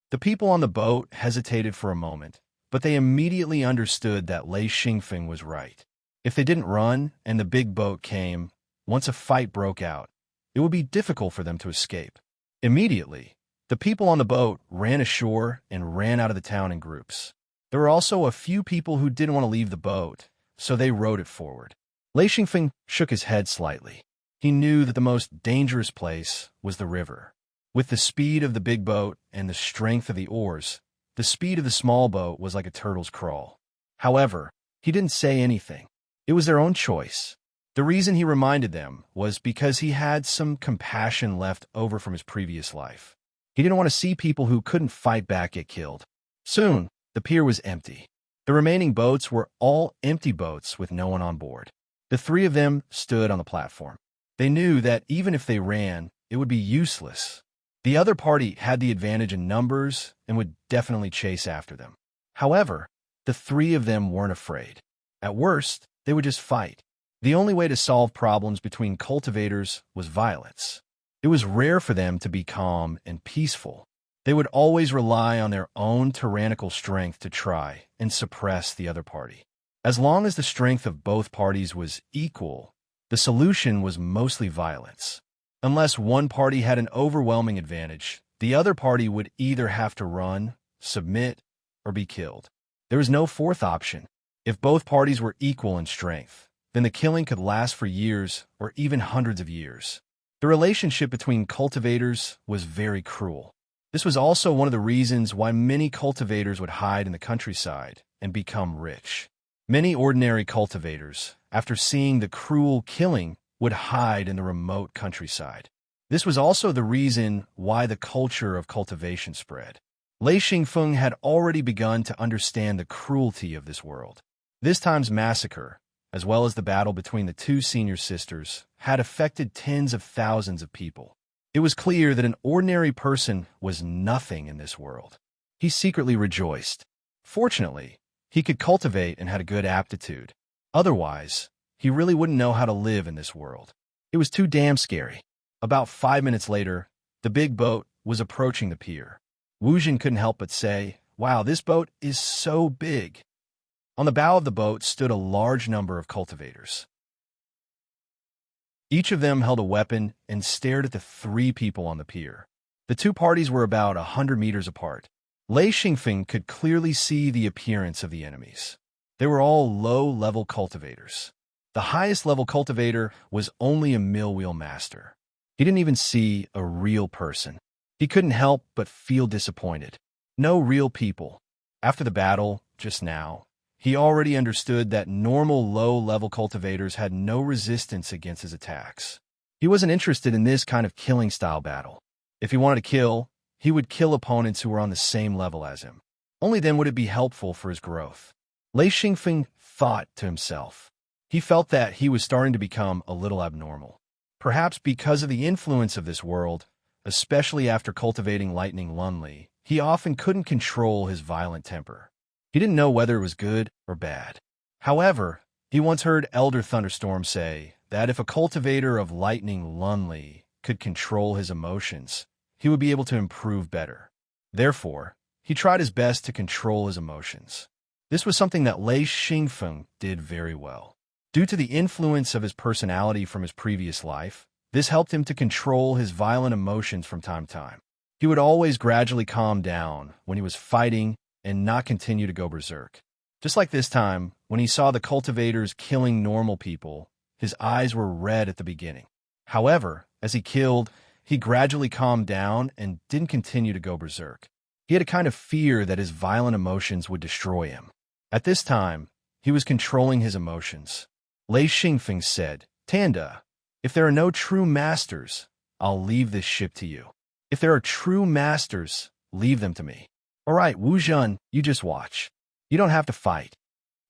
Speaker 1: The people on the boat hesitated for a moment, but they immediately understood that Lei Xingfeng was right. If they didn't run and the big boat came, once a fight broke out, it would be difficult for them to escape. Immediately, the people on the boat ran ashore and ran out of the town in groups. There were also a few people who didn't want to leave the boat, so they rowed it forward. Lei Xingfeng shook his head slightly. He knew that the most dangerous place was the river. With the speed of the big boat and the strength of the oars, the speed of the small boat was like a turtle's crawl. However, he didn't say anything. It was their own choice. The reason he reminded them was because he had some compassion left over from his previous life. He didn't want to see people who couldn't fight back get killed. Soon, the pier was empty. The remaining boats were all empty boats with no one on board. The three of them stood on the platform. They knew that even if they ran, it would be useless. The other party had the advantage in numbers and would definitely chase after them. However, the three of them weren't afraid. At worst, they would just fight. The only way to solve problems between cultivators was violence. It was rare for them to be calm and peaceful. They would always rely on their own tyrannical strength to try and suppress the other party. As long as the strength of both parties was equal, the solution was mostly violence. Unless one party had an overwhelming advantage, the other party would either have to run, submit, or be killed. There was no fourth option. If both parties were equal in strength, then the killing could last for years or even hundreds of years. The relationship between cultivators was very cruel. This was also one of the reasons why many cultivators would hide in the countryside and become rich. Many ordinary cultivators, after seeing the cruel killing, would hide in the remote countryside. This was also the reason why the culture of cultivation spread. Lei Xingfeng had already begun to understand the cruelty of this world. This time's massacre, as well as the battle between the two senior sisters, had affected tens of thousands of people. It was clear that an ordinary person was nothing in this world. He secretly rejoiced. Fortunately, he could cultivate and had a good aptitude. Otherwise, he really wouldn't know how to live in this world. It was too damn scary. About 5 minutes later, the big boat was approaching the pier. Wu Jin couldn't help but say, "Wow, this boat is so big." On the bow of the boat stood a large number of cultivators. Each of them held a weapon and stared at the three people on the pier. The two parties were about 100 meters apart. Lei Xingfeng could clearly see the appearance of the enemies. They were all low-level cultivators. The highest-level cultivator was only a mill-wheel master. He didn't even see a real person. He couldn't help but feel disappointed. No real people. After the battle, just now, he already understood that normal low-level cultivators had no resistance against his attacks. He wasn't interested in this kind of killing-style battle. If he wanted to kill, he would kill opponents who were on the same level as him. Only then would it be helpful for his growth. Lei Xingfeng thought to himself. He felt that he was starting to become a little abnormal. Perhaps because of the influence of this world, especially after cultivating Lightning Lunli, he often couldn't control his violent temper. He didn't know whether it was good or bad. However, he once heard Elder Thunderstorm say that if a cultivator of Lightning Lunli could control his emotions, he would be able to improve better. Therefore, he tried his best to control his emotions. This was something that Lei Xingfeng did very well. Due to the influence of his personality from his previous life, this helped him to control his violent emotions from time to time. He would always gradually calm down when he was fighting and not continue to go berserk. Just like this time, when he saw the cultivators killing normal people, his eyes were red at the beginning. However, as he killed, he gradually calmed down and didn't continue to go berserk. He had a kind of fear that his violent emotions would destroy him. At this time, he was controlling his emotions. Lei Xingfeng said, "Tanda, if there are no true masters, I'll leave this ship to you. If there are true masters, leave them to me." "All right, Wu Jin, you just watch. You don't have to fight."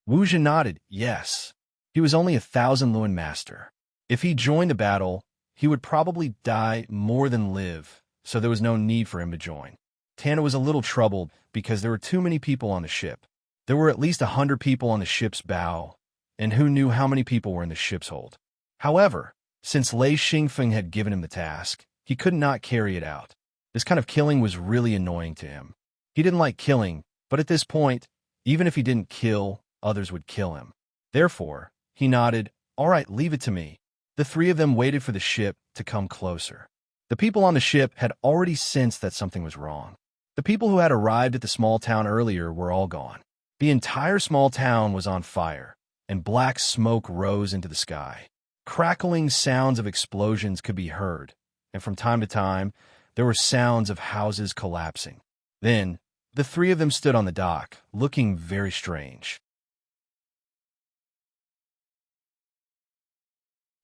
Speaker 1: Wu Jin nodded, yes. He was only 1,000 Luan master. If he joined the battle, he would probably die more than live, so there was no need for him to join. Tanda was a little troubled because there were too many people on the ship. There were at least 100 people on the ship's bow, and who knew how many people were in the ship's hold. However, since Lei Xingfeng had given him the task, he could not carry it out. This kind of killing was really annoying to him. He didn't like killing, but at this point, even if he didn't kill, others would kill him. Therefore, he nodded, "All right, leave it to me." The three of them waited for the ship to come closer. The people on the ship had already sensed that something was wrong. The people who had arrived at the small town earlier were all gone. The entire small town was on fire, and black smoke rose into the sky. Crackling sounds of explosions could be heard, and from time to time, There were sounds of houses collapsing. Then, the three of them stood on the dock, looking very strange.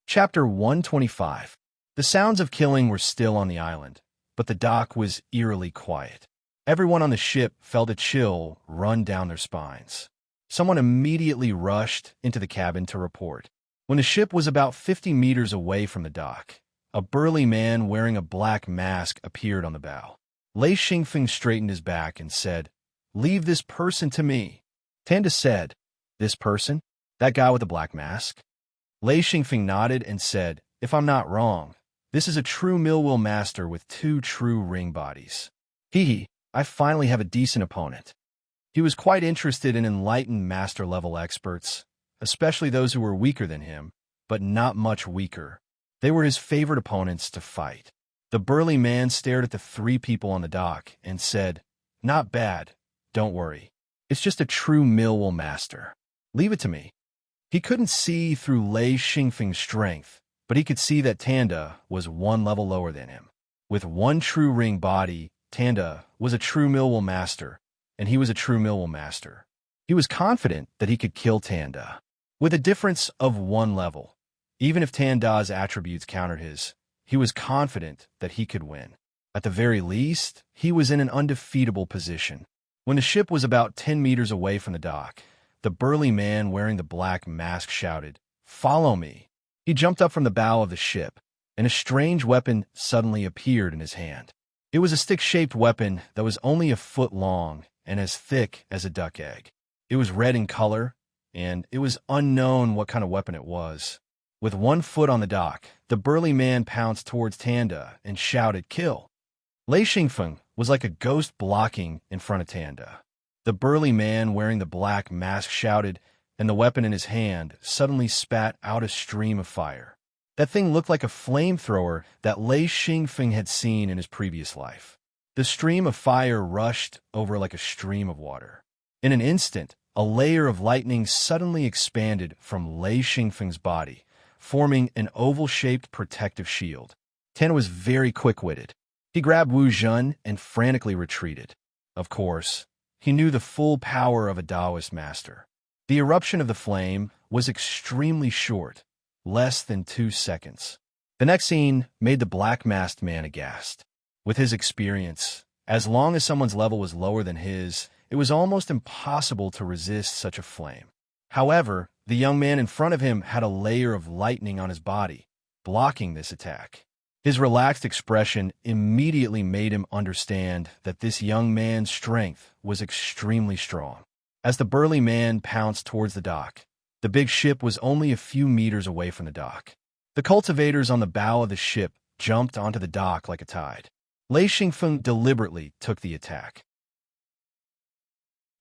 Speaker 1: Chapter 125. The sounds of killing were still on the island, but the dock was eerily quiet. Everyone on the ship felt a chill run down their spines. Someone immediately rushed into the cabin to report. When the ship was about 50 meters away from the dock, a burly man wearing a black mask appeared on the bow. Lei Xingfeng straightened his back and said, "Leave this person to me." Tanda said, "This person? That guy with the black mask?" Lei Xingfeng nodded and said, "If I'm not wrong, this is a true Millwill master with 2 true ring bodies. I finally have a decent opponent." He was quite interested in enlightened master-level experts, especially those who were weaker than him, but not much weaker. They were his favorite opponents to fight. The burly man stared at the 3 people on the dock and said, "Not bad, don't worry. It's just a true Millwill master. Leave it to me." He couldn't see through Lei Xingfeng's strength, but he could see that Tanda was 1 level lower than him. With 1 true ring body, Tanda was a true Millwill master, and he was a true Millwill master. He was confident that he could kill Tanda. With a difference of 1 level, even if Tanda's attributes countered his, he was confident that he could win. At the very least, he was in an undefeatable position. When the ship was about 10 meters away from the dock, the burly man wearing the black mask shouted, "Follow me." He jumped up from the bow of the ship, and a strange weapon suddenly appeared in his hand. It was a stick-shaped weapon that was only a foot long and as thick as a duck egg. It was red in color, and it was unknown what kind of weapon it was. With 1 foot on the dock, the burly man pounced towards Tanda and shouted, "Kill!" Lei Xingfeng was like a ghost blocking in front of Tanda. The burly man wearing the black mask shouted, and the weapon in his hand suddenly spat out a stream of fire. That thing looked like a flamethrower that Lei Xingfeng had seen in his previous life. The stream of fire rushed over like a stream of water. In an instant, a layer of lightning suddenly expanded from Lei Xingfeng's body, forming an oval-shaped protective shield. Tanda was very quick-witted. He grabbed Wu Zhen and frantically retreated. Of course, he knew the full power of a Taoist master. The eruption of the flame was extremely short, less than 2 seconds. The next scene made the black-masked man aghast. With his experience, as long as someone's level was lower than his, it was almost impossible to resist such a flame. However, the young man in front of him had a layer of lightning on his body, blocking this attack. His relaxed expression immediately made him understand that this young man's strength was extremely strong. As the burly man pounced towards the dock, the big ship was only a few meters away from the dock. The cultivators on the bow of the ship jumped onto the dock like a tide. Lei Xingfeng deliberately took the attack.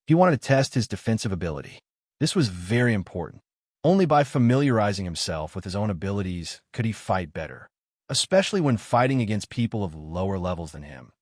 Speaker 1: He wanted to test his defensive ability. This was very important. Only by familiarizing himself with his own abilities could he fight better, especially when fighting against people of lower levels than him.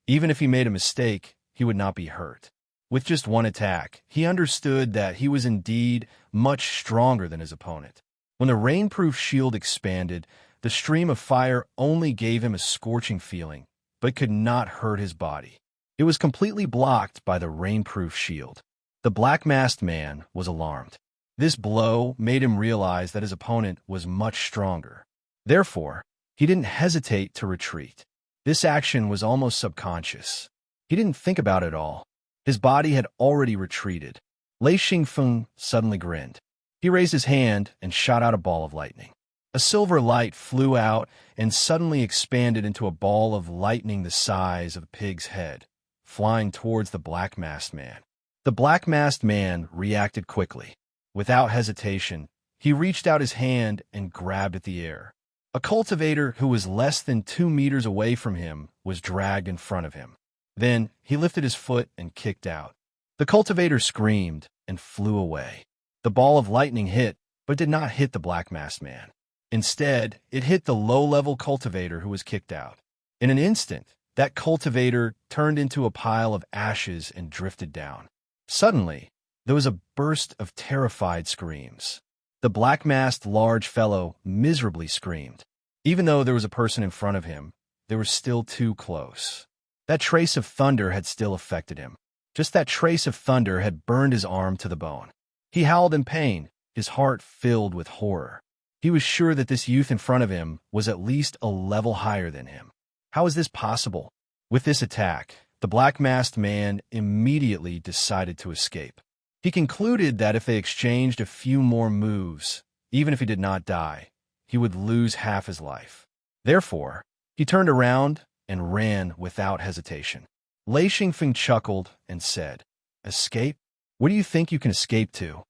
Speaker 1: Even if he made a mistake, he would not be hurt. With just 1 attack, he understood that he was indeed much stronger than his opponent. When the rainproof shield expanded, the stream of fire only gave him a scorching feeling, but could not hurt his body. It was completely blocked by the rainproof shield. The black-masked man was alarmed. This blow made him realize that his opponent was much stronger. Therefore, he didn't hesitate to retreat. This action was almost subconscious. He didn't think about it at all. His body had already retreated. Lei Xingfeng suddenly grinned. He raised his hand and shot out a ball of lightning. A silver light flew out and suddenly expanded into a ball of lightning the size of a pig's head, flying towards the black-masked man. The black-masked man reacted quickly. Without hesitation, he reached out his hand and grabbed at the air. A cultivator who was less than 2 meters away from him was dragged in front of him. Then he lifted his foot and kicked out. The cultivator screamed and flew away. The ball of lightning hit, but did not hit the black-masked man. Instead, it hit the low-level cultivator who was kicked out. In an instant, that cultivator turned into a pile of ashes and drifted down. Suddenly, there was a burst of terrified screams. The black-masked large fellow miserably screamed. Even though there was a person in front of him, they were still too close. That trace of thunder had still affected him. Just that trace of thunder had burned his arm to the bone. He howled in pain, his heart filled with horror. He was sure that this youth in front of him was at least a level higher than him. How is this possible? With this attack, the black-masked man immediately decided to escape. He concluded that if they exchanged a few more moves, even if he did not die, he would lose half his life. Therefore, he turned around and ran without hesitation. Lei Xingfeng chuckled and said, "Escape? Where do you think you can escape to?"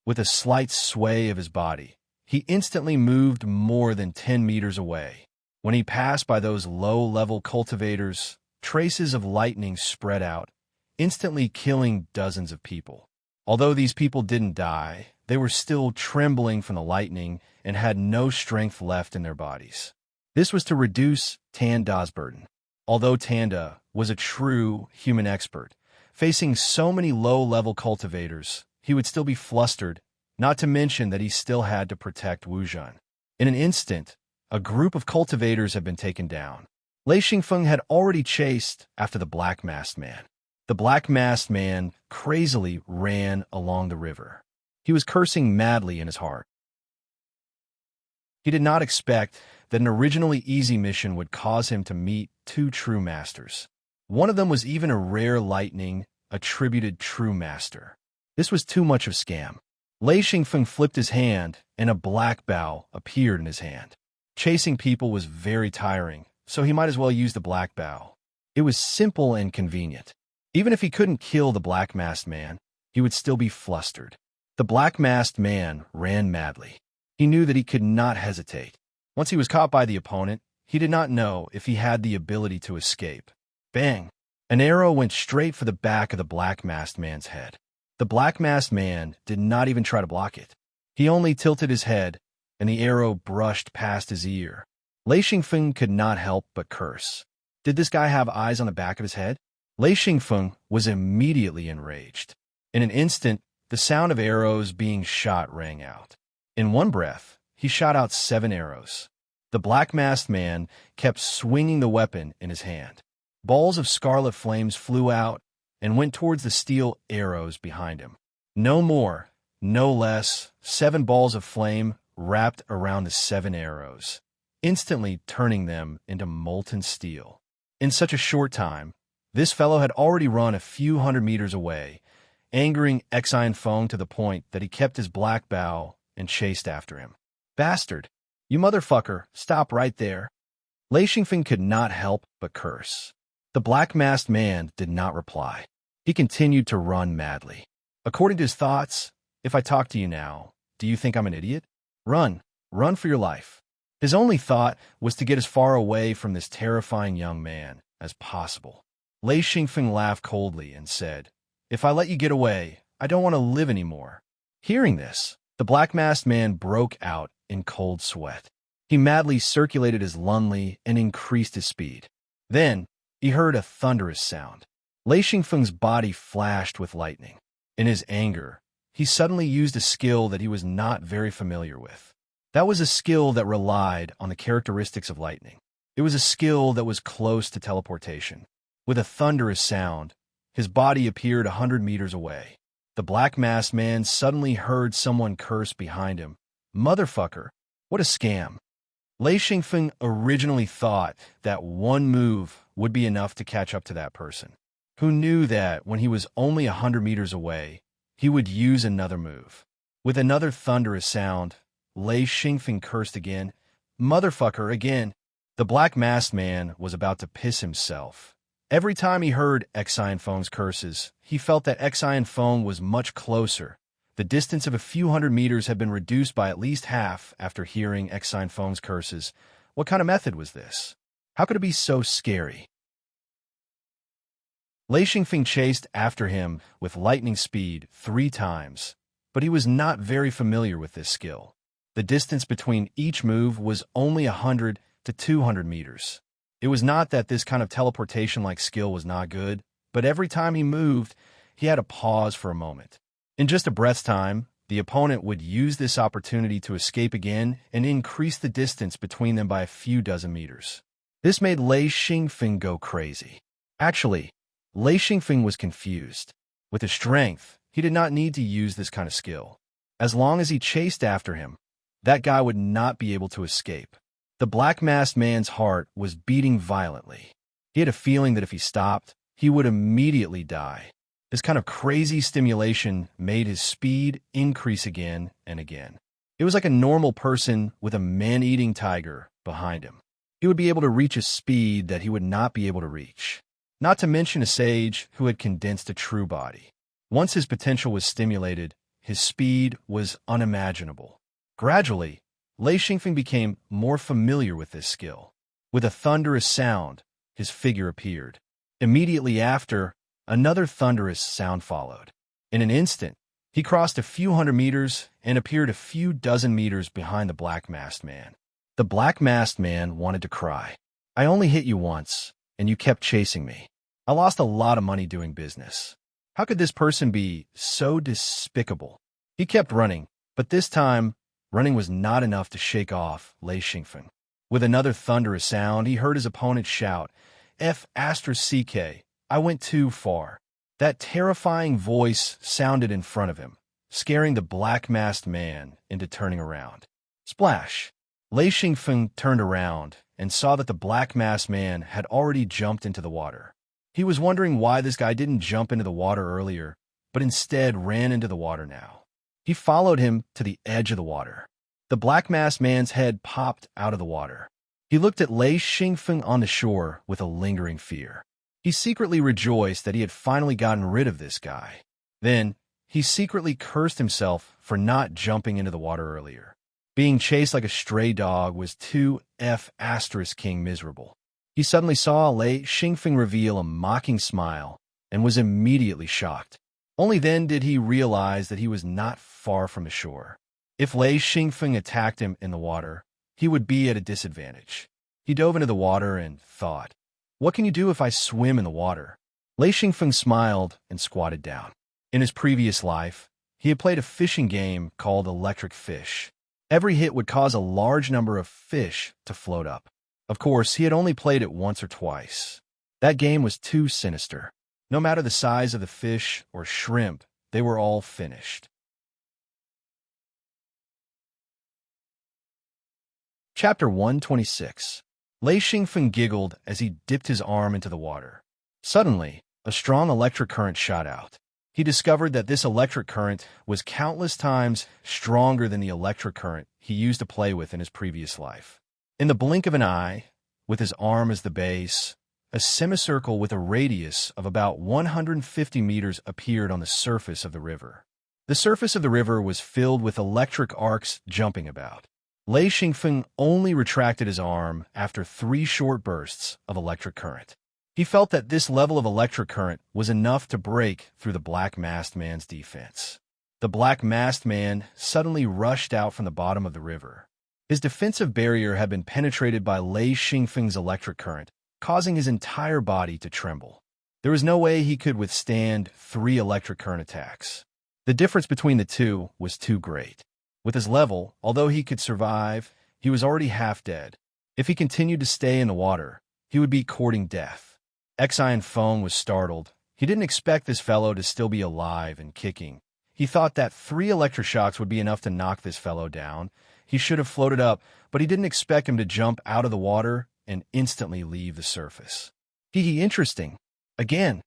Speaker 1: With a slight sway of his body, he instantly moved more than 10 meters away. When he passed by those low-level cultivators, traces of lightning spread out, instantly killing dozens of people. Although these people didn't die, they were still trembling from the lightning and had no strength left in their bodies. This was to reduce Tanda's burden. Although Tanda was a true human expert, facing so many low-level cultivators, he would still be flustered, not to mention that he still had to protect Wuzhan. In an instant, a group of cultivators had been taken down. Lei Xingfeng had already chased after the black-masked man. The black-masked man crazily ran along the river. He was cursing madly in his heart. He did not expect that an originally easy mission would cause him to meet two true masters. One of them was even a rare lightning, attributed true master. This was too much of scam. Lei Xingfeng flipped his hand, and a black bow appeared in his hand. Chasing people was very tiring, so he might as well use the black bow. It was simple and convenient. Even if he couldn't kill the black-masked man, he would still be flustered. The black-masked man ran madly. He knew that he could not hesitate. Once he was caught by the opponent, he did not know if he had the ability to escape. Bang! An arrow went straight for the back of the black-masked man's head. The black-masked man did not even try to block it. He only tilted his head, and the arrow brushed past his ear. Lei Xingfeng could not help but curse. Did this guy have eyes on the back of his head? Lei Xingfeng was immediately enraged. In an instant, the sound of arrows being shot rang out. In one breath, he shot out 7 arrows. The black-masked man kept swinging the weapon in his hand. Balls of scarlet flames flew out and went towards the steel arrows behind him. No more, no less, 7 balls of flame wrapped around the 7 arrows, instantly turning them into molten steel. In such a short time, this fellow had already run a few hundred meters away, angering Feng to the point that he kept his black bow and chased after him. "Bastard! You motherfucker, stop right there!" Lei Xingfeng could not help but curse. The black-masked man did not reply. He continued to run madly. According to his thoughts, if I talk to you now, do you think I'm an idiot? Run, run for your life. His only thought was to get as far away from this terrifying young man as possible. Lei Xingfeng laughed coldly and said, "If I let you get away, I don't want to live anymore." Hearing this, the black-masked man broke out in cold sweat. He madly circulated his lunli and increased his speed. Then, he heard a thunderous sound. Lei Xingfeng's body flashed with lightning. In his anger, he suddenly used a skill that he was not very familiar with. That was a skill that relied on the characteristics of lightning. It was a skill that was close to teleportation. With a thunderous sound, his body appeared 100 meters away. The black-masked man suddenly heard someone curse behind him. "Motherfucker, what a scam." Lei Xingfeng originally thought that one move would be enough to catch up to that person, who knew that when he was only 100 meters away, he would use another move. With another thunderous sound, Lei Xingfeng cursed again. "Motherfucker, again." The black-masked man was about to piss himself. Every time he heard Feng's curses, he felt that Feng was much closer. The distance of a few hundred meters had been reduced by at least half after hearing Feng's curses. What kind of method was this? How could it be so scary? Lei Xingfeng chased after him with lightning speed 3 times, but he was not very familiar with this skill. The distance between each move was only 100 to 200 meters. It was not that this kind of teleportation-like skill was not good, but every time he moved, he had to pause for a moment. In just a breath's time, the opponent would use this opportunity to escape again and increase the distance between them by a few dozen meters. This made Lei Xingfeng go crazy. Actually, Lei Xingfeng was confused. With his strength, he did not need to use this kind of skill. As long as he chased after him, that guy would not be able to escape. The black-masked man's heart was beating violently. He had a feeling that if he stopped, he would immediately die. This kind of crazy stimulation made his speed increase again and again. It was like a normal person with a man-eating tiger behind him. He would be able to reach a speed that he would not be able to reach. Not to mention a sage who had condensed a true body. Once his potential was stimulated, his speed was unimaginable. Gradually, Lei Xingfeng became more familiar with this skill. With a thunderous sound, his figure appeared. Immediately after, another thunderous sound followed. In an instant, he crossed a few hundred meters and appeared a few dozen meters behind the black-masked man. The black-masked man wanted to cry. "I only hit you once, and you kept chasing me. I lost a lot of money doing business. How could this person be so despicable?" He kept running, but this time, running was not enough to shake off Lei Xingfeng. With another thunderous sound, he heard his opponent shout, "F***, I went too far." That terrifying voice sounded in front of him, scaring the black-masked man into turning around. Splash! Lei Xingfeng turned around and saw that the black-masked man had already jumped into the water. He was wondering why this guy didn't jump into the water earlier, but instead ran into the water now. He followed him to the edge of the water. The black-masked man's head popped out of the water. He looked at Lei Xingfeng on the shore with a lingering fear. He secretly rejoiced that he had finally gotten rid of this guy. Then, he secretly cursed himself for not jumping into the water earlier. Being chased like a stray dog was too F***ing miserable. He suddenly saw Lei Xingfeng reveal a mocking smile and was immediately shocked. Only then did he realize that he was not far from the shore. If Lei Xingfeng attacked him in the water, he would be at a disadvantage. He dove into the water and thought, "What can you do if I swim in the water?" Lei Xingfeng smiled and squatted down. In his previous life, he had played a fishing game called Electric Fish. Every hit would cause a large number of fish to float up. Of course, he had only played it once or twice. That game was too sinister. No matter the size of the fish or shrimp, they were all finished. Chapter 126. Lei Xingfeng giggled as he dipped his arm into the water. Suddenly, a strong electric current shot out. He discovered that this electric current was countless times stronger than the electric current he used to play with in his previous life. In the blink of an eye, with his arm as the base, a semicircle with a radius of about 150 meters appeared on the surface of the river. The surface of the river was filled with electric arcs jumping about. Lei Xingfeng only retracted his arm after 3 short bursts of electric current. He felt that this level of electric current was enough to break through the black-masked man's defense. The black-masked man suddenly rushed out from the bottom of the river. His defensive barrier had been penetrated by Lei Xingfeng's electric current, causing his entire body to tremble. There was no way he could withstand 3 electric current attacks. The difference between the two was too great. With his level, although he could survive, he was already half dead. If he continued to stay in the water, he would be courting death. Xian Feng was startled. He didn't expect this fellow to still be alive and kicking. He thought that 3 electroshocks would be enough to knock this fellow down. He should have floated up, but he didn't expect him to jump out of the water and instantly leave the surface. Interesting. Again.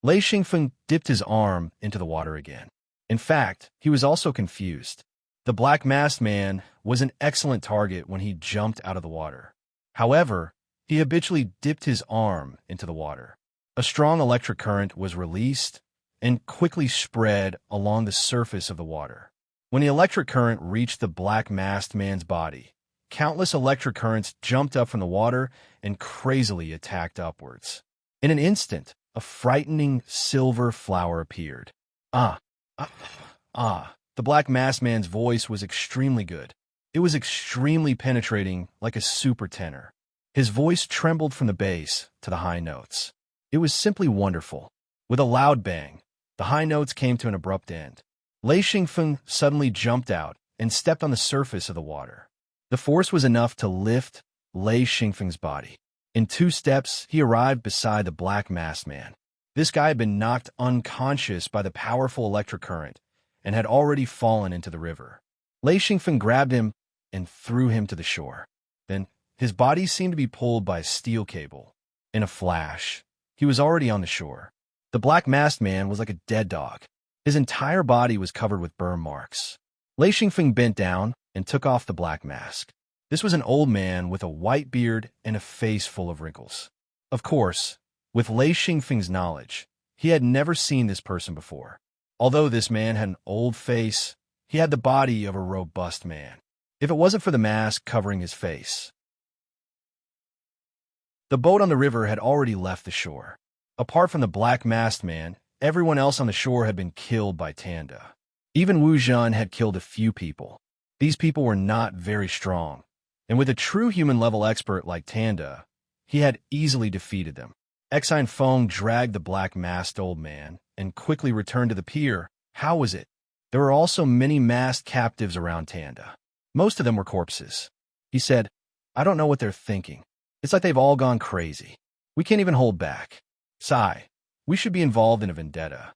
Speaker 1: Lei Xingfeng dipped his arm into the water again. In fact, he was also confused. The black-masked man was an excellent target when he jumped out of the water. However, he habitually dipped his arm into the water. A strong electric current was released and quickly spread along the surface of the water. When the electric current reached the black-masked man's body, countless electric currents jumped up from the water and crazily attacked upwards. In an instant, a frightening silver flower appeared. Ah! The black-masked man's voice was extremely good. It was extremely penetrating, like a super tenor. His voice trembled from the bass to the high notes. It was simply wonderful. With a loud bang, the high notes came to an abrupt end. Lei Xingfeng suddenly jumped out and stepped on the surface of the water. The force was enough to lift Lei Xingfeng's body. In 2 steps, he arrived beside the black masked man. This guy had been knocked unconscious by the powerful electric current and had already fallen into the river. Lei Xingfeng grabbed him and threw him to the shore. Then, his body seemed to be pulled by a steel cable. In a flash, he was already on the shore. The black masked man was like a dead dog. His entire body was covered with burn marks. Lei Xingfeng bent down and took off the black mask. This was an old man with a white beard and a face full of wrinkles. Of course, with Lei Xingfeng's knowledge, he had never seen this person before. Although this man had an old face, he had the body of a robust man, if it wasn't for the mask covering his face. The boat on the river had already left the shore. Apart from the black masked man, everyone else on the shore had been killed by Tanda. Even Wu Zhan had killed a few people. These people were not very strong, and with a true human-level expert like Tanda, he had easily defeated them. Exine Feng dragged the black-masked old man and quickly returned to the pier. How was it? There were also many masked captives around Tanda. Most of them were corpses. He said, I don't know what they're thinking. It's like they've all gone crazy. We can't even hold back. Sigh, we should be involved in a vendetta.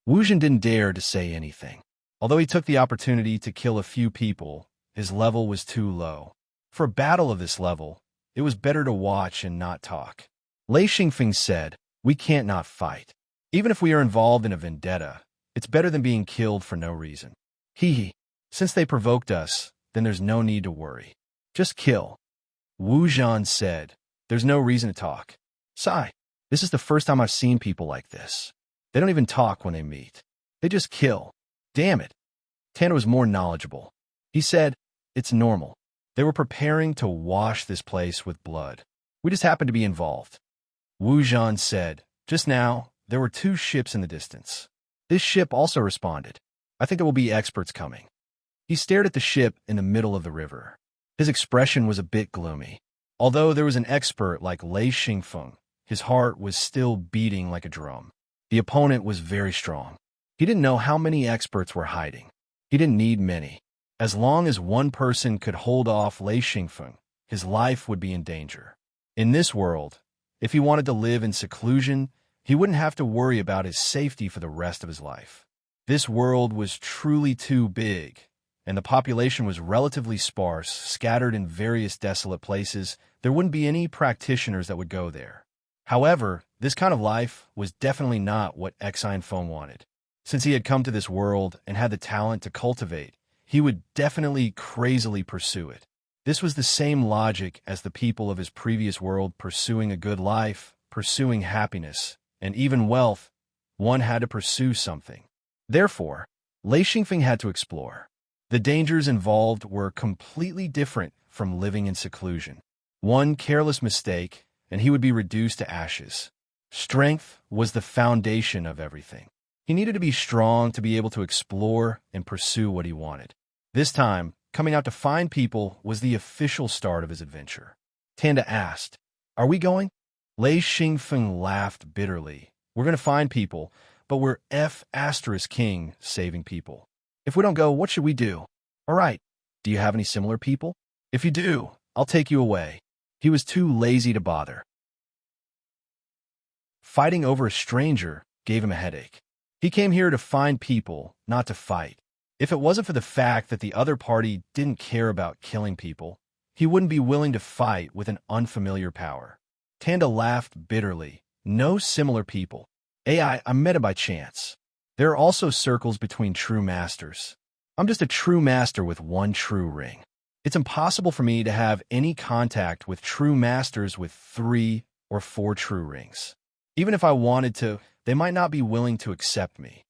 Speaker 1: Wu Zhan didn't dare to say anything. Although he took the opportunity to kill a few people, his level was too low. For a battle of this level, it was better to watch and not talk. Lei Xingfeng said, we can't not fight. Even if we are involved in a vendetta, it's better than being killed for no reason. Since they provoked us, then there's no need to worry. Just kill. Wu Zhan said, there's no reason to talk. Sigh, this is the first time I've seen people like this. They don't even talk when they meet. They just kill. Damn it. Tanda was more knowledgeable. He said, it's normal. They were preparing to wash this place with blood. We just happened to be involved. Wu Zhan said, just now, there were 2 ships in the distance. This ship also responded. I think there will be experts coming. He stared at the ship in the middle of the river. His expression was a bit gloomy. Although there was an expert like Lei Xingfeng, his heart was still beating like a drum. The opponent was very strong. He didn't know how many experts were hiding. He didn't need many. As long as one person could hold off Lei Xingfeng, his life would be in danger. In this world, if he wanted to live in seclusion, he wouldn't have to worry about his safety for the rest of his life. This world was truly too big, and the population was relatively sparse, scattered in various desolate places. There wouldn't be any practitioners that would go there. However, this kind of life was definitely not what Exine Feng wanted. Since he had come to this world and had the talent to cultivate, he would definitely crazily pursue it. This was the same logic as the people of his previous world pursuing a good life, pursuing happiness, and even wealth. One had to pursue something. Therefore, Lei Xingfeng had to explore. The dangers involved were completely different from living in seclusion. One careless mistake, and he would be reduced to ashes. Strength was the foundation of everything. He needed to be strong to be able to explore and pursue what he wanted. This time, coming out to find people was the official start of his adventure. Tanda asked, are we going? Lei Xingfeng laughed bitterly. We're going to find people, but we're King saving people. If we don't go, what should we do? All right, do you have any similar people? If you do, I'll take you away. He was too lazy to bother. Fighting over a stranger gave him a headache. He came here to find people, not to fight. If it wasn't for the fact that the other party didn't care about killing people, he wouldn't be willing to fight with an unfamiliar power. Tanda laughed bitterly. No similar people. I met him by chance. There are also circles between true masters. I'm just a true master with 1 true ring. It's impossible for me to have any contact with true masters with 3 or 4 true rings. Even if I wanted to, they might not be willing to accept me.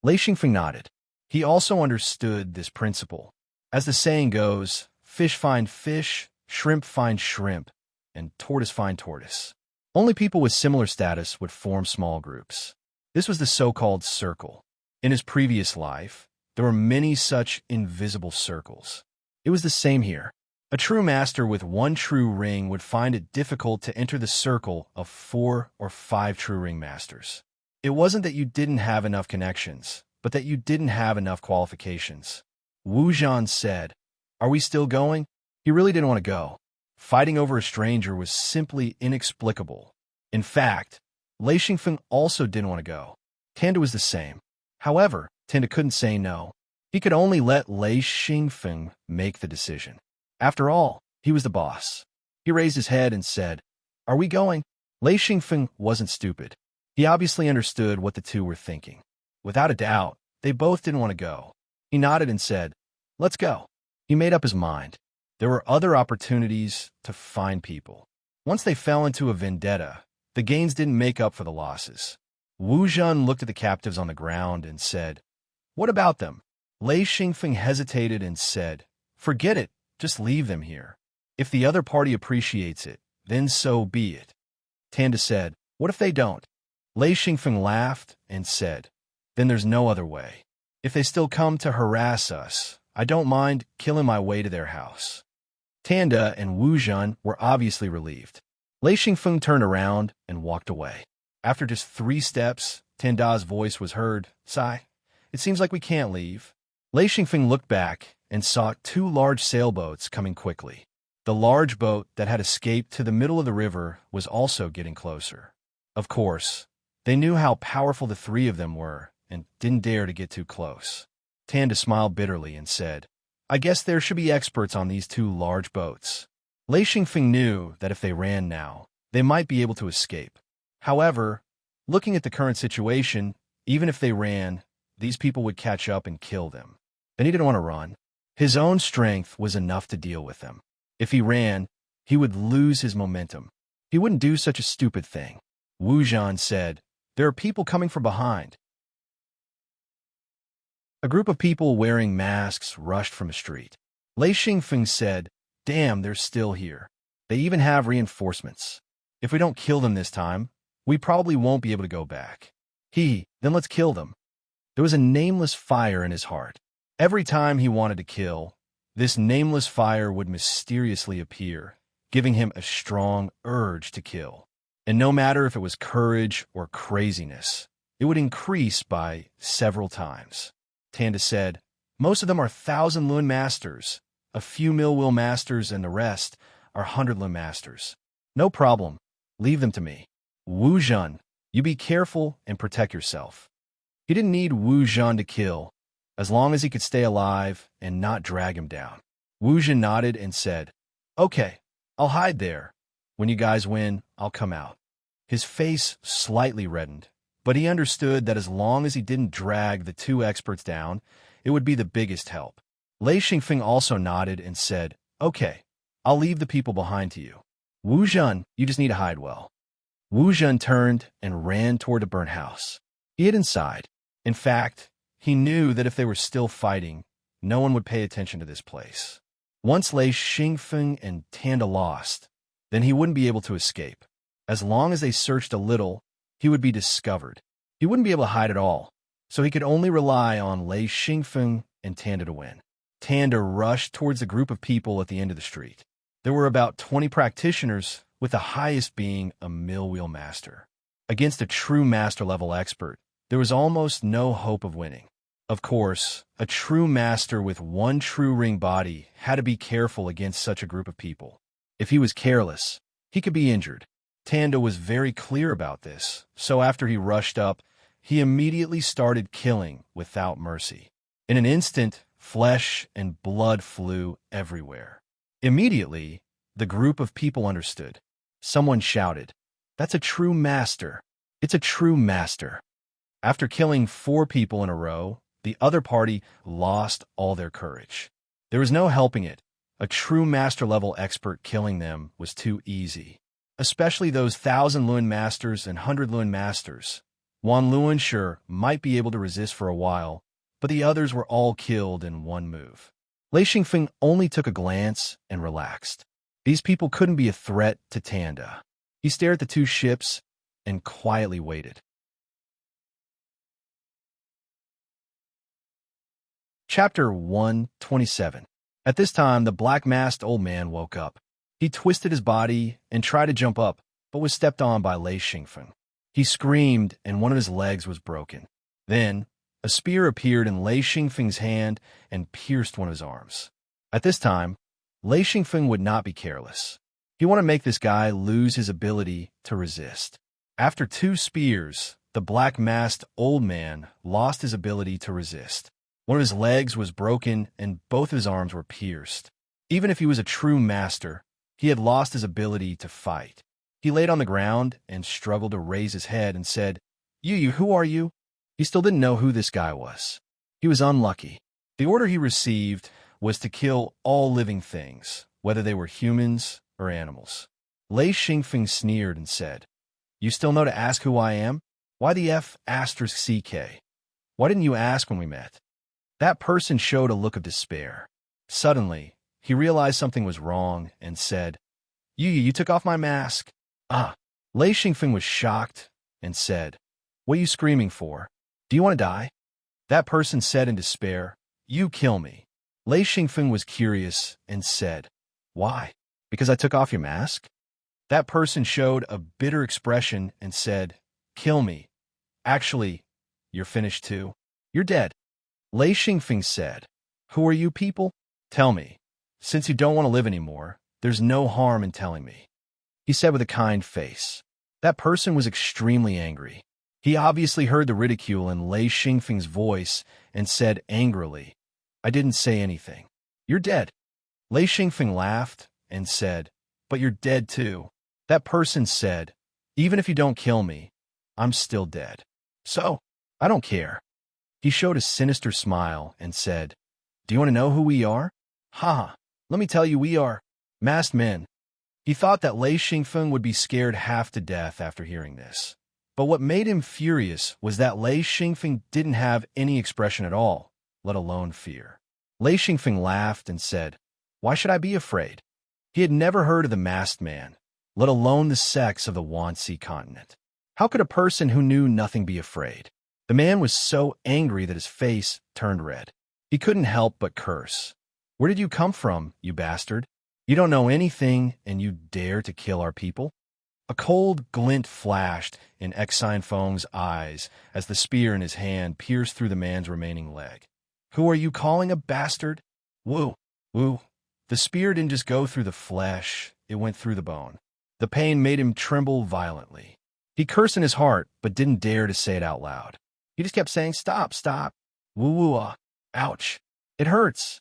Speaker 1: Lei Xingfeng nodded. He also understood this principle. As the saying goes, fish find fish, shrimp find shrimp, and tortoise find tortoise. Only people with similar status would form small groups. This was the so-called circle. In his previous life, there were many such invisible circles. It was the same here. A true master with 1 true ring would find it difficult to enter the circle of 4 or 5 true ring masters. It wasn't that you didn't have enough connections, but that you didn't have enough qualifications. Wu Zhan said, are we still going? He really didn't want to go. Fighting over a stranger was simply inexplicable. In fact, Lei Xingfeng also didn't want to go. Tanda was the same. However, Tanda couldn't say no. He could only let Lei Xingfeng make the decision. After all, he was the boss. He raised his head and said, "Are we going?" Lei Xingfeng wasn't stupid. He obviously understood what the two were thinking. Without a doubt, they both didn't want to go. He nodded and said, "Let's go." He made up his mind. There were other opportunities to find people. Once they fell into a vendetta, the gains didn't make up for the losses. Wu Zhen looked at the captives on the ground and said, "What about them?" Lei Xingfeng hesitated and said, "Forget it. Just leave them here. If the other party appreciates it, then so be it." Tanda said, "What if they don't?" Lei Xingfeng laughed and said, "Then there's no other way. If they still come to harass us, I don't mind killing my way to their house." Tanda and Wu Zhen were obviously relieved. Lei Xingfeng turned around and walked away. After just 3 steps, Tanda's voice was heard, "Sai, it seems like we can't leave." Lei Xingfeng looked back and saw 2 large sailboats coming quickly. The large boat that had escaped to the middle of the river was also getting closer. Of course, they knew how powerful the 3 of them were and didn't dare to get too close. Tanda smiled bitterly and said, "I guess there should be experts on these 2 large boats." Lei Xingfeng knew that if they ran now, they might be able to escape. However, looking at the current situation, even if they ran, these people would catch up and kill them. And he didn't want to run. His own strength was enough to deal with them. If he ran, he would lose his momentum. He wouldn't do such a stupid thing. Wu Zhen said, "There are people coming from behind." A group of people wearing masks rushed from a street. Lei Xingfeng said, "Damn, they're still here. They even have reinforcements. If we don't kill them this time, we probably won't be able to go back. Then let's kill them." There was a nameless fire in his heart. Every time he wanted to kill, this nameless fire would mysteriously appear, giving him a strong urge to kill. And no matter if it was courage or craziness, it would increase by several times. Tanda said, "Most of them are 1,000 Lun masters, a few Will masters, and the rest are 100 Lun masters. No problem. Leave them to me. Wu Zhen, you be careful and protect yourself." He didn't need Wu Zhen to kill, as long as he could stay alive and not drag him down. Wu Zhen nodded and said, "Okay, I'll hide there. When you guys win, I'll come out." His face slightly reddened, but he understood that as long as he didn't drag the 2 experts down, it would be the biggest help. Lei Xingfeng also nodded and said, "Okay, I'll leave the people behind to you. Wu Zhen, you just need to hide well." Wu Zhen turned and ran toward the burnt house. He hid inside. In fact, he knew that if they were still fighting, no one would pay attention to this place. Once Lei Xingfeng and Tanda lost, then he wouldn't be able to escape. As long as they searched a little, he would be discovered. He wouldn't be able to hide at all, so he could only rely on Lei Xingfeng and Tanda to win. Tanda rushed towards the group of people at the end of the street. There were about 20 practitioners, with the highest being a mill-wheel master. Against a true master-level expert, there was almost no hope of winning. Of course, a true master with 1 true ring body had to be careful against such a group of people. If he was careless, he could be injured. Tanda was very clear about this, so after he rushed up, he immediately started killing without mercy. In an instant, flesh and blood flew everywhere. Immediately, the group of people understood. Someone shouted, "That's a true master. It's a true master." After killing 4 people in a row, the other party lost all their courage. There was no helping it. A true master-level expert killing them was too easy. Especially those 1,000 Lun masters and 100 Lun masters. Wan Luanshi might be able to resist for a while, but the others were all killed in 1 move. Lei Xingfeng only took a glance and relaxed. These people couldn't be a threat to Tanda. He stared at the 2 ships and quietly waited. Chapter 127. At this time, the black-masked old man woke up. He twisted his body and tried to jump up, but was stepped on by Lei Xingfeng. He screamed, and one of his legs was broken. Then, a spear appeared in Lei Xingfeng's hand and pierced one of his arms. At this time, Lei Xingfeng would not be careless. He wanted to make this guy lose his ability to resist. After 2 spears, the black-masked old man lost his ability to resist. One of his legs was broken and both of his arms were pierced. Even if he was a true master, he had lost his ability to fight. He laid on the ground and struggled to raise his head and said, You, who are you? He still didn't know who this guy was. He was unlucky. The order he received was to kill all living things, whether they were humans or animals. Lei Xingfeng sneered and said, You still know to ask who I am? Why the F***CK? Why didn't you ask when we met? That person showed a look of despair. Suddenly, he realized something was wrong and said, You took off my mask. Ah. Lei Xingfeng was shocked and said, What are you screaming for? Do you want to die? That person said in despair, You kill me. Lei Xingfeng was curious and said, Why? Because I took off your mask? That person showed a bitter expression and said, Kill me. Actually, you're finished too. You're dead. Lei Xingfeng said, Who are you people? Tell me. Since you don't want to live anymore, there's no harm in telling me. He said with a kind face. That person was extremely angry. He obviously heard the ridicule in Lei Xingfeng's voice and said angrily, I didn't say anything. You're dead. Lei Xingfeng laughed and said, But you're dead too. That person said, Even if you don't kill me, I'm still dead. So, I don't care. He showed a sinister smile and said, Do you want to know who we are? Ha! Let me tell you, we are masked men. He thought that Lei Xingfeng would be scared half to death after hearing this. But what made him furious was that Lei Xingfeng didn't have any expression at all, let alone fear. Lei Xingfeng laughed and said, Why should I be afraid? He had never heard of the masked man, let alone the sex of the Wanxi continent. How could a person who knew nothing be afraid? The man was so angry that his face turned red. He couldn't help but curse. Where did you come from, you bastard? You don't know anything, and you dare to kill our people? A cold glint flashed in Xinfeng's eyes as the spear in his hand pierced through the man's remaining leg. Who are you calling a bastard? Woo, woo. The spear didn't just go through the flesh, it went through the bone. The pain made him tremble violently. He cursed in his heart, but didn't dare to say it out loud. He just kept saying, Stop, stop. Woo-woo-ah. Ouch. It hurts.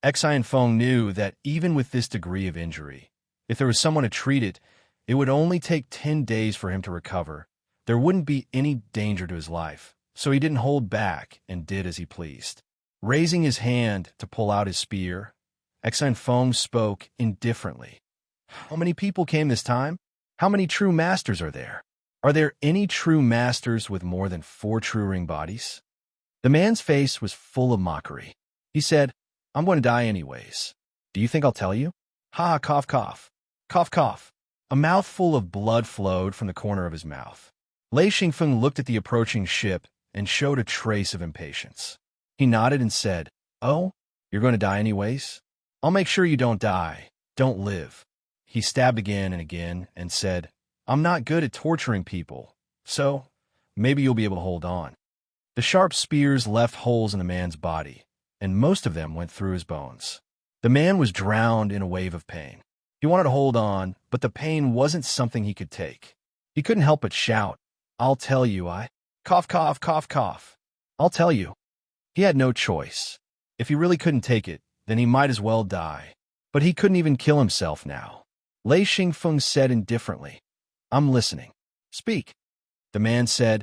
Speaker 1: Xinfeng knew that even with this degree of injury, if there was someone to treat it, it would only take 10 days for him to recover. There wouldn't be any danger to his life, so he didn't hold back and did as he pleased. Raising his hand to pull out his spear, Xinfeng spoke indifferently. How many people came this time? How many true masters are there? Are there any true masters with more than 4 true ring bodies? The man's face was full of mockery. He said, I'm going to die anyways. Do you think I'll tell you? Ha, cough, cough. Cough, cough. A mouthful of blood flowed from the corner of his mouth. Lei Xingfeng looked at the approaching ship and showed a trace of impatience. He nodded and said, Oh, you're going to die anyways? I'll make sure you don't die. Don't live. He stabbed again and said, I'm not good at torturing people, so maybe you'll be able to hold on. The sharp spears left holes in the man's body, and most of them went through his bones. The man was drowned in a wave of pain. He wanted to hold on, but the pain wasn't something he could take. He couldn't help but shout, I'll tell you, cough, cough, cough, cough. I'll tell you. He had no choice. If he really couldn't take it, then he might as well die. But he couldn't even kill himself now. Lei Xingfeng said indifferently, I'm listening. Speak. The man said,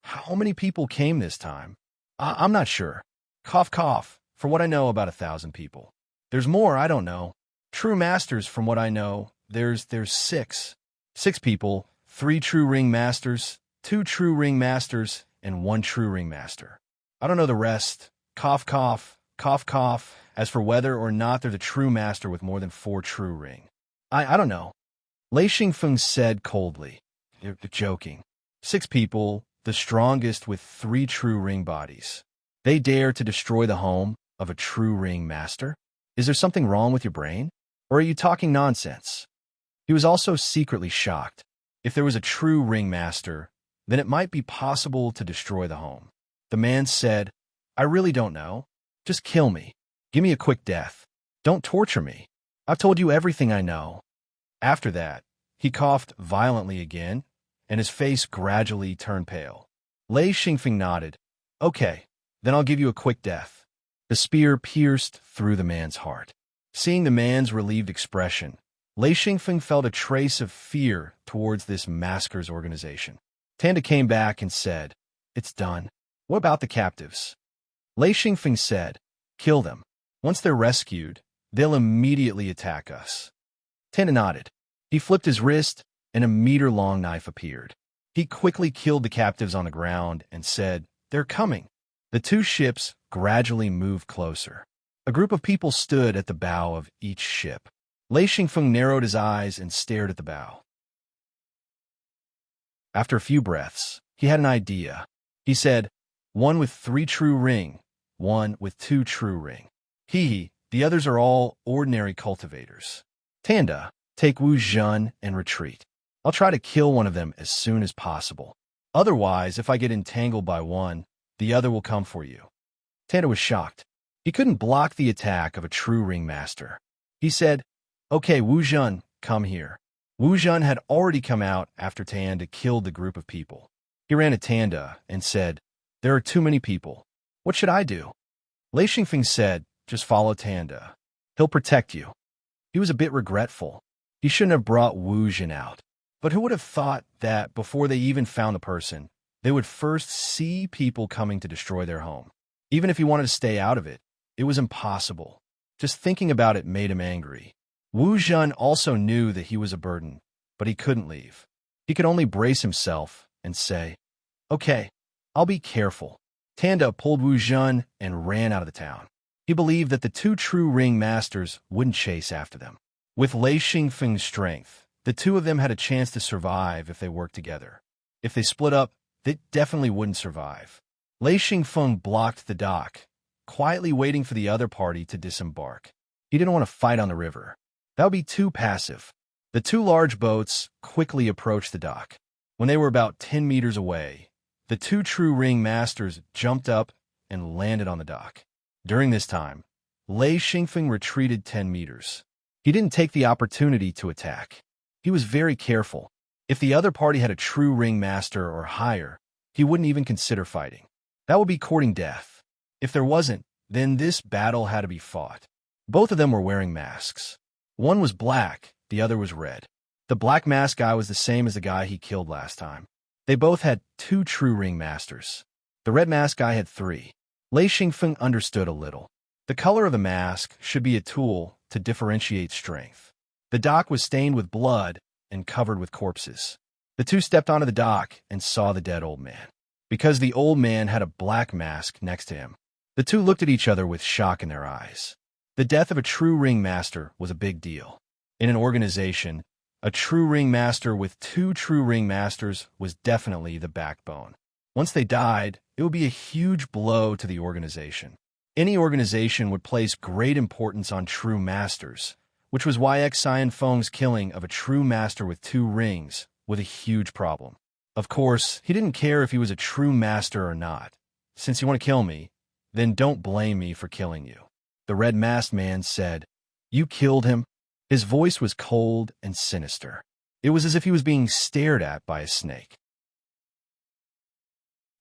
Speaker 1: How many people came this time? I'm not sure. Cough, cough. For what I know, about 1,000 people. There's more, I don't know. True masters, from what I know, there's 6. 6 people, 3 true ring masters, 2 true ring masters, and 1 true ring master. I don't know the rest. Cough, cough, cough, cough. As for whether or not they're the true master with more than 4 true ring. I don't know. Lei Xingfeng said coldly. They're joking. 6 people, the strongest with 3 true ring bodies. They dare to destroy the home of a true ring master? Is there something wrong with your brain? Or are you talking nonsense? He was also secretly shocked. If there was a true ring master, then it might be possible to destroy the home. The man said, I really don't know. Just kill me. Give me a quick death. Don't torture me. I've told you everything I know. After that, he coughed violently again, and his face gradually turned pale. Lei Xingfeng nodded. Okay, then I'll give you a quick death. The spear pierced through the man's heart. Seeing the man's relieved expression, Lei Xingfeng felt a trace of fear towards this masker's organization. Tanda came back and said, "It's done. What about the captives?" Lei Xingfeng said, "Kill them. Once they're rescued, they'll immediately attack us." Tanda nodded. He flipped his wrist, and a meter-long knife appeared. He quickly killed the captives on the ground and said, "They're coming." The two ships gradually moved closer. A group of people stood at the bow of each ship. Lei Xingfeng narrowed his eyes and stared at the bow. After a few breaths, he had an idea. He said, "One with 3 true ring, one with 2 true ring. The others are all ordinary cultivators. Tanda, take Wu Zhen and retreat. I'll try to kill one of them as soon as possible. Otherwise, if I get entangled by one, the other will come for you." Tanda was shocked. He couldn't block the attack of a true ringmaster. He said, "Okay, Wu Zhen, come here." Wu Zhen had already come out after Tanda killed the group of people. He ran to Tanda and said, "There are too many people. What should I do?" Lei Xingfeng said, "Just follow Tanda. He'll protect you." He was a bit regretful. He shouldn't have brought Wu Zhen out. But who would have thought that before they even found the person, they would first see people coming to destroy their home? Even if he wanted to stay out of it, it was impossible. Just thinking about it made him angry. Wu Zhen also knew that he was a burden, but he couldn't leave. He could only brace himself and say, "Okay, I'll be careful." Tanda pulled Wu Zhen and ran out of the town. He believed that the 2 true ring masters wouldn't chase after them. With Lei Xingfeng's strength, the 2 of them had a chance to survive if they worked together. If they split up, they definitely wouldn't survive. Lei Xingfeng blocked the dock, quietly waiting for the other party to disembark. He didn't want to fight on the river. That would be too passive. The 2 large boats quickly approached the dock. When they were about 10 meters away, the 2 true ring masters jumped up and landed on the dock. During this time, Lei Xingfeng retreated 10 meters. He didn't take the opportunity to attack. He was very careful. If the other party had a true ring master or higher, he wouldn't even consider fighting. That would be courting death. If there wasn't, then this battle had to be fought. Both of them were wearing masks. One was black, the other was red. The black mask guy was the same as the guy he killed last time. They both had 2 true ring masters. The red mask guy had 3. Lei Xingfeng understood a little. The color of the mask should be a tool to differentiate strength. The dock was stained with blood and covered with corpses. The 2 stepped onto the dock and saw the dead old man. Because the old man had a black mask next to him, the 2 looked at each other with shock in their eyes. The death of a true ring master was a big deal. In an organization, a true ring master with 2 true ring masters was definitely the backbone. Once they died, it would be a huge blow to the organization. Any organization would place great importance on true masters, which was why Xian Feng's killing of a true master with 2 rings was a huge problem. Of course, he didn't care if he was a true master or not. "Since you want to kill me, then don't blame me for killing you." The red-masked man said, "You killed him?" His voice was cold and sinister. It was as if he was being stared at by a snake.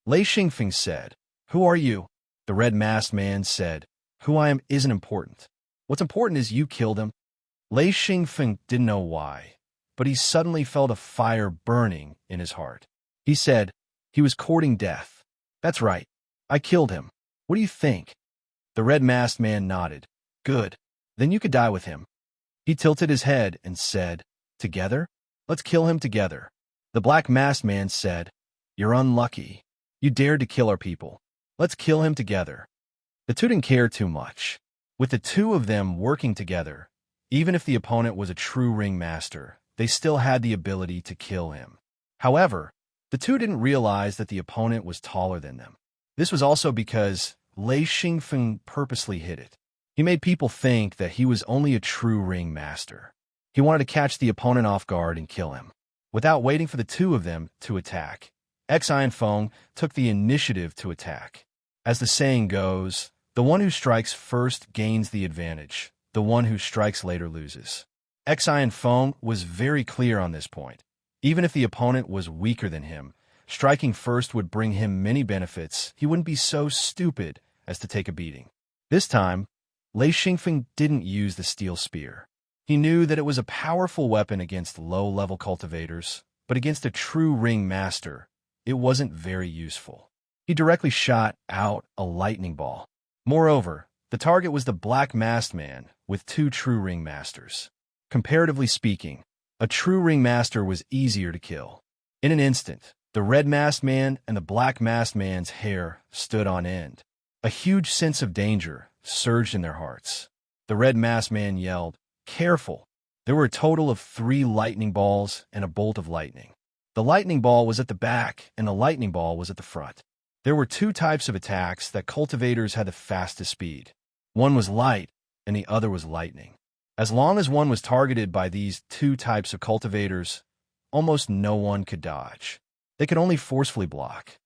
Speaker 1: Lei Xingfeng said, "Who are you?" The red-masked man said, "Who I am isn't important. What's important is you killed him." Lei Xingfeng didn't know why, but he suddenly felt a fire burning in his heart. He said, "He was courting death." "That's right. I killed him. What do you think?" The red-masked man nodded. "Good. Then you could die with him." He tilted his head and said, "Together? Let's kill him together." The black-masked man said, "You're unlucky. You dared to kill our people. Let's kill him together." The 2 didn't care too much. With the 2 of them working together, even if the opponent was a true ring master, they still had the ability to kill him. However, the 2 didn't realize that the opponent was taller than them. This was also because Lei Xingfeng purposely hid it. He made people think that he was only a true ring master. He wanted to catch the opponent off guard and kill him. Without waiting for the 2 of them to attack, Xian Feng took the initiative to attack. As the saying goes, the one who strikes first gains the advantage. the one who strikes later loses. Xian Feng was very clear on this point. Even if the opponent was weaker than him, striking first would bring him many benefits. He wouldn't be so stupid as to take a beating. This time, Lei Xingfeng didn't use the steel spear. He knew that it was a powerful weapon against low-level cultivators, but against a true ring master, it wasn't very useful. He directly shot out a lightning ball. Moreover, the target was the black masked man with 2 true ring masters. Comparatively speaking, a true ring master was easier to kill. In an instant, the red masked man and the black masked man's hair stood on end. A huge sense of danger surged in their hearts. The red masked man yelled, "Careful!" There were a total of 3 lightning balls and a bolt of lightning. The lightning ball was at the back and the lightning ball was at the front. There were 2 types of attacks that cultivators had the fastest speed. One was light and the other was lightning. As long as one was targeted by these 2 types of cultivators, almost no one could dodge. They could only forcefully block.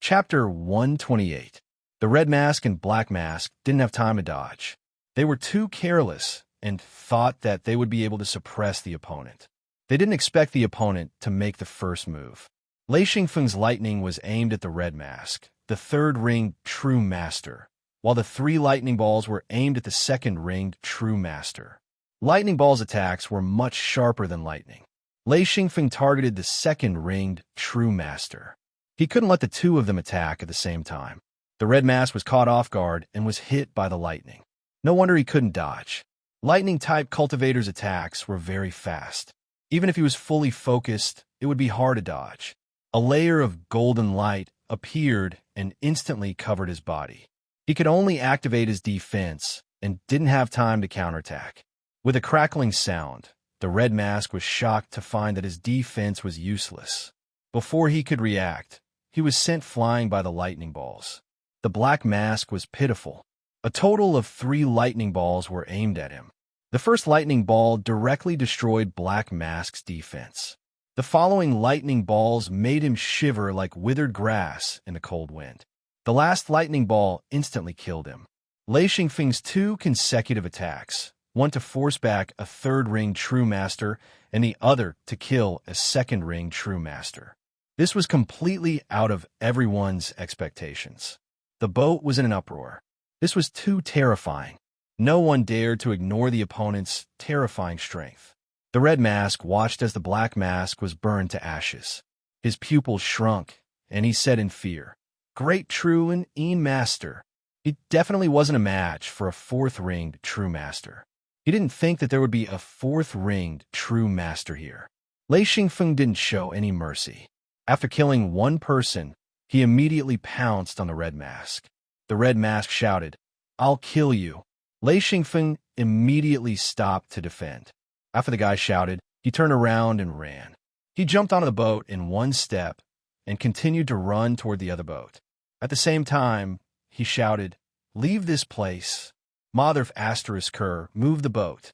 Speaker 1: Chapter 128. The red mask and black mask didn't have time to dodge. They were too careless and thought that they would be able to suppress the opponent. They didn't expect the opponent to make the first move. Lei Xingfeng's lightning was aimed at the red mask, the 3rd ringed true master, while the 3 lightning balls were aimed at the 2nd ringed true master. Lightning ball's attacks were much sharper than lightning. Lei Xingfeng targeted the 2nd ringed true master. He couldn't let the 2 of them attack at the same time. The red mask was caught off guard and was hit by the lightning. No wonder he couldn't dodge. Lightning-type cultivators' attacks were very fast. Even if he was fully focused, it would be hard to dodge. A layer of golden light appeared and instantly covered his body. He could only activate his defense and didn't have time to counterattack. With a crackling sound, the red mask was shocked to find that his defense was useless. Before he could react, he was sent flying by the lightning balls. The black mask was pitiful. A total of 3 lightning balls were aimed at him. The first lightning ball directly destroyed Black Mask's defense. The following lightning balls made him shiver like withered grass in the cold wind. The last lightning ball instantly killed him. Lei Xingfeng's 2 consecutive attacks, one to force back a 3rd ring true master and the other to kill a 2nd ring true master. This was completely out of everyone's expectations. The boat was in an uproar. This was too terrifying. No one dared to ignore the opponent's terrifying strength. The red mask watched as the black mask was burned to ashes. His pupils shrunk, and he said in fear, "Great true and een master." He definitely wasn't a match for a 4th-ringed true master. He didn't think that there would be a 4th-ringed true master here. Lei Xingfeng didn't show any mercy. After killing 1 person, he immediately pounced on the red mask. The red mask shouted, "I'll kill you." Lei Xingfeng immediately stopped to defend. After the guy shouted, he turned around and ran. He jumped onto the boat in 1 step and continued to run toward the other boat. At the same time, he shouted, "Leave this place." Mother of Asterisk moved the boat.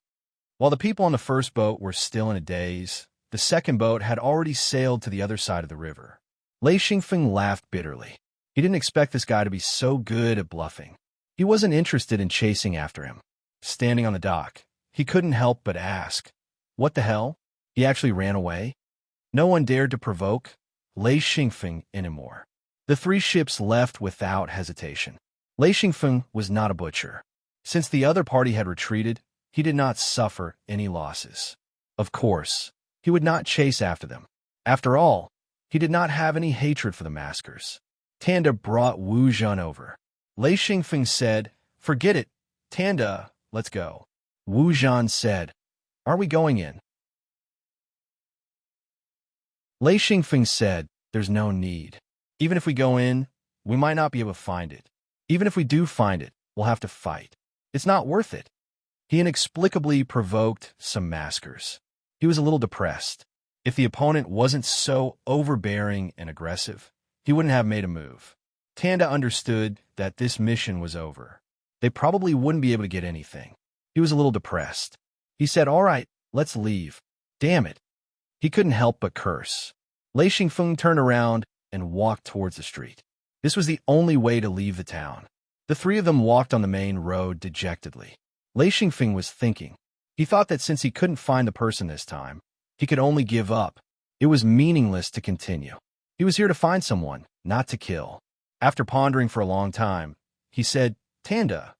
Speaker 1: While the people on the first boat were still in a daze, the second boat had already sailed to the other side of the river. Lei Xingfeng laughed bitterly. He didn't expect this guy to be so good at bluffing. He wasn't interested in chasing after him. Standing on the dock, he couldn't help but ask, "What the hell?" He actually ran away. No one dared to provoke Lei Xingfeng anymore. The 3 ships left without hesitation. Lei Xingfeng was not a butcher. Since the other party had retreated, he did not suffer any losses. Of course, he would not chase after them. After all, he did not have any hatred for the maskers. Tanda brought Wu Zhan over. Lei Xingfeng said, "Forget it, Tanda, let's go." Wu Zhan said, "Are we going in?" Lei Xingfeng said, "There's no need. Even if we go in, we might not be able to find it. Even if we do find it, we'll have to fight. It's not worth it." He inexplicably provoked some maskers. He was a little depressed. If the opponent wasn't so overbearing and aggressive, he wouldn't have made a move. Tanda understood that this mission was over. They probably wouldn't be able to get anything. He was a little depressed. He said, "All right, let's leave." Damn it. He couldn't help but curse. Lei Xingfeng turned around and walked towards the street. This was the only way to leave the town. The three of them walked on the main road dejectedly. Lei Xingfeng was thinking. He thought that since he couldn't find the person this time, he could only give up. It was meaningless to continue. He was here to find someone, not to kill. After pondering for a long time, he said, "Tanda,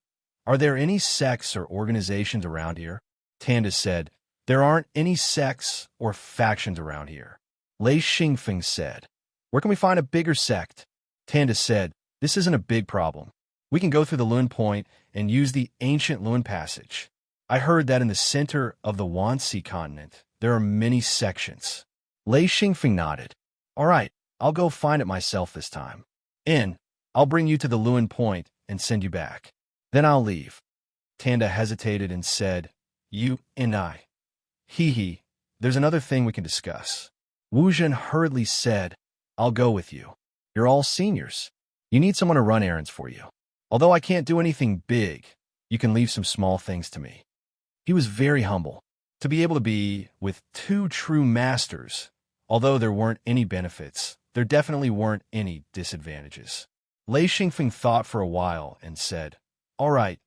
Speaker 1: are there any sects or organizations around here?" Tanda said, "There aren't any sects or factions around here." Lei Xingfeng said, "Where can we find a bigger sect?" Tanda said, "This isn't a big problem. We can go through the Lun Point and use the ancient Lun Passage. I heard that in the center of the Wanxi continent, there are many sections." Lei Xingfeng nodded. "All right, I'll go find it myself this time. I'll bring you to the Lun Point and send you back. Then I'll leave." Tanda hesitated and said, "You and I. Hee, there's another thing we can discuss." Wu Zhen hurriedly said, "I'll go with you. You're all seniors. You need someone to run errands for you. Although I can't do anything big, you can leave some small things to me." He was very humble. To be able to be with two true masters, although there weren't any benefits, there definitely weren't any disadvantages. Lei Xingfeng thought for a while and said, "All right,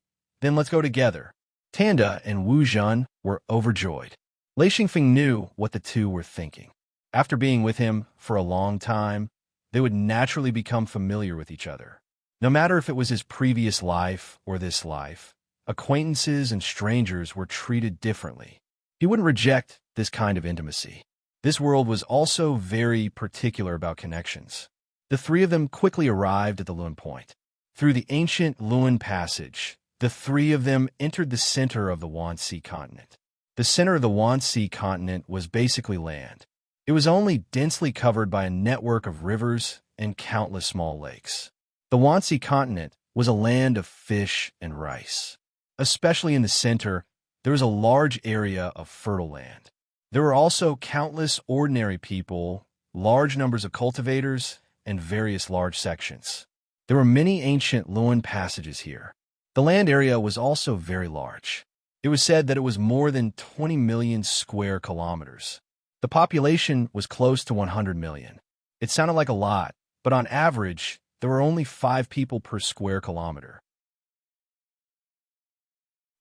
Speaker 1: then let's go together." Tanda and Wu Zhen were overjoyed. Lei Xingfeng knew what the two were thinking. After being with him for a long time, they would naturally become familiar with each other. No matter if it was his previous life or this life, acquaintances and strangers were treated differently. He wouldn't reject this kind of intimacy. This world was also very particular about connections. The three of them quickly arrived at the Lun Point. Through the ancient Lun Passage, the three of them entered the center of the Wanxi continent. The center of the Wanxi continent was basically land. It was only densely covered by a network of rivers and countless small lakes. The Wanxi continent was a land of fish and rice. Especially in the center, there was a large area of fertile land. There were also countless ordinary people, large numbers of cultivators, and various large sections. There were many ancient Lun passages here. The land area was also very large. It was said that it was more than 20 million square kilometers. The population was close to 100 million. It sounded like a lot, but on average, there were only 5 people per square kilometer.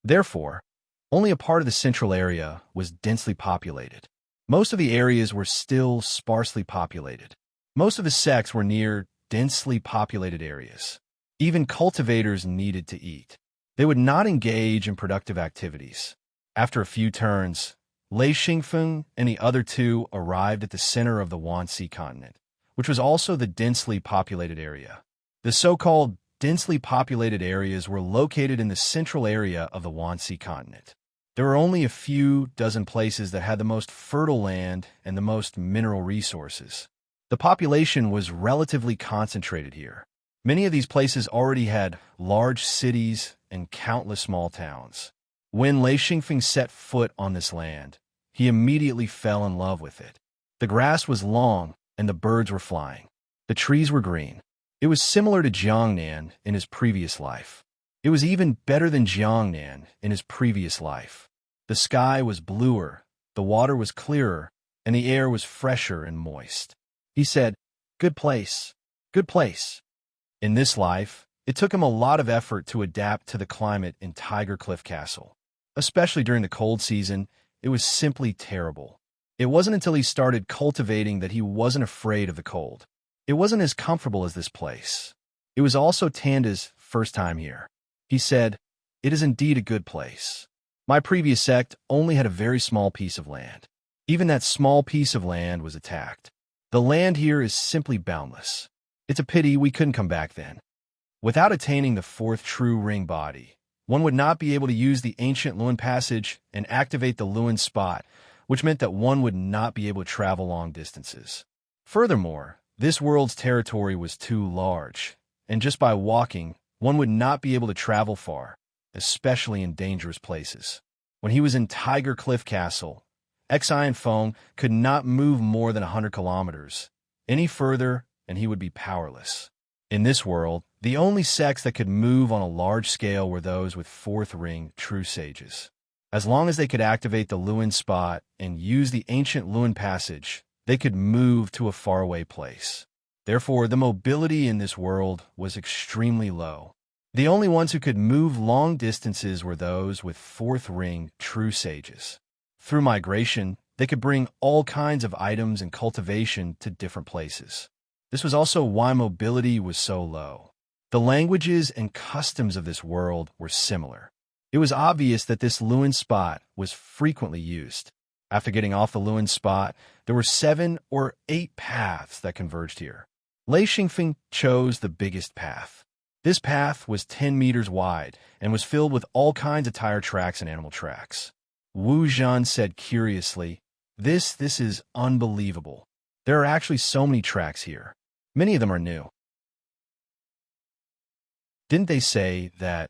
Speaker 1: Therefore, only a part of the central area was densely populated. Most of the areas were still sparsely populated. Most of the sects were near densely populated areas. Even cultivators needed to eat. They would not engage in productive activities. After a few turns, Lei Xingfeng and the other two arrived at the center of the Wanxi continent, which was also the densely populated area. The so-called densely populated areas were located in the central area of the Wanxi continent. There were only a few dozen places that had the most fertile land and the most mineral resources. The population was relatively concentrated here. Many of these places already had large cities and countless small towns. When Lei Xingfeng set foot on this land, he immediately fell in love with it. The grass was long and the birds were flying. The trees were green. It was similar to Jiangnan in his previous life. It was even better than Jiangnan in his previous life. The sky was bluer, the water was clearer, and the air was fresher and moist. He said, "Good place, good place." In this life, it took him a lot of effort to adapt to the climate in Tiger Cliff Castle. Especially during the cold season, it was simply terrible. It wasn't until he started cultivating that he wasn't afraid of the cold. It wasn't as comfortable as this place. It was also Tanda's first time here. He said, "It is indeed a good place. My previous sect only had a very small piece of land. Even that small piece of land was attacked. The land here is simply boundless. It's a pity we couldn't come back then." Without attaining the 4th true ring body, one would not be able to use the ancient Lun Passage and activate the Lun spot, which meant that one would not be able to travel long distances. Furthermore, this world's territory was too large, and just by walking, one would not be able to travel far, especially in dangerous places. When he was in Tiger Cliff Castle, Xian Feng could not move more than 100 kilometers. Any further, and he would be powerless. In this world, the only sects that could move on a large scale were those with 4th ring true sages. As long as they could activate the Lun spot and use the ancient Lun passage, they could move to a faraway place. Therefore, the mobility in this world was extremely low. The only ones who could move long distances were those with fourth ring true sages. Through migration, they could bring all kinds of items and cultivation to different places. This was also why mobility was so low. The languages and customs of this world were similar. It was obvious that this Lewin spot was frequently used. After getting off the Lewin spot, there were 7 or 8 paths that converged here. Lei Xingfeng chose the biggest path. This path was 10 meters wide and was filled with all kinds of tire tracks and animal tracks. Wu Zhan said curiously, This is unbelievable. There are actually so many tracks here. Many of them are new. Didn't they say that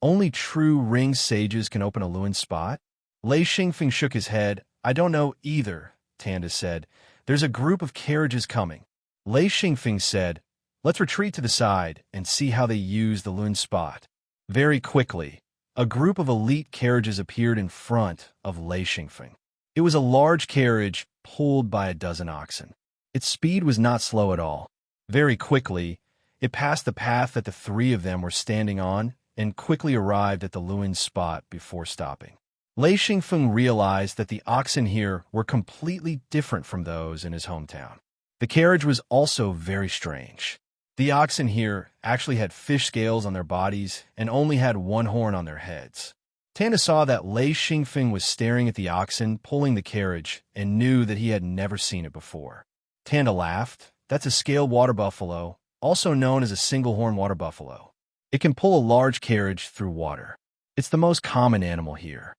Speaker 1: only true ring sages can open a Lewin spot? Lei Xingfeng shook his head. I don't know either, Tanda said. There's a group of carriages coming. Lei Xingfeng said, Let's retreat to the side and see how they use the Lewin spot. Very quickly, a group of elite carriages appeared in front of Lei Xingfeng. It was a large carriage pulled by a dozen oxen. Its speed was not slow at all. Very quickly, it passed the path that the 3 of them were standing on and quickly arrived at the Lewin spot before stopping. Lei Xingfeng realized that the oxen here were completely different from those in his hometown. The carriage was also very strange. The oxen here actually had fish scales on their bodies and only had 1 horn on their heads. Tanda saw that Lei Xingfeng was staring at the oxen pulling the carriage and knew that he had never seen it before. Tanda laughed. That's a scaled water buffalo, also known as a single-horn water buffalo. It can pull a large carriage through water. It's the most common animal here.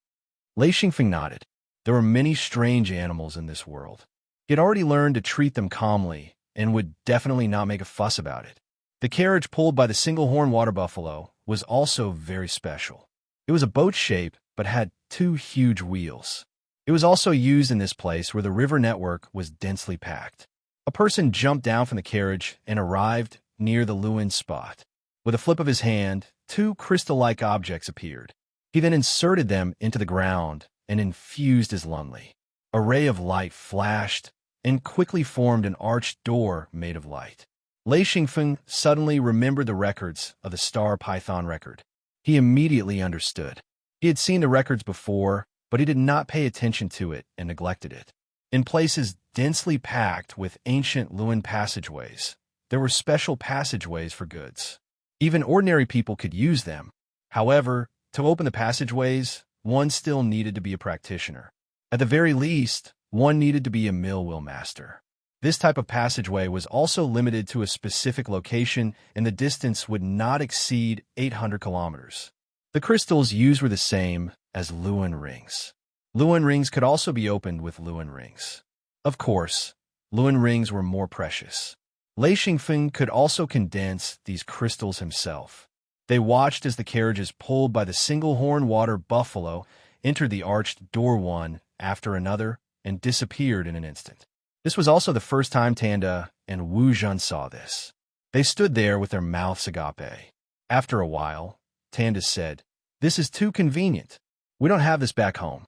Speaker 1: Lei Xingfeng nodded. There were many strange animals in this world. He had already learned to treat them calmly and would definitely not make a fuss about it. The carriage pulled by the single-horn water buffalo was also very special. It was a boat shape but had 2 huge wheels. It was also used in this place where the river network was densely packed. A person jumped down from the carriage and arrived near the Lewin spot. With a flip of his hand, 2 crystal-like objects appeared. He then inserted them into the ground and infused his lunli. A ray of light flashed and quickly formed an arched door made of light. Lei Xingfeng suddenly remembered the records of the Star Python record. He immediately understood. He had seen the records before, but he did not pay attention to it and neglected it. In places densely packed with ancient Lewin passageways, there were special passageways for goods. Even ordinary people could use them. However, to open the passageways, one still needed to be a practitioner. At the very least, one needed to be a mill-wheel master. This type of passageway was also limited to a specific location, and the distance would not exceed 800 kilometers. The crystals used were the same as Lewin rings. Lewin rings could also be opened with Lewin rings. Of course, Lewin rings were more precious. Lei Xingfeng could also condense these crystals himself. They watched as the carriages pulled by the single-horn water buffalo entered the arched door one after another and disappeared in an instant. This was also the first time Tanda and Wu Zhan saw this. They stood there with their mouths agape. After a while, Tanda said, This is too convenient. We don't have this back home.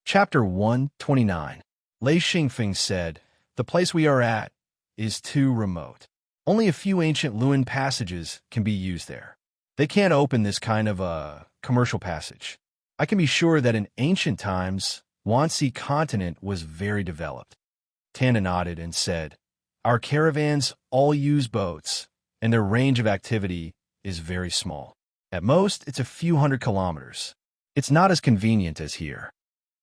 Speaker 1: Chapter 129. Lei Xingfeng said, The place we are at is too remote. Only a few ancient Lewin passages can be used there. They can't open this kind of a commercial passage. I can be sure that in ancient times, Wanxi continent was very developed. Tanda nodded and said, Our caravans all use boats, and their range of activity is very small. At most, it's a few hundred kilometers. It's not as convenient as here.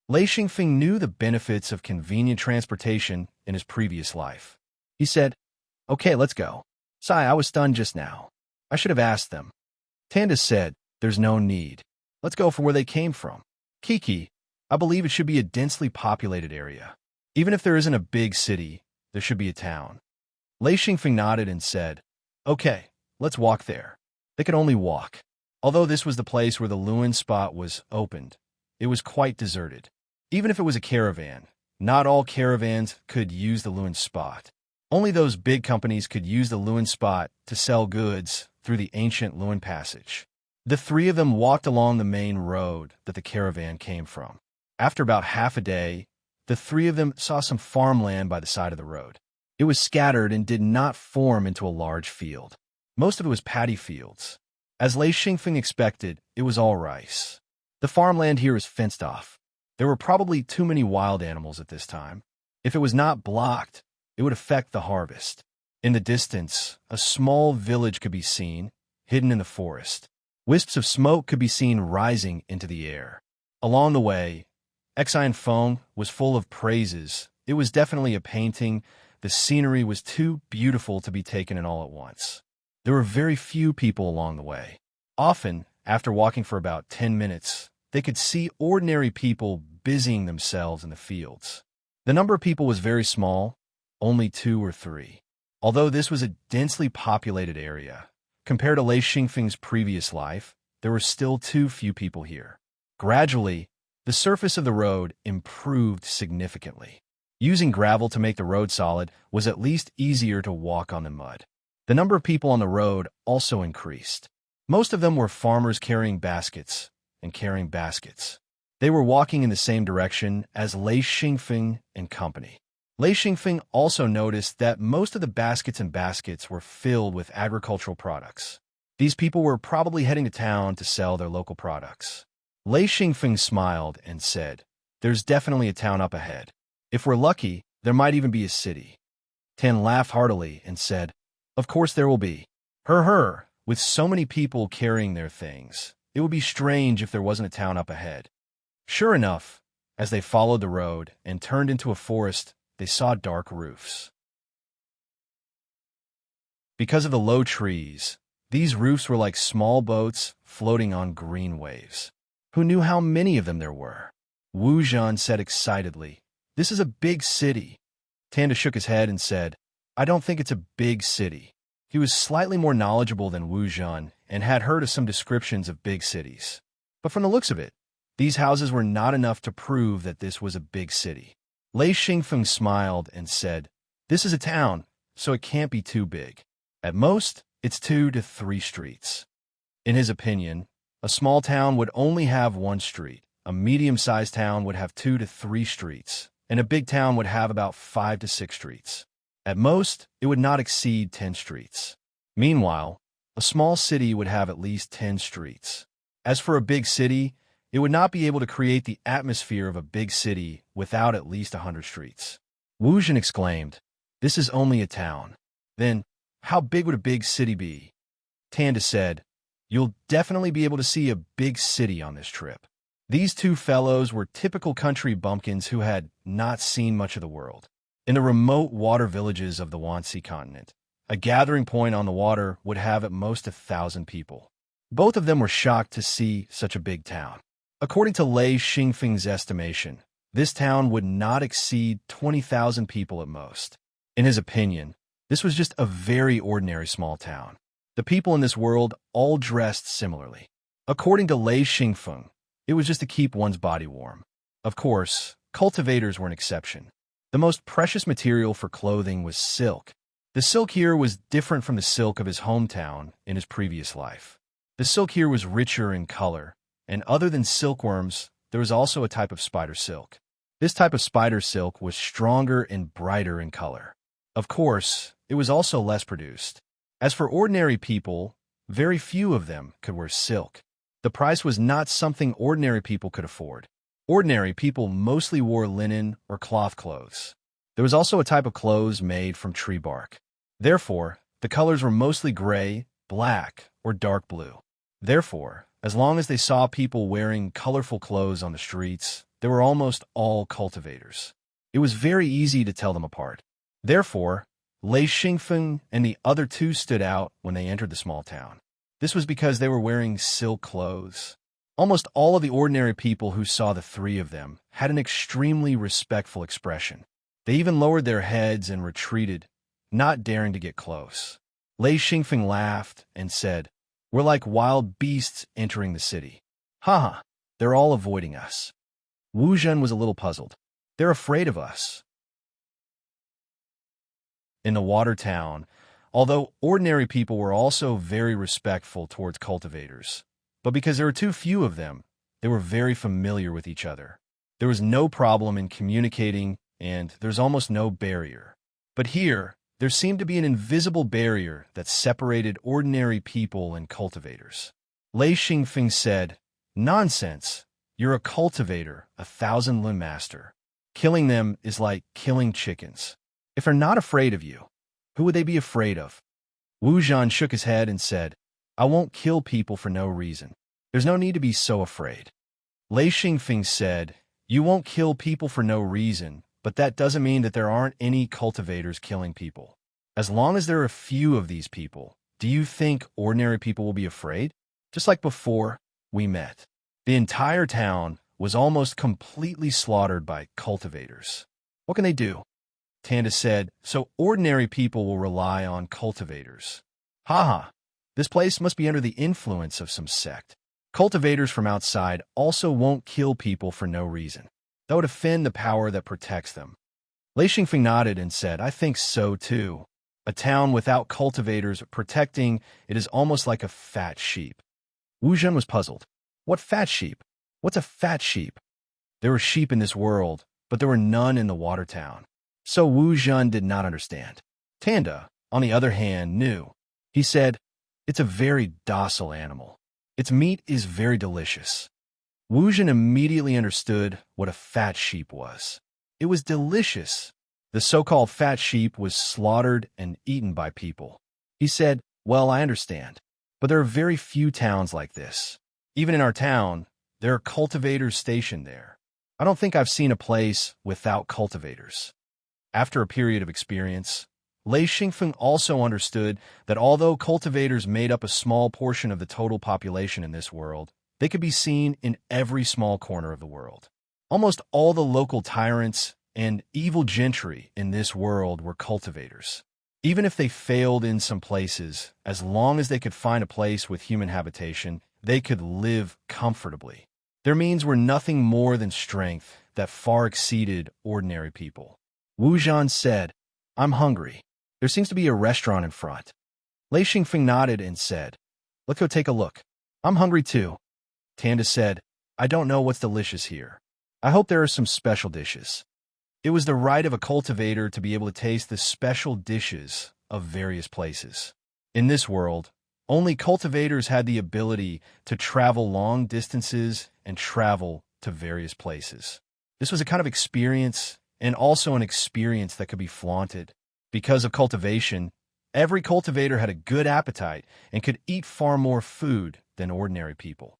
Speaker 1: Lei Xingfeng knew the benefits of convenient transportation in his previous life. He said, Okay, let's go. Sai, I was stunned just now. I should have asked them. Tanda said, There's no need. Let's go for where they came from. Kiki, I believe it should be a densely populated area. Even if there isn't a big city, there should be a town. Lei Xingfeng nodded and said, Okay, let's walk there. They could only walk. Although this was the place where the Lewin spot was opened, it was quite deserted. Even if it was a caravan, not all caravans could use the Lewin spot. Only those big companies could use the Lewin spot to sell goods through the ancient Lewin passage. The 3 of them walked along the main road that the caravan came from. After about half a day, the three of them saw some farmland by the side of the road. It was scattered and did not form into a large field. Most of it was paddy fields. As Lei Xingfeng expected, it was all rice. The farmland here is fenced off. There were probably too many wild animals at this time. If it was not blocked, it would affect the harvest. In the distance, a small village could be seen, hidden in the forest. Wisps of smoke could be seen rising into the air. Along the way, Xian Feng was full of praises. It was definitely a painting. The scenery was too beautiful to be taken in all at once. There were very few people along the way. Often, after walking for about 10 minutes, they could see ordinary people busying themselves in the fields. The number of people was very small, only 2 or 3. Although this was a densely populated area, compared to Lei Xingfeng's previous life, there were still too few people here. Gradually, the surface of the road improved significantly. Using gravel to make the road solid was at least easier to walk on than mud. The number of people on the road also increased. Most of them were farmers carrying baskets and carrying baskets. They were walking in the same direction as Lei Xingfeng and company. Lei Xingfeng also noticed that most of the baskets were filled with agricultural products. These people were probably heading to town to sell their local products. Lei Xingfeng smiled and said, "There's definitely a town up ahead. If we're lucky, there might even be a city." Tan laughed heartily and said, "Of course there will be. Her, with so many people carrying their things, it would be strange if there wasn't a town up ahead." Sure enough, as they followed the road and turned into a forest, they saw dark roofs. Because of the low trees, these roofs were like small boats floating on green waves. Who knew how many of them there were? Wu Zhan said excitedly, "This is a big city." Tanda shook his head and said, "I don't think it's a big city." He was slightly more knowledgeable than Wu Zhan and had heard of some descriptions of big cities. But from the looks of it, these houses were not enough to prove that this was a big city. Lei Xingfeng smiled and said, "This is a town, so it can't be too big. At most, it's 2 to 3 streets." In his opinion, a small town would only have 1 street, a medium-sized town would have 2 to 3 streets, and a big town would have about 5 to 6 streets. At most, it would not exceed 10 streets. Meanwhile, a small city would have at least 10 streets. As for a big city, it would not be able to create the atmosphere of a big city without at least 100 streets. Wu Zhan exclaimed, "This is only a town. Then, how big would a big city be?" Tanda said, "You'll definitely be able to see a big city on this trip." These two fellows were typical country bumpkins who had not seen much of the world. In the remote water villages of the Wanxi continent, a gathering point on the water would have at most 1,000 people. Both of them were shocked to see such a big town. According to Lei Xingfeng's estimation, this town would not exceed 20,000 people at most. In his opinion, this was just a very ordinary small town. The people in this world all dressed similarly. According to Lei Xingfeng, it was just to keep one's body warm. Of course, cultivators were an exception. The most precious material for clothing was silk. The silk here was different from the silk of his hometown in his previous life. The silk here was richer in color, and other than silkworms, there was also a type of spider silk. This type of spider silk was stronger and brighter in color. Of course, it was also less produced. As for ordinary people, very few of them could wear silk. The price was not something ordinary people could afford. Ordinary people mostly wore linen or cloth clothes. There was also a type of clothes made from tree bark. Therefore, the colors were mostly gray, black, or dark blue. Therefore, as long as they saw people wearing colorful clothes on the streets, they were almost all cultivators. It was very easy to tell them apart. Therefore, Lei Xingfeng and the other two stood out when they entered the small town. This was because they were wearing silk clothes. Almost all of the ordinary people who saw the three of them had an extremely respectful expression. They even lowered their heads and retreated, not daring to get close. Lei Xingfeng laughed and said, "We're like wild beasts entering the city. Haha, they're all avoiding us." Wu Zhen was a little puzzled. "They're afraid of us." In the water town, although ordinary people were also very respectful towards cultivators, but because there were too few of them, they were very familiar with each other. There was no problem in communicating, and there's almost no barrier. But here, there seemed to be an invisible barrier that separated ordinary people and cultivators. Lei Xingfeng said, "Nonsense. You're a cultivator, a thousand-limb master. Killing them is like killing chickens. If they're not afraid of you, who would they be afraid of?" Wu Zhan shook his head and said, "I won't kill people for no reason. There's no need to be so afraid." Lei Xingfeng said, "You won't kill people for no reason, but that doesn't mean that there aren't any cultivators killing people. As long as there are a few of these people, do you think ordinary people will be afraid? Just like before we met. The entire town was almost completely slaughtered by cultivators. What can they do?" Tanda said, "So ordinary people will rely on cultivators. Haha, this place must be under the influence of some sect. Cultivators from outside also won't kill people for no reason. That would offend the power that protects them." Lei Xingfeng nodded and said, "I think so too. A town without cultivators protecting it is almost like a fat sheep." Wu Zhen was puzzled. "What fat sheep? What's a fat sheep?" There were sheep in this world, but there were none in the water town. So Wu Zhen did not understand. Tanda, on the other hand, knew. He said, "It's a very docile animal. Its meat is very delicious." Wu Zhen immediately understood what a fat sheep was. It was delicious. The so-called fat sheep was slaughtered and eaten by people. He said, "Well, I understand, but there are very few towns like this. Even in our town, there are cultivators stationed there. I don't think I've seen a place without cultivators." After a period of experience, Lei Xingfeng also understood that although cultivators made up a small portion of the total population in this world, they could be seen in every small corner of the world. Almost all the local tyrants and evil gentry in this world were cultivators. Even if they failed in some places, as long as they could find a place with human habitation, they could live comfortably. Their means were nothing more than strength that far exceeded ordinary people. Wu Zhan said, "I'm hungry. There seems to be a restaurant in front." Lei Xingfeng nodded and said, "Let's go take a look. I'm hungry too." Tanda said, "I don't know what's delicious here. I hope there are some special dishes." It was the right of a cultivator to be able to taste the special dishes of various places. In this world, only cultivators had the ability to travel long distances and travel to various places. This was a kind of experience, and also an experience that could be flaunted. Because of cultivation, every cultivator had a good appetite and could eat far more food than ordinary people.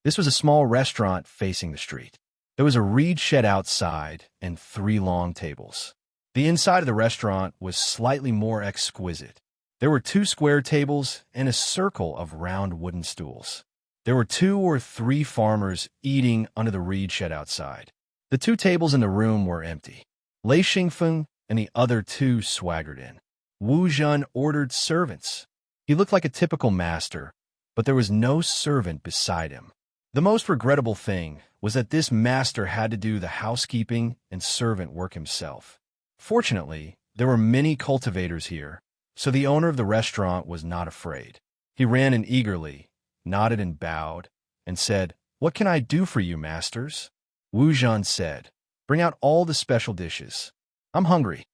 Speaker 1: This was a small restaurant facing the street. There was a reed shed outside and 3 long tables. The inside of the restaurant was slightly more exquisite. There were 2 square tables and a circle of round wooden stools. There were 2 or 3 farmers eating under the reed shed outside. The 2 tables in the room were empty. Lei Xingfeng and the other 2 swaggered in. Wu Zhen ordered servants. He looked like a typical master, but there was no servant beside him. The most regrettable thing was that this master had to do the housekeeping and servant work himself. Fortunately, there were many cultivators here, so the owner of the restaurant was not afraid. He ran in eagerly, nodded and bowed, and said, "What can I do for you, masters?" Wu Zhan said, "Bring out all the special dishes. I'm hungry."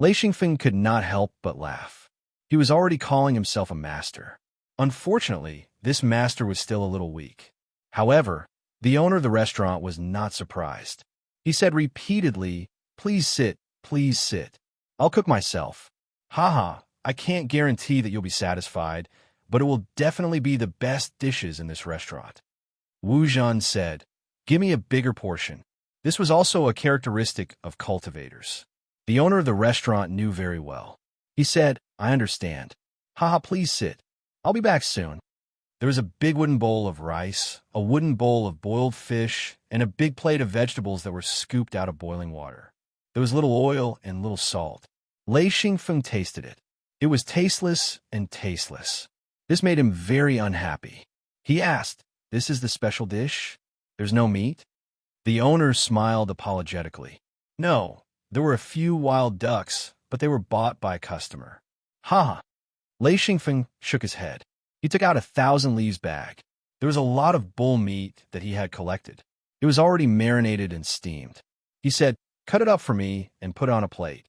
Speaker 1: Lei Xingfeng could not help but laugh. He was already calling himself a master. Unfortunately, this master was still a little weak. However, the owner of the restaurant was not surprised. He said repeatedly, please sit, I'll cook myself. Haha, I can't guarantee that you'll be satisfied, but it will definitely be the best dishes in this restaurant." Wu Zhan said, "Give me a bigger portion." This was also a characteristic of cultivators. The owner of the restaurant knew very well. He said, "I understand. Haha, please sit. I'll be back soon." There was a big wooden bowl of rice, a wooden bowl of boiled fish, and a big plate of vegetables that were scooped out of boiling water. There was little oil and little salt. Lei Xingfeng tasted it. It was tasteless and tasteless. This made him very unhappy. He asked, "This is the special dish? There's no meat?" The owner smiled apologetically. "No, there were a few wild ducks, but they were bought by a customer." "Ha!" Lei Xingfeng shook his head. He took out a 1,000 leaves bag. There was a lot of bull meat that he had collected. It was already marinated and steamed. He said, "Cut it up for me and put it on a plate."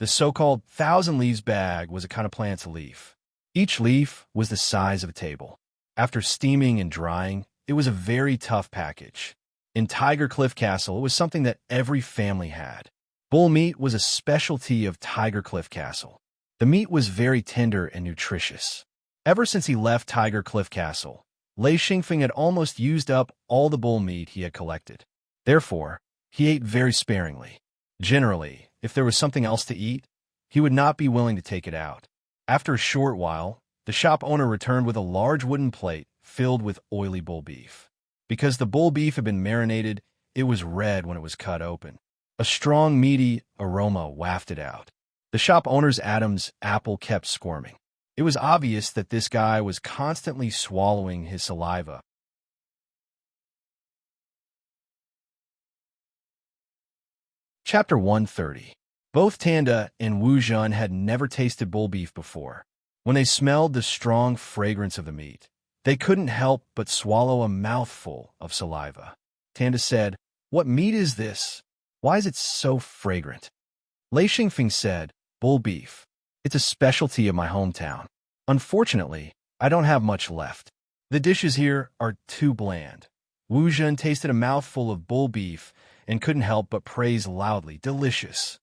Speaker 1: The so-called 1,000 leaves bag was a kind of plant's leaf. Each leaf was the size of a table. After steaming and drying, it was a very tough package. In Tiger Cliff Castle, it was something that every family had. Bull meat was a specialty of Tiger Cliff Castle. The meat was very tender and nutritious. Ever since he left Tiger Cliff Castle, Lei Xingfeng had almost used up all the bull meat he had collected. Therefore, he ate very sparingly. Generally, if there was something else to eat, he would not be willing to take it out. After a short while, the shop owner returned with a large wooden plate filled with oily bull beef. Because the bull beef had been marinated, it was red when it was cut open. A strong, meaty aroma wafted out. The shop owner's Adam's apple kept squirming. It was obvious that this guy was constantly swallowing his saliva. Chapter 130. Both Tanda and Wu Zhen had never tasted bull beef before. When they smelled the strong fragrance of the meat, they couldn't help but swallow a mouthful of saliva. Tanda said, "What meat is this? Why is it so fragrant?" Lei Xingfeng said, "Bull beef. It's a specialty of my hometown. Unfortunately, I don't have much left. The dishes here are too bland." Wu Zhen tasted a mouthful of bull beef and couldn't help but praise loudly, "Delicious.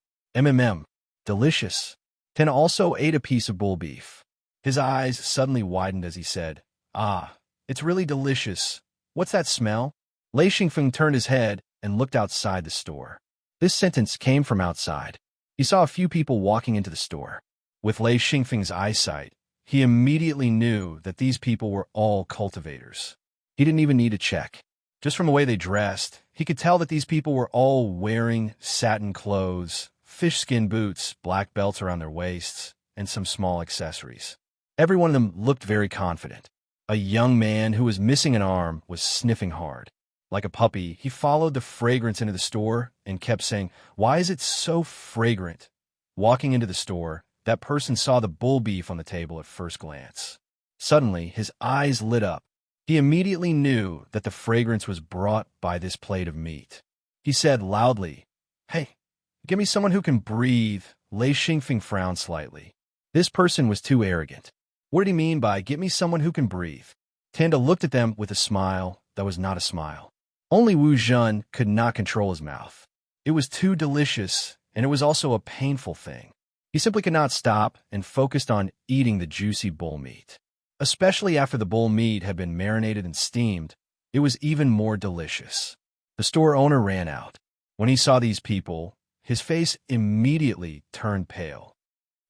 Speaker 1: Delicious." Tanda also ate a piece of bull beef. His eyes suddenly widened as he said, "Ah, it's really delicious. What's that smell?" Lei Xingfeng turned his head and looked outside the store. This sentence came from outside. He saw a few people walking into the store. With Lei Xingfeng's eyesight, he immediately knew that these people were all cultivators. He didn't even need to check. Just from the way they dressed, he could tell that these people were all wearing satin clothes, fish-skin boots, black belts around their waists, and some small accessories. Every one of them looked very confident. A young man who was missing an arm was sniffing hard. Like a puppy, he followed the fragrance into the store and kept saying, "Why is it so fragrant?" Walking into the store, that person saw the bull beef on the table at first glance. Suddenly, his eyes lit up. He immediately knew that the fragrance was brought by this plate of meat. He said loudly, "Hey, give me someone who can breathe." Lei Xingfeng frowned slightly. This person was too arrogant. What did he mean by "get me someone who can breathe"? Tanda looked at them with a smile that was not a smile. Only Wu Zhen could not control his mouth. It was too delicious, and it was also a painful thing. He simply could not stop and focused on eating the juicy bull meat. Especially after the bull meat had been marinated and steamed, it was even more delicious. The store owner ran out. When he saw these people, his face immediately turned pale.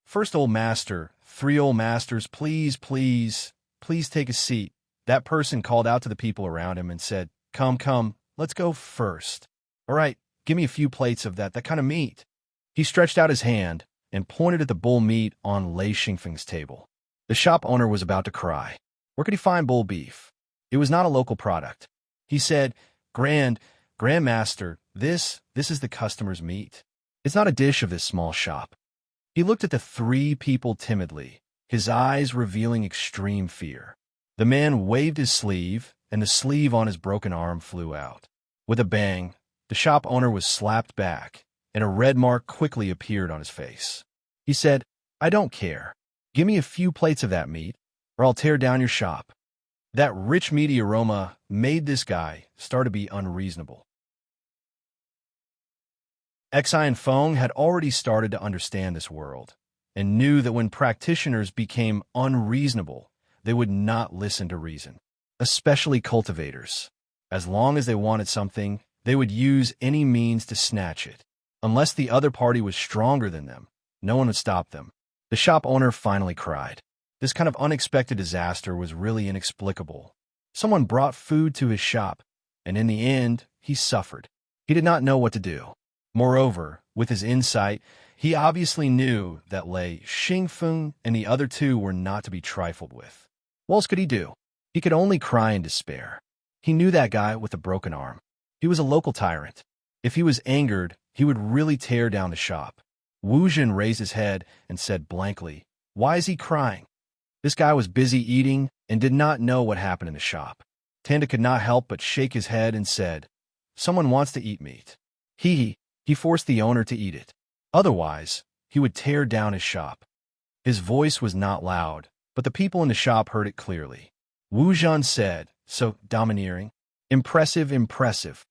Speaker 1: "First old master, 3 old masters, please take a seat." That person called out to the people around him and said, Come, let's go first. All right, give me a few plates of that kind of meat." He stretched out his hand and pointed at the bull meat on Lei Xingfeng's table. The shop owner was about to cry. Where could he find bull beef? It was not a local product. He said, Grandmaster, this is the customer's meat. It's not a dish of this small shop." He looked at the 3 people timidly, his eyes revealing extreme fear. The man waved his sleeve, and the sleeve on his broken arm flew out. With a bang, the shop owner was slapped back, and a red mark quickly appeared on his face. He said, "I don't care. Give me a few plates of that meat, or I'll tear down your shop." That rich, meaty aroma made this guy start to be unreasonable. Xi and Feng had already started to understand this world, and knew that when practitioners became unreasonable, they would not listen to reason, especially cultivators. As long as they wanted something, they would use any means to snatch it. Unless the other party was stronger than them, no one would stop them. The shop owner finally cried. This kind of unexpected disaster was really inexplicable. Someone brought food to his shop, and in the end, he suffered. He did not know what to do. Moreover, with his insight, he obviously knew that Lei Xingfeng and the other 2 were not to be trifled with. What else could he do? He could only cry in despair. He knew that guy with the broken arm. He was a local tyrant. If he was angered, he would really tear down the shop. Wu Zhen raised his head and said blankly, "Why is he crying?" This guy was busy eating and did not know what happened in the shop. Tanda could not help but shake his head and said, "Someone wants to eat meat." He forced the owner to eat it. Otherwise, he would tear down his shop. His voice was not loud, but the people in the shop heard it clearly. Wu Zhan said, "So domineering? Impressive, impressive."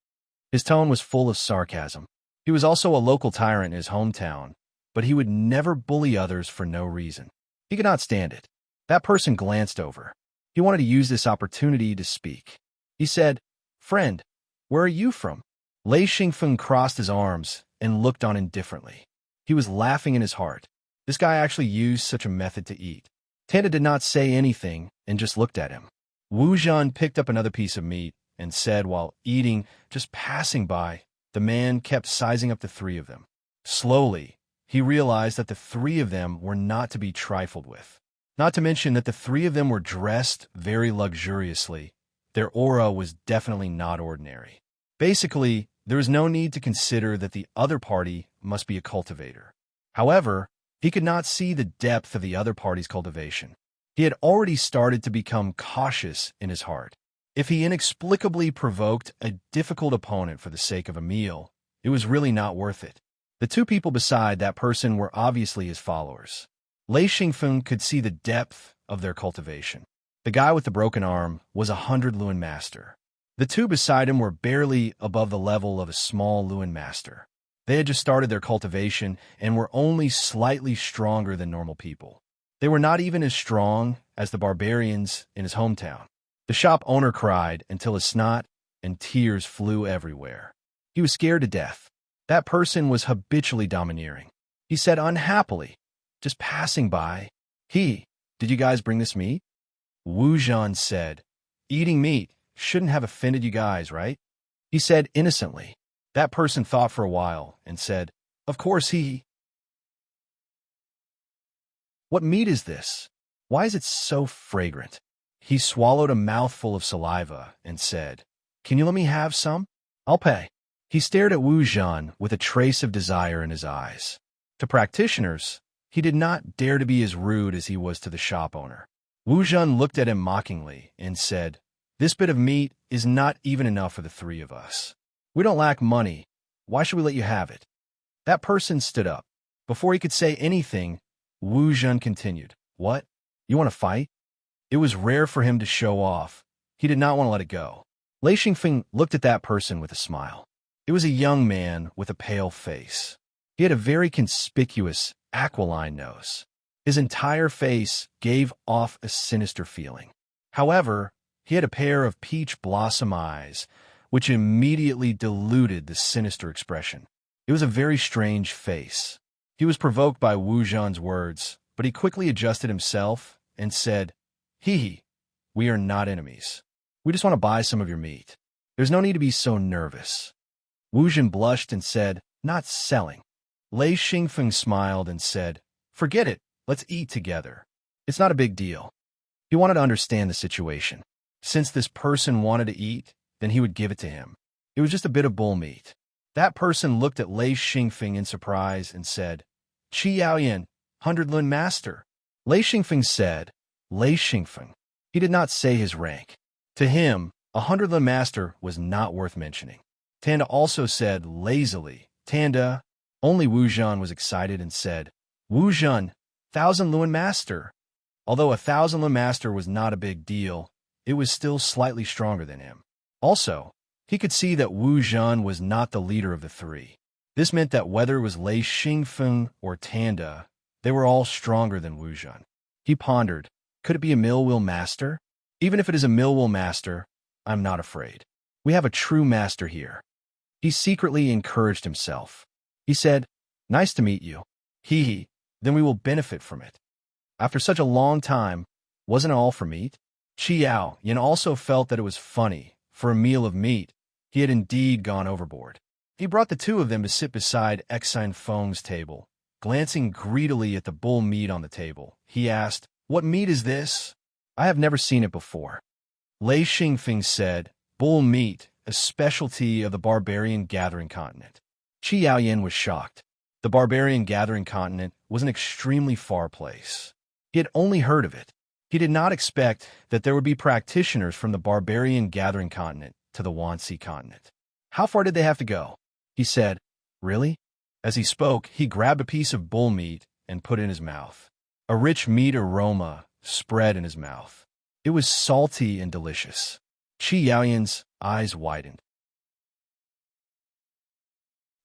Speaker 1: His tone was full of sarcasm. He was also a local tyrant in his hometown, but he would never bully others for no reason. He could not stand it. That person glanced over. He wanted to use this opportunity to speak. He said, "Friend, where are you from?" Lei Xingfeng crossed his arms and looked on indifferently. He was laughing in his heart. This guy actually used such a method to eat. Tanda did not say anything and just looked at him. Wu Zhan picked up another piece of meat and said while eating, just passing by, the man kept sizing up the three of them. Slowly, he realized that the three of them were not to be trifled with. Not to mention that the three of them were dressed very luxuriously. Their aura was definitely not ordinary. Basically, there was no need to consider that the other party must be a cultivator. However, he could not see the depth of the other party's cultivation. He had already started to become cautious in his heart. If he inexplicably provoked a difficult opponent for the sake of a meal, it was really not worth it. The two people beside that person were obviously his followers. Lei Xingfeng could see the depth of their cultivation. The guy with the broken arm was a 100 Luan master. The two beside him were barely above the level of a small Luan master. They had just started their cultivation and were only slightly stronger than normal people. They were not even as strong as the barbarians in his hometown. The shop owner cried until his snot and tears flew everywhere. He was scared to death. That person was habitually domineering. He said unhappily, just passing by, "Did you guys bring this meat?" Wu Zhan said, "Eating meat shouldn't have offended you guys, right?" He said innocently. That person thought for a while and said, "Of course What meat is this? Why is it so fragrant?" He swallowed a mouthful of saliva and said, "Can you let me have some? I'll pay." He stared at Wu Zhan with a trace of desire in his eyes. To practitioners, he did not dare to be as rude as he was to the shop owner. Wu Zhan looked at him mockingly and said, "This bit of meat is not even enough for the three of us. We don't lack money. Why should we let you have it?" That person stood up. Before he could say anything, Wu Zhan continued, "What? You want to fight?" It was rare for him to show off. He did not want to let it go. Lei Xingfeng looked at that person with a smile. It was a young man with a pale face. He had a very conspicuous, aquiline nose. His entire face gave off a sinister feeling. However, he had a pair of peach blossom eyes, which immediately diluted the sinister expression. It was a very strange face. He was provoked by Wu Zhan's words, but he quickly adjusted himself and said, We are not enemies. We just want to buy some of your meat. There's no need to be so nervous." Wu Zhan blushed and said, "Not selling." Lei Xingfeng smiled and said, "Forget it. Let's eat together. It's not a big deal." He wanted to understand the situation. Since this person wanted to eat, then he would give it to him. It was just a bit of bull meat. That person looked at Lei Xingfeng in surprise and said, "Qi Yaoyan, 100 Lun Master." Lei Xingfeng said, "Lei Xingfeng." He did not say his rank. To him, 100 Lun Master was not worth mentioning. Tanda also said lazily, "Tanda." Only Wu Zhan was excited and said, "Wu Zhan, 1,000 Luan Master." Although 1,000 Luan Master was not a big deal, it was still slightly stronger than him. Also, he could see that Wu Zhan was not the leader of the three. This meant that whether it was Lei Xingfeng or Tanda, they were all stronger than Wu Zhan. He pondered, could it be a mill-wheel master? Even if it is a mill-wheel master, I'm not afraid. We have a true master here. He secretly encouraged himself. He said, "Nice to meet you. Then we will benefit from it." After such a long time, wasn't it all for meat? Qi Yin also felt that it was funny. For a meal of meat, he had indeed gone overboard. He brought the two of them to sit beside Exine Feng's table. Glancing greedily at the bull meat on the table, he asked, "What meat is this? I have never seen it before." Lei Xingfeng said, "Bull meat, a specialty of the barbarian gathering continent." Qi Yin was shocked. The barbarian gathering continent was an extremely far place. He had only heard of it. He did not expect that there would be practitioners from the barbarian gathering continent to the Wansi continent. How far did they have to go? He said, Really? As he spoke, he grabbed a piece of bull meat and put it in his mouth. A rich meat aroma spread in his mouth. It was salty and delicious. Qi Yaoyan's eyes widened.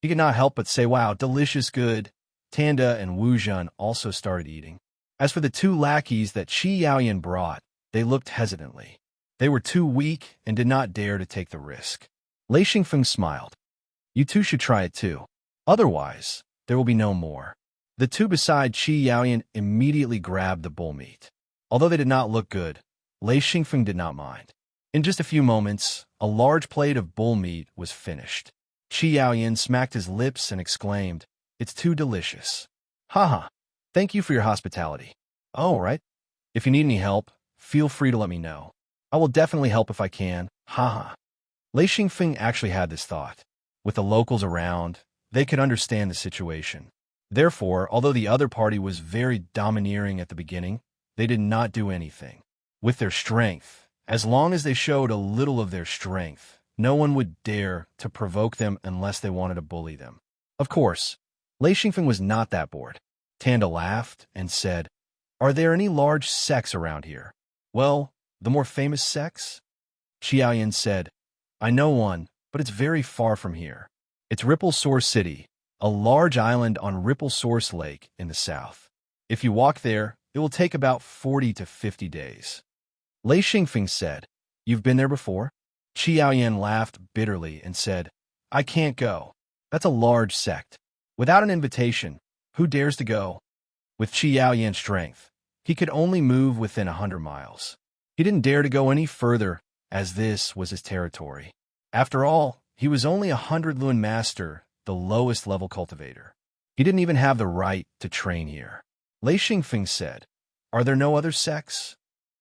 Speaker 1: He could not help but say, Wow, delicious good. Tanda and Wu Zhen also started eating. As for the two lackeys that Qi Yaoyan brought, they looked hesitantly. They were too weak and did not dare to take the risk. Lei Xingfeng smiled. You two should try it too. Otherwise, there will be no more. The two beside Qi Yaoyan immediately grabbed the bull meat. Although they did not look good, Lei Xingfeng did not mind. In just a few moments, a large plate of bull meat was finished. Qi Yaoyan smacked his lips and exclaimed, It's too delicious. Haha, thank you for your hospitality. Oh, right. If you need any help, feel free to let me know. I will definitely help if I can. Haha. Lei Xingfeng actually had this thought. With the locals around, they could understand the situation. Therefore, although the other party was very domineering at the beginning, they did not do anything. With their strength, as long as they showed a little of their strength, no one would dare to provoke them unless they wanted to bully them. Of course, Lei Xingfeng was not that bored. Tanda laughed and said, Are there any large sects around here? Well, the more famous sects? Qi Yaoyan said, I know one, but it's very far from here. It's Ripple Source City, a large island on Ripple Source Lake in the south. If you walk there, it will take about 40 to 50 days. Lei Xingfeng said, You've been there before? Qi Yaoyan laughed bitterly and said, I can't go. That's a large sect. Without an invitation, who dares to go? With Qi Yaoyan's strength, he could only move within 100 miles. He didn't dare to go any further, as this was his territory. After all, he was only 100 Luan Master, the lowest level cultivator. He didn't even have the right to train here. Lei Xingfeng said, Are there no other sects?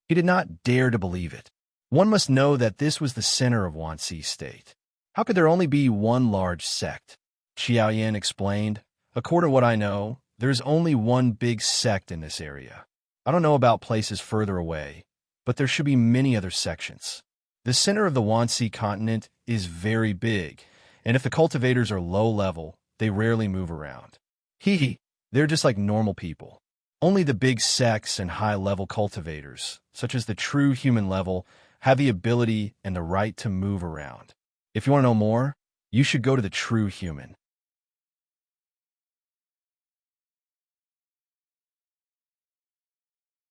Speaker 1: He did not dare to believe it. One must know that this was the center of Wansi State. How could there only be one large sect? Qi Yaoyan explained, According to what I know, there's only one big sect in this area. I don't know about places further away, but there should be many other sections. The center of the Wansi continent is very big, and if the cultivators are low level, they rarely move around. They're just like normal people. Only the big sects and high-level cultivators, such as the true human level, have the ability and the right to move around. If you want to know more, you should go to the true human.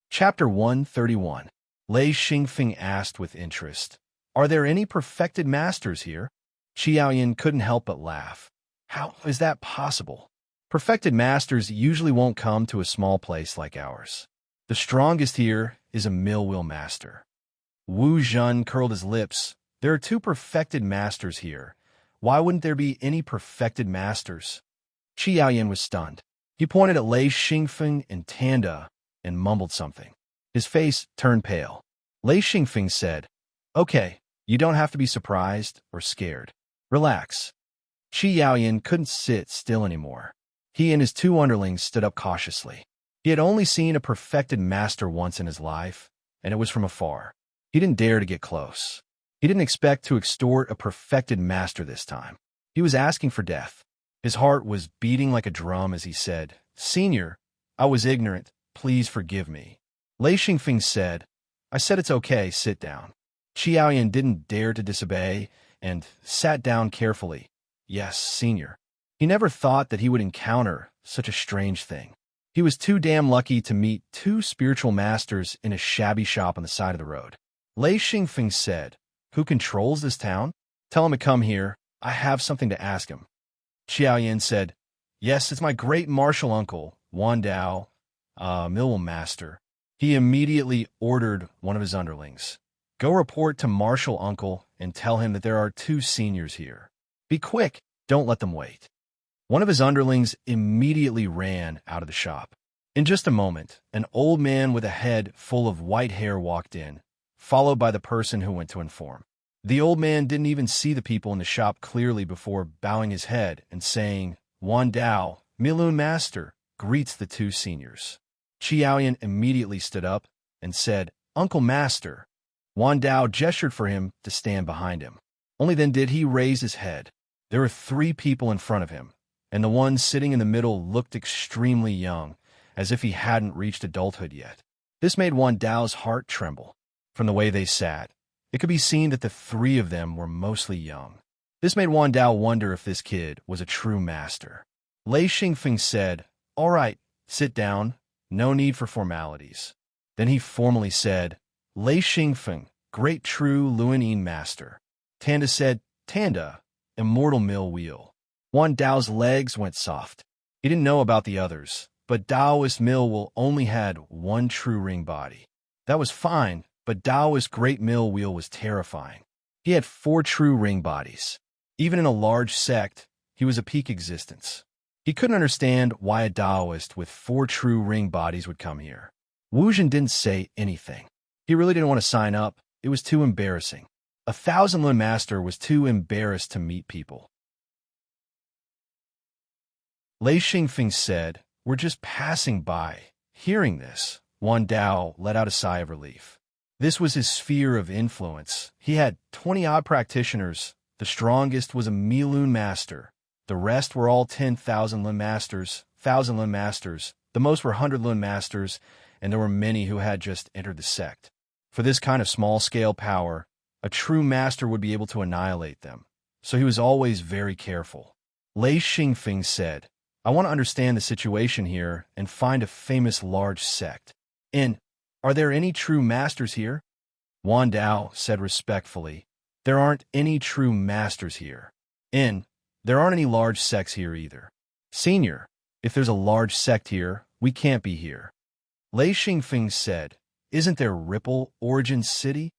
Speaker 1: Chapter 131. Lei Xingfeng asked with interest, Are there any perfected masters here? Qi Yaoyan couldn't help but laugh. How is that possible? Perfected masters usually won't come to a small place like ours. The strongest here is a mill-wheel master. Wu Zhen curled his lips. There are two perfected masters here. Why wouldn't there be any perfected masters? Qi Yaoyan was stunned. He pointed at Lei Xingfeng and Tanda and mumbled something. His face turned pale. Lei Xingfeng said, Okay, you don't have to be surprised or scared. Relax. Qi Yaoyan couldn't sit still anymore. He and his two underlings stood up cautiously. He had only seen a perfected master once in his life, and it was from afar. He didn't dare to get close. He didn't expect to extort a perfected master this time. He was asking for death. His heart was beating like a drum as he said, Senior, I was ignorant. Please forgive me. Lei Xingfeng said, I said it's okay, sit down. Qi Yaoyan didn't dare to disobey and sat down carefully. Yes, Senior. He never thought that he would encounter such a strange thing. He was too damn lucky to meet two spiritual masters in a shabby shop on the side of the road. Lei Xingfeng said, Who controls this town? Tell him to come here. I have something to ask him. Qi Yaoyan said, Yes, it's my great martial uncle, Wan Dao, mill master. He immediately ordered one of his underlings. Go report to martial uncle and tell him that there are two seniors here. Be quick. Don't let them wait. One of his underlings immediately ran out of the shop. In just a moment, an old man with a head full of white hair walked in, followed by the person who went to inform. The old man didn't even see the people in the shop clearly before bowing his head and saying, Wan Dao, Milun Master, greets the two seniors. Qi Yaoyan immediately stood up. and said, "Uncle Master." Wan Dao gestured for him to stand behind him. Only then did he raise his head. There were 3 people in front of him, and the one sitting in the middle looked extremely young, as if he hadn't reached adulthood yet. This made Wan Dao's heart tremble. From the way they sat, it could be seen that the 3 of them were mostly young. This made Wan Dao wonder if this kid was a true master. Lei Xingfeng said, "All right, sit down. No need for formalities." Then he formally said, "Lei Xingfeng, great true Luan master." Tanda said, "Tanda, immortal mill wheel." Wan Dao's legs went soft. He didn't know about the others, but Daoist mill wheel only had 1 true ring body. That was fine, but Daoist great mill wheel was terrifying. He had 4 true ring bodies. Even in a large sect, he was a peak existence. He couldn't understand why a Daoist with 4 true ring bodies would come here. Wu Zhen didn't say anything. He really didn't want to sign up. It was too embarrassing. 1,000 Lun Master was too embarrassed to meet people. Lei Xingfeng said, "We're just passing by." Hearing this, Wan Dao let out a sigh of relief. This was his sphere of influence. He had 20-odd practitioners. The strongest was a Mi-Lun Master. The rest were all 10,000 Lun Masters, 1,000 Lun Masters. The most were 100 Lun Masters, and there were many who had just entered the sect. For this kind of small-scale power, a true master would be able to annihilate them, so he was always very careful. Lei Xingfeng said, "I want to understand the situation here and find a famous large sect. And are there any true masters here?" Wan Dao said respectfully, "There aren't any true masters here. And there aren't any large sects here either. Senior, if there's a large sect here, we can't be here." Lei Xingfeng said, "Isn't there Ripple Origin City?"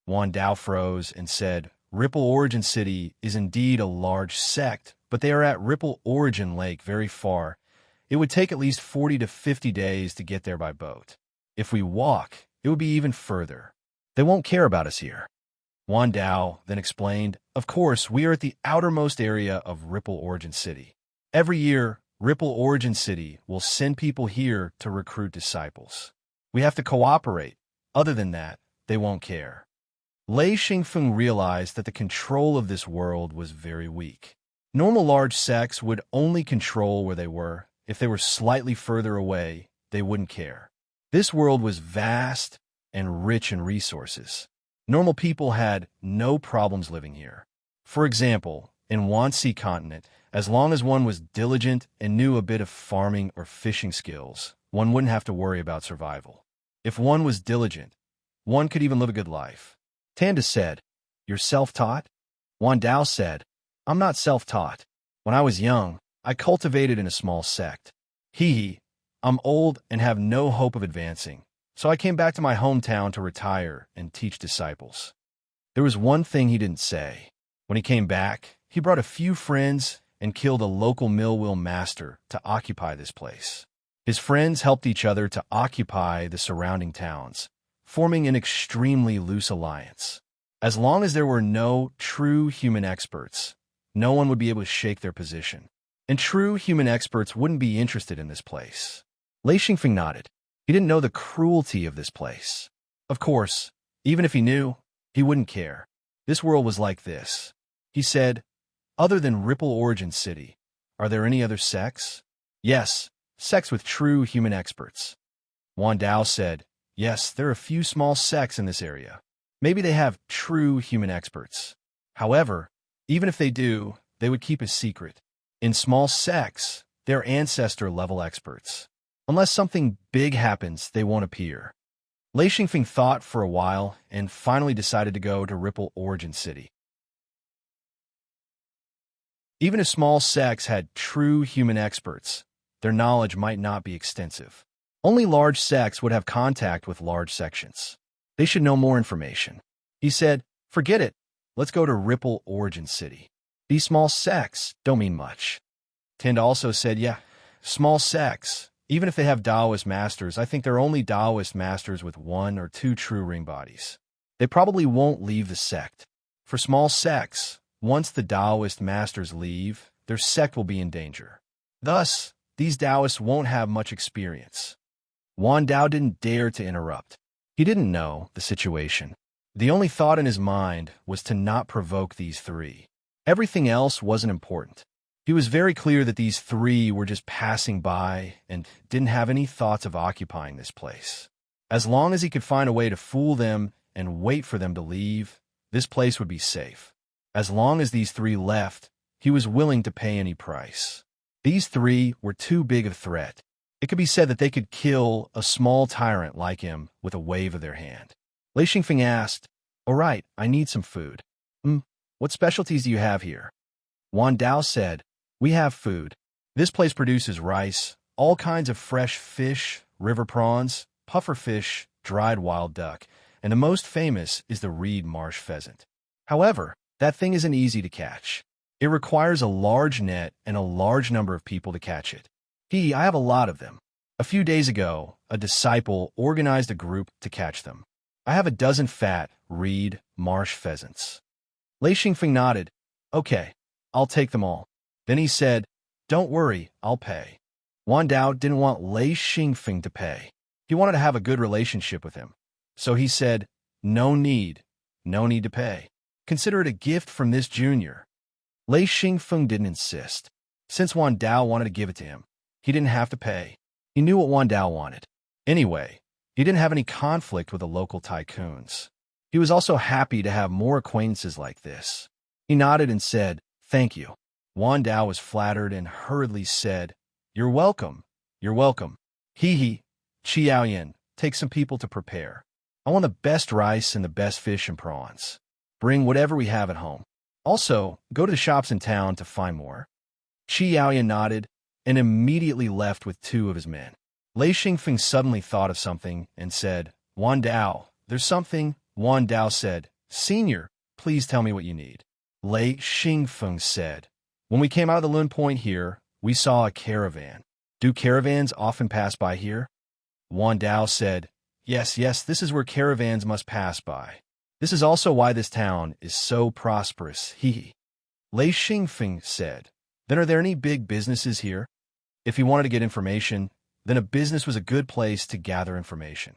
Speaker 1: Wan Dao froze and said, "Ripple Origin City is indeed a large sect, but they are at Ripple Origin Lake very far. It would take at least 40 to 50 days to get there by boat. If we walk, it would be even further. They won't care about us here." Wan Dao then explained, "Of course, we are at the outermost area of Ripple Origin City. Every year, Ripple Origin City will send people here to recruit disciples. We have to cooperate. Other than that, they won't care." Lei Xingfeng realized that the control of this world was very weak. Normal large sects would only control where they were. If they were slightly further away, they wouldn't care. This world was vast and rich in resources. Normal people had no problems living here. For example, in Wanxi continent, as long as one was diligent and knew a bit of farming or fishing skills, one wouldn't have to worry about survival. If one was diligent, one could even live a good life. Tanda said, "You're self-taught?" Wan Dao said, "I'm not self-taught. When I was young, I cultivated in a small sect. I'm old and have no hope of advancing, so I came back to my hometown to retire and teach disciples." There was one thing he didn't say. When he came back, he brought a few friends and killed a local mill wheel master to occupy this place. His friends helped each other to occupy the surrounding towns, forming an extremely loose alliance. As long as there were no true human experts, no one would be able to shake their position. And true human experts wouldn't be interested in this place. Lei Xingfeng nodded. He didn't know the cruelty of this place. Of course, even if he knew, he wouldn't care. This world was like this. He said, "Other than Ripple Origin City, are there any other sects?" "Yes, sects with true human experts." Wan Dao said, "Yes, there are a few small sects in this area. Maybe they have true human experts. However, even if they do, they would keep a secret. In small sects, they're ancestor-level experts. Unless something big happens, they won't appear." Lei Xingfeng thought for a while and finally decided to go to Ripple Origin City. Even if small sects had true human experts, their knowledge might not be extensive. Only large sects would have contact with large sections. They should know more information. He said, "Forget it. Let's go to Ripple Origin City. These small sects don't mean much." Tanda also said, "Yeah, small sects. Even if they have Taoist masters, I think they're only Taoist masters with 1 or 2 true ring bodies. They probably won't leave the sect. For small sects, once the Taoist masters leave, their sect will be in danger. Thus, these Taoists won't have much experience." Wan Dao didn't dare to interrupt. He He didn't know the situation. The only thought in his mind was to not provoke these three. Everything else wasn't important. He was very clear that these three were just passing by and didn't have any thoughts of occupying this place. As long as he could find a way to fool them and wait for them to leave, this place would be safe. As long as these three left, he was willing to pay any price. These three were too big a threat. It could be said that they could kill a small tyrant like him with a wave of their hand. Lei Xingfeng asked, "All right, I need some food." What specialties do you have here?" Wan Dao said, "We have food. This place produces rice, all kinds of fresh fish, river prawns, puffer fish, dried wild duck, and the most famous is the reed marsh pheasant. However, that thing isn't easy to catch. It requires a large net and a large number of people to catch it. I have a lot of them. A few days ago, a disciple organized a group to catch them. I have a dozen fat, reed, marsh pheasants." Lei Xingfeng nodded. "Okay, I'll take them all." Then he said, "Don't worry, I'll pay." Wan Dao didn't want Lei Xingfeng to pay. He wanted to have a good relationship with him. So he said, no need to pay. Consider it a gift from this junior." Lei Xingfeng didn't insist. Since Wan Dao wanted to give it to him, he didn't have to pay. He knew what Wan Dao wanted. Anyway, he didn't have any conflict with the local tycoons. He was also happy to have more acquaintances like this. He nodded and said, "Thank you." Wan Dao was flattered and hurriedly said, "You're welcome. You're welcome. Qi Yaoyan, take some people to prepare. I want the best rice and the best fish and prawns. Bring whatever we have at home. Also, go to the shops in town to find more." Qi Yaoyan nodded and immediately left with two of his men. Lei Xingfeng suddenly thought of something and said, "Wan Dao, there's something." Wan Dao said, "Senior, please tell me what you need." Lei Xingfeng said, "When we came out of the Lun Point here, we saw a caravan. Do caravans often pass by here?" Wan Dao said, Yes, this is where caravans must pass by. This is also why this town is so prosperous, Lei Xingfeng said, "Then are there any big businesses here?" If he wanted to get information, then a business was a good place to gather information.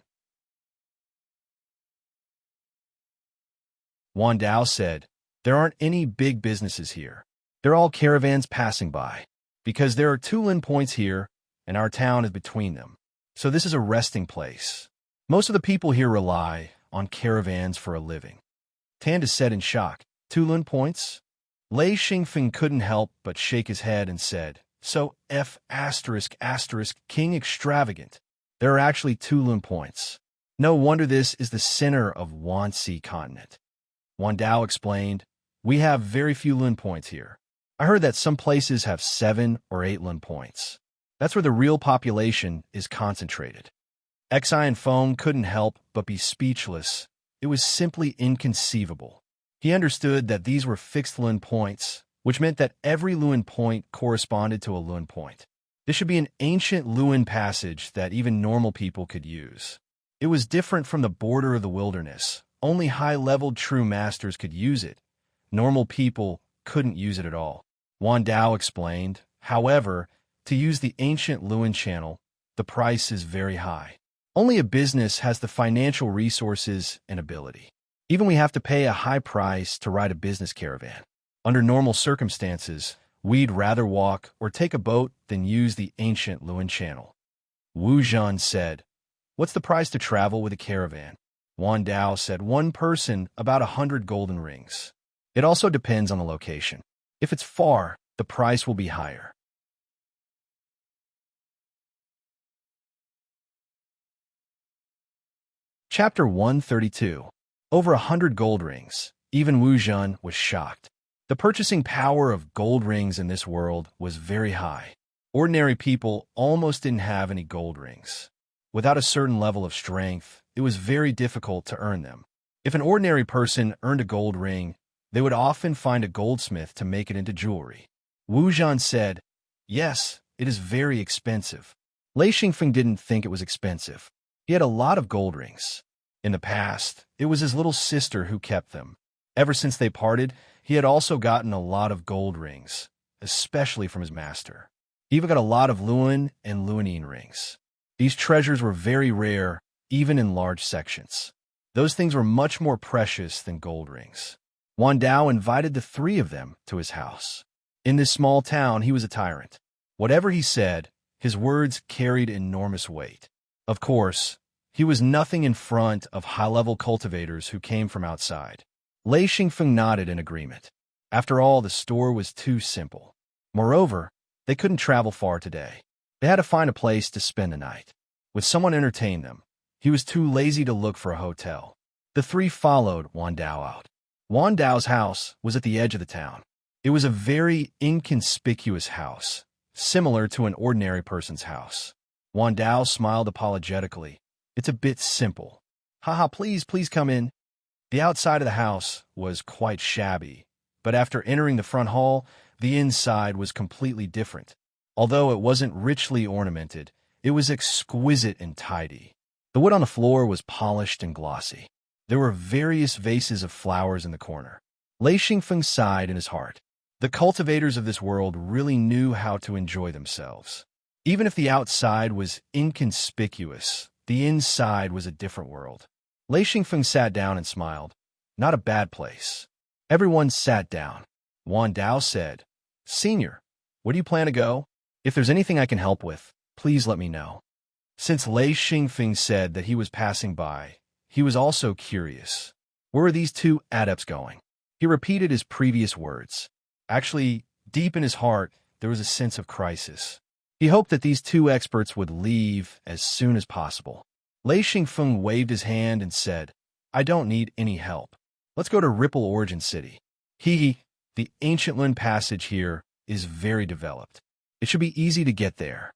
Speaker 1: Wan Dao said, "There aren't any big businesses here. They're all caravans passing by. Because there are 2 Lin points here, and our town is between them. So this is a resting place. Most of the people here rely on caravans for a living." Tanda said in shock, 2 Lin points? Lei Xingfeng couldn't help but shake his head and said, "So King extravagant. There are actually 2 Lin points. No wonder this is the center of Wanxi continent." Wan Dao explained, "We have very few Lin points here. I heard that some places have 7 or 8 Lin points. That's where the real population is concentrated." Xi and Feng couldn't help but be speechless. It was simply inconceivable. He understood that these were fixed Lun points, which meant that every Lun point corresponded to a Lun point. This should be an ancient Lun passage that even normal people could use. It was different from the border of the wilderness. Only high-leveled true masters could use it. Normal people couldn't use it at all. Wan Dao explained, however, to use the ancient Lun channel, the price is very high. Only a business has the financial resources and ability. Even we have to pay a high price to ride a business caravan. Under normal circumstances, we'd rather walk or take a boat than use the ancient Lun channel. Wu Zhan said, "What's the price to travel with a caravan?" Wan Dao said, "1 person, about 100 golden rings. It also depends on the location. If it's far, the price will be higher." Chapter 132. Over 100 gold rings. Even Wu Zhan was shocked. The purchasing power of gold rings in this world was very high. Ordinary people almost didn't have any gold rings. Without a certain level of strength, it was very difficult to earn them. If an ordinary person earned a gold ring, they would often find a goldsmith to make it into jewelry. Wu Zhan said, "Yes, it is very expensive." Lei Xingfeng didn't think it was expensive. He had a lot of gold rings. In the past, it was his little sister who kept them. Ever since they parted, he had also gotten a lot of gold rings, especially from his master. He even got a lot of Luan and Luanine rings. These treasures were very rare, even in large sections. Those things were much more precious than gold rings. Wan Dao invited the three of them to his house. In this small town, he was a tyrant. Whatever he said, his words carried enormous weight. Of course, he was nothing in front of high-level cultivators who came from outside. Lei Xingfeng nodded in agreement. After all, the store was too simple. Moreover, they couldn't travel far today. They had to find a place to spend the night. With someone to entertain them, he was too lazy to look for a hotel. The three followed Wan Dao out. Wan Dao's house was at the edge of the town. It was a very inconspicuous house, similar to an ordinary person's house. Wan Dao smiled apologetically. It's a bit simple. Haha, please come in. The outside of the house was quite shabby, but after entering the front hall, the inside was completely different. Although it wasn't richly ornamented, it was exquisite and tidy. The wood on the floor was polished and glossy. There were various vases of flowers in the corner. Lei Xingfeng sighed in his heart. The cultivators of this world really knew how to enjoy themselves. Even if the outside was inconspicuous, the inside was a different world. Lei Xingfeng sat down and smiled. Not a bad place. Everyone sat down. Wan Dao said, "Senior, where do you plan to go? If there's anything I can help with, please let me know." Since Lei Xingfeng said that he was passing by, he was also curious. Where were these two adepts going? He repeated his previous words. Actually, deep in his heart, there was a sense of crisis. He hoped that these two experts would leave as soon as possible. Lei Xingfeng waved his hand and said, "I don't need any help. Let's go to Ripple Origin City. The Enchantment passage here is very developed. It should be easy to get there."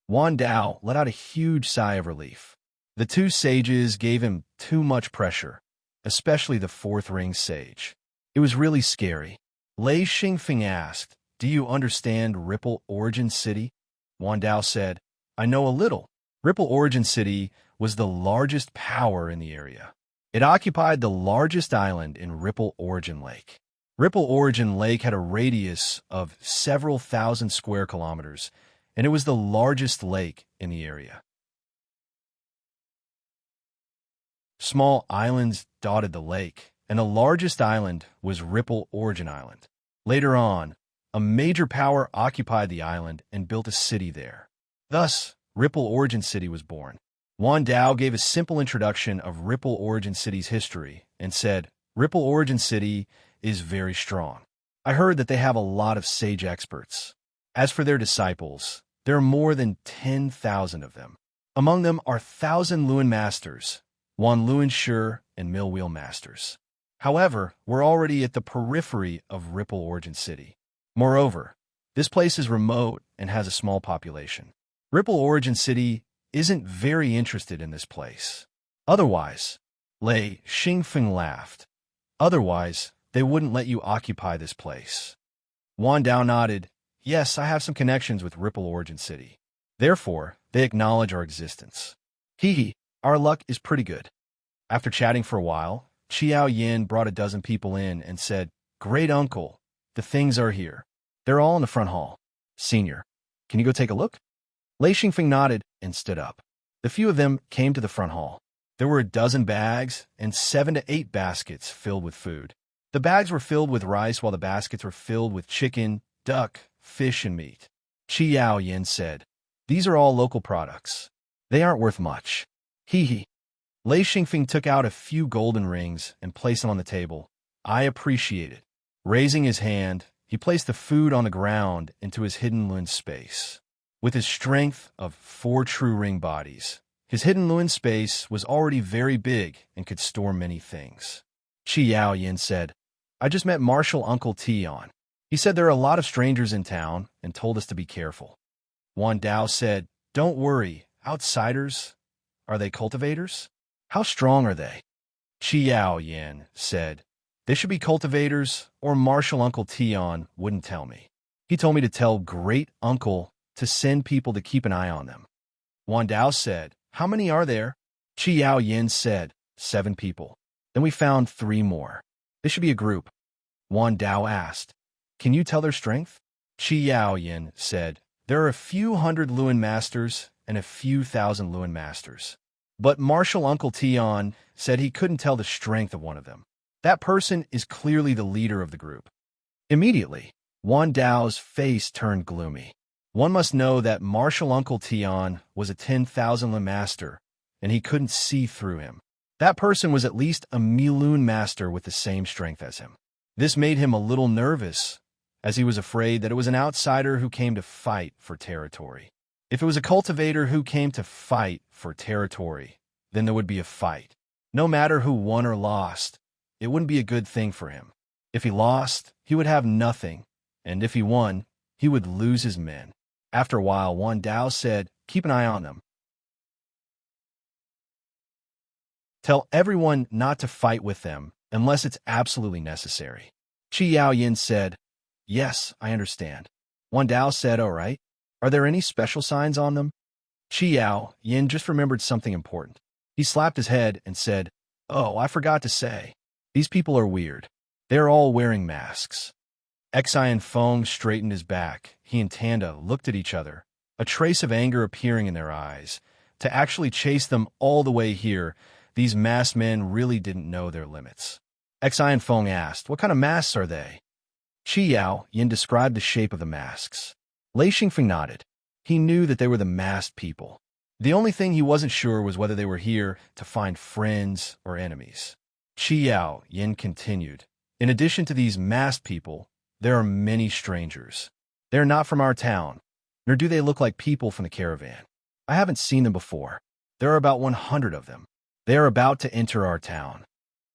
Speaker 1: Wan Dao let out a huge sigh of relief. The two sages gave him too much pressure, especially the fourth ring sage. It was really scary. Lei Xingfeng asked, "Do you understand Ripple Origin City?" Wan Dao said, "I know a little." Ripple Origin City was the largest power in the area. It occupied the largest island in Ripple Origin Lake. Ripple Origin Lake had a radius of several thousand square kilometers, and it was the largest lake in the area. Small islands dotted the lake, and the largest island was Ripple Origin Island. Later on, a major power occupied the island and built a city there. Thus, Ripple Origin City was born. Wan Dao gave a simple introduction of Ripple Origin City's history and said, "Ripple Origin City is very strong. I heard that they have a lot of sage experts. As for their disciples, there are more than 10,000 of them. Among them are 1,000 Luan masters, Wan Luan Shi, and Mill Wheel masters. However, we're already at the periphery of Ripple Origin City. Moreover, this place is remote and has a small population. Ripple Origin City isn't very interested in this place. Otherwise," Lei Xingfeng laughed, "otherwise, they wouldn't let you occupy this place." Wan Dao nodded. "Yes, I have some connections with Ripple Origin City. Therefore, they acknowledge our existence. Our luck is pretty good." After chatting for a while, Qiao Yin brought a dozen people in and said, "Great uncle, the things are here. They're all in the front hall. Senior, can you go take a look?" Lei Xingfeng nodded and stood up. The few of them came to the front hall. There were a dozen bags and 7 to 8 baskets filled with food. The bags were filled with rice while the baskets were filled with chicken, duck, fish, and meat. Qiao Yin said, "These are all local products. They aren't worth much." Lei Xingfeng took out a few golden rings and placed them on the table. "I appreciate it." Raising his hand, he placed the food on the ground into his hidden Lun space. With his strength of 4 true ring bodies, his hidden Lun space was already very big and could store many things. Qiao Yin said, "I just met Marshal Uncle Tion. He said there are a lot of strangers in town and told us to be careful." Wan Dao said, "Don't worry, outsiders? Are they cultivators? How strong are they?" Qiao Yin said, "They should be cultivators, or Marshal Uncle Tion wouldn't tell me. He told me to tell Great Uncle to send people to keep an eye on them." Wan Dao said, "How many are there?" Qiao Yin said, 7 people. Then we found 3 more. They should be a group. Wan Dao asked, "Can you tell their strength?" Qiao Yin said, "There are a few hundred Luan masters and a few thousand Luan masters. But Marshal Uncle Tion said he couldn't tell the strength of one of them. That person is clearly the leader of the group. Immediately, Wan Dao's face turned gloomy. One must know that Marshal Uncle Tion was a 10,000 master, and he couldn't see through him. That person was at least a Milun master with the same strength as him. This made him a little nervous, as he was afraid that it was an outsider who came to fight for territory. If it was a cultivator who came to fight for territory, then there would be a fight. No matter who won or lost, it wouldn't be a good thing for him. If he lost, he would have nothing, and if he won, he would lose his men. After a while, Wan Dao said, "Keep an eye on them. Tell everyone not to fight with them unless it's absolutely necessary." Qi Yao Yin said, "Yes, I understand." Wan Dao said, "All right. Are there any special signs on them?" Qi Yao Yin just remembered something important. He slapped his head and said, "Oh, I forgot to say. These people are weird. They're all wearing masks." Xian Feng straightened his back. He and Tanda looked at each other, a trace of anger appearing in their eyes. To actually chase them all the way here, these masked men really didn't know their limits. Xian Feng asked, "What kind of masks are they?" Qi Yao Yin described the shape of the masks. Lei Xingfeng nodded. He knew that they were the masked people. The only thing he wasn't sure was whether they were here to find friends or enemies. Qi Yao Yin continued, "In addition to these masked people, there are many strangers. They are not from our town, nor do they look like people from the caravan. I haven't seen them before. There are about 100 of them. They are about to enter our town."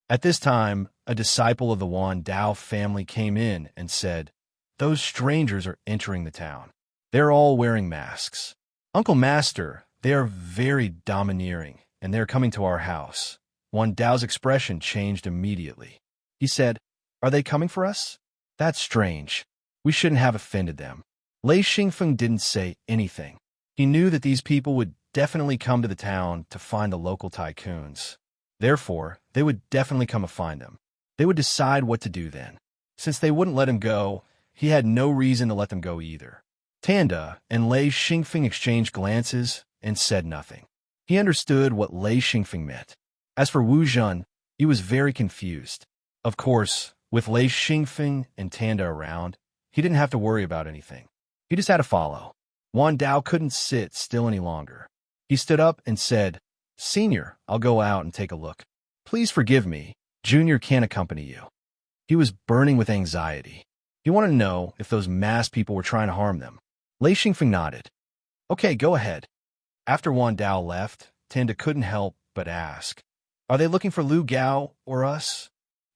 Speaker 1: At this time, a disciple of the Wan Dao family came in and said, "Those strangers are entering the town. They're all wearing masks. Uncle Master, they are very domineering, and they're coming to our house." Wan Dao's expression changed immediately. He said, "Are they coming for us? That's strange. We shouldn't have offended them." Lei Xingfeng didn't say anything. He knew that these people would definitely come to the town to find the local tycoons. Therefore, they would definitely come to find them. They would decide what to do then. Since they wouldn't let him go, he had no reason to let them go either. Tanda and Lei Xingfeng exchanged glances and said nothing. He understood what Lei Xingfeng meant. As for Wu Zhen, he was very confused. Of course, with Lei Xingfeng and Tanda around, he didn't have to worry about anything. He just had to follow. Wan Dao couldn't sit still any longer. He stood up and said, "Senior, I'll go out and take a look. Please forgive me. Junior can't accompany you." He was burning with anxiety. He wanted to know if those masked people were trying to harm them. Lei Xingfeng nodded. "Okay, go ahead." After Wan Dao left, Tanda couldn't help but ask, "Are they looking for Lu Gao or us?"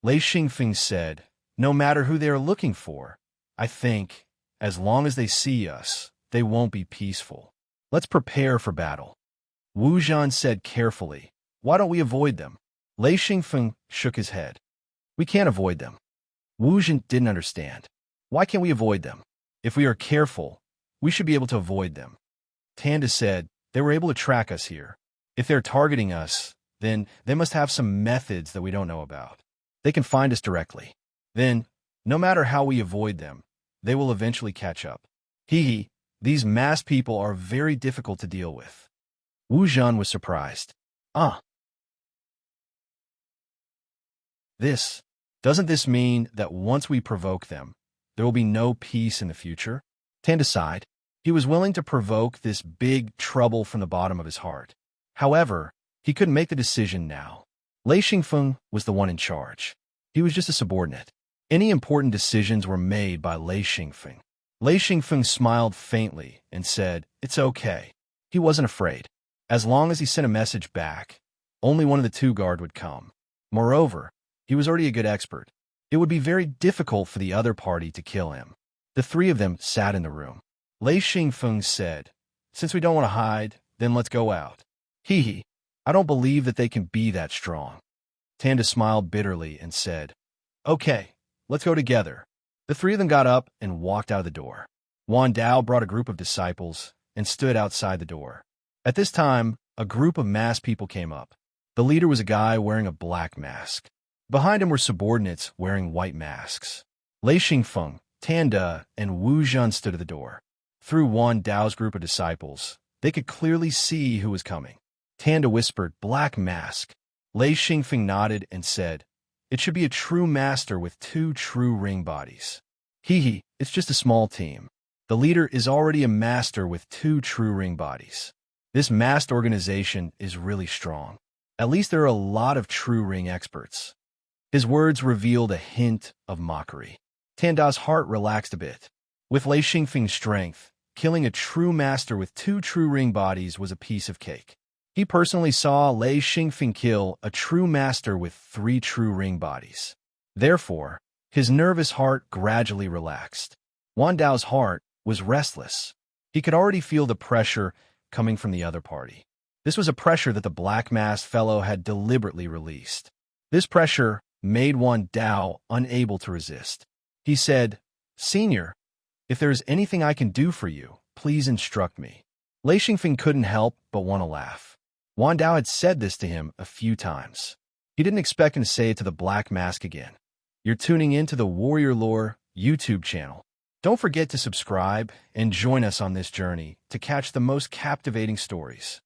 Speaker 1: Lei Xingfeng said, "No matter who they are looking for, I think, as long as they see us, they won't be peaceful. Let's prepare for battle." Wu Zhan said carefully, "Why don't we avoid them?" Lei Xingfeng shook his head. "We can't avoid them." Wu Zhan didn't understand. "Why can't we avoid them? If we are careful, we should be able to avoid them." Tanda said, "They were able to track us here. If they're targeting us, then they must have some methods that we don't know about. They can find us directly. Then, no matter how we avoid them, they will eventually catch up. These masked people are very difficult to deal with." Wu Zhan was surprised. Doesn't this mean that once we provoke them, there will be no peace in the future?" Tanda sighed. He was willing to provoke this big trouble from the bottom of his heart. However, he couldn't make the decision now. Lei Xingfeng was the one in charge. He was just a subordinate. Any important decisions were made by Lei Xingfeng. Lei Xingfeng smiled faintly and said, "It's okay." He wasn't afraid. As long as he sent a message back, only one of the two guard would come. Moreover, he was already a good expert. It would be very difficult for the other party to kill him. The three of them sat in the room. Lei Xingfeng said, "Since we don't want to hide, then let's go out." I don't believe that they can be that strong." Tanda smiled bitterly and said, "Okay, let's go together." The three of them got up and walked out of the door. Wan Dao brought a group of disciples and stood outside the door. At this time, a group of masked people came up. The leader was a guy wearing a black mask. Behind him were subordinates wearing white masks. Lei Xingfeng, Tanda, and Wu Zhen stood at the door. Through Wan Dao's group of disciples, they could clearly see who was coming. Tanda whispered, "Black mask." Lei Xingfeng nodded and said, "It should be a true master with 2 true ring bodies." Hee, it's just a small team. The leader is already a master with 2 true ring bodies. This masked organization is really strong. At least there are a lot of true ring experts. His words revealed a hint of mockery. Tanda's heart relaxed a bit. With Lei Xingfeng's strength, killing a true master with 2 true ring bodies was a piece of cake. He personally saw Lei Xingfeng kill a true master with 3 true ring bodies. Therefore, his nervous heart gradually relaxed. Wan Dao's heart was restless. He could already feel the pressure coming from the other party. This was a pressure that the black-masked fellow had deliberately released. This pressure made Wan Dao unable to resist. He said, "Senior, if there is anything I can do for you, please instruct me." Lei Xingfeng couldn't help but want to laugh. Wan Dao had said this to him a few times. He didn't expect him to say it to the Black Mask again. You're tuning in to the Warrior Lore YouTube channel. Don't forget to subscribe and join us on this journey to catch the most captivating stories.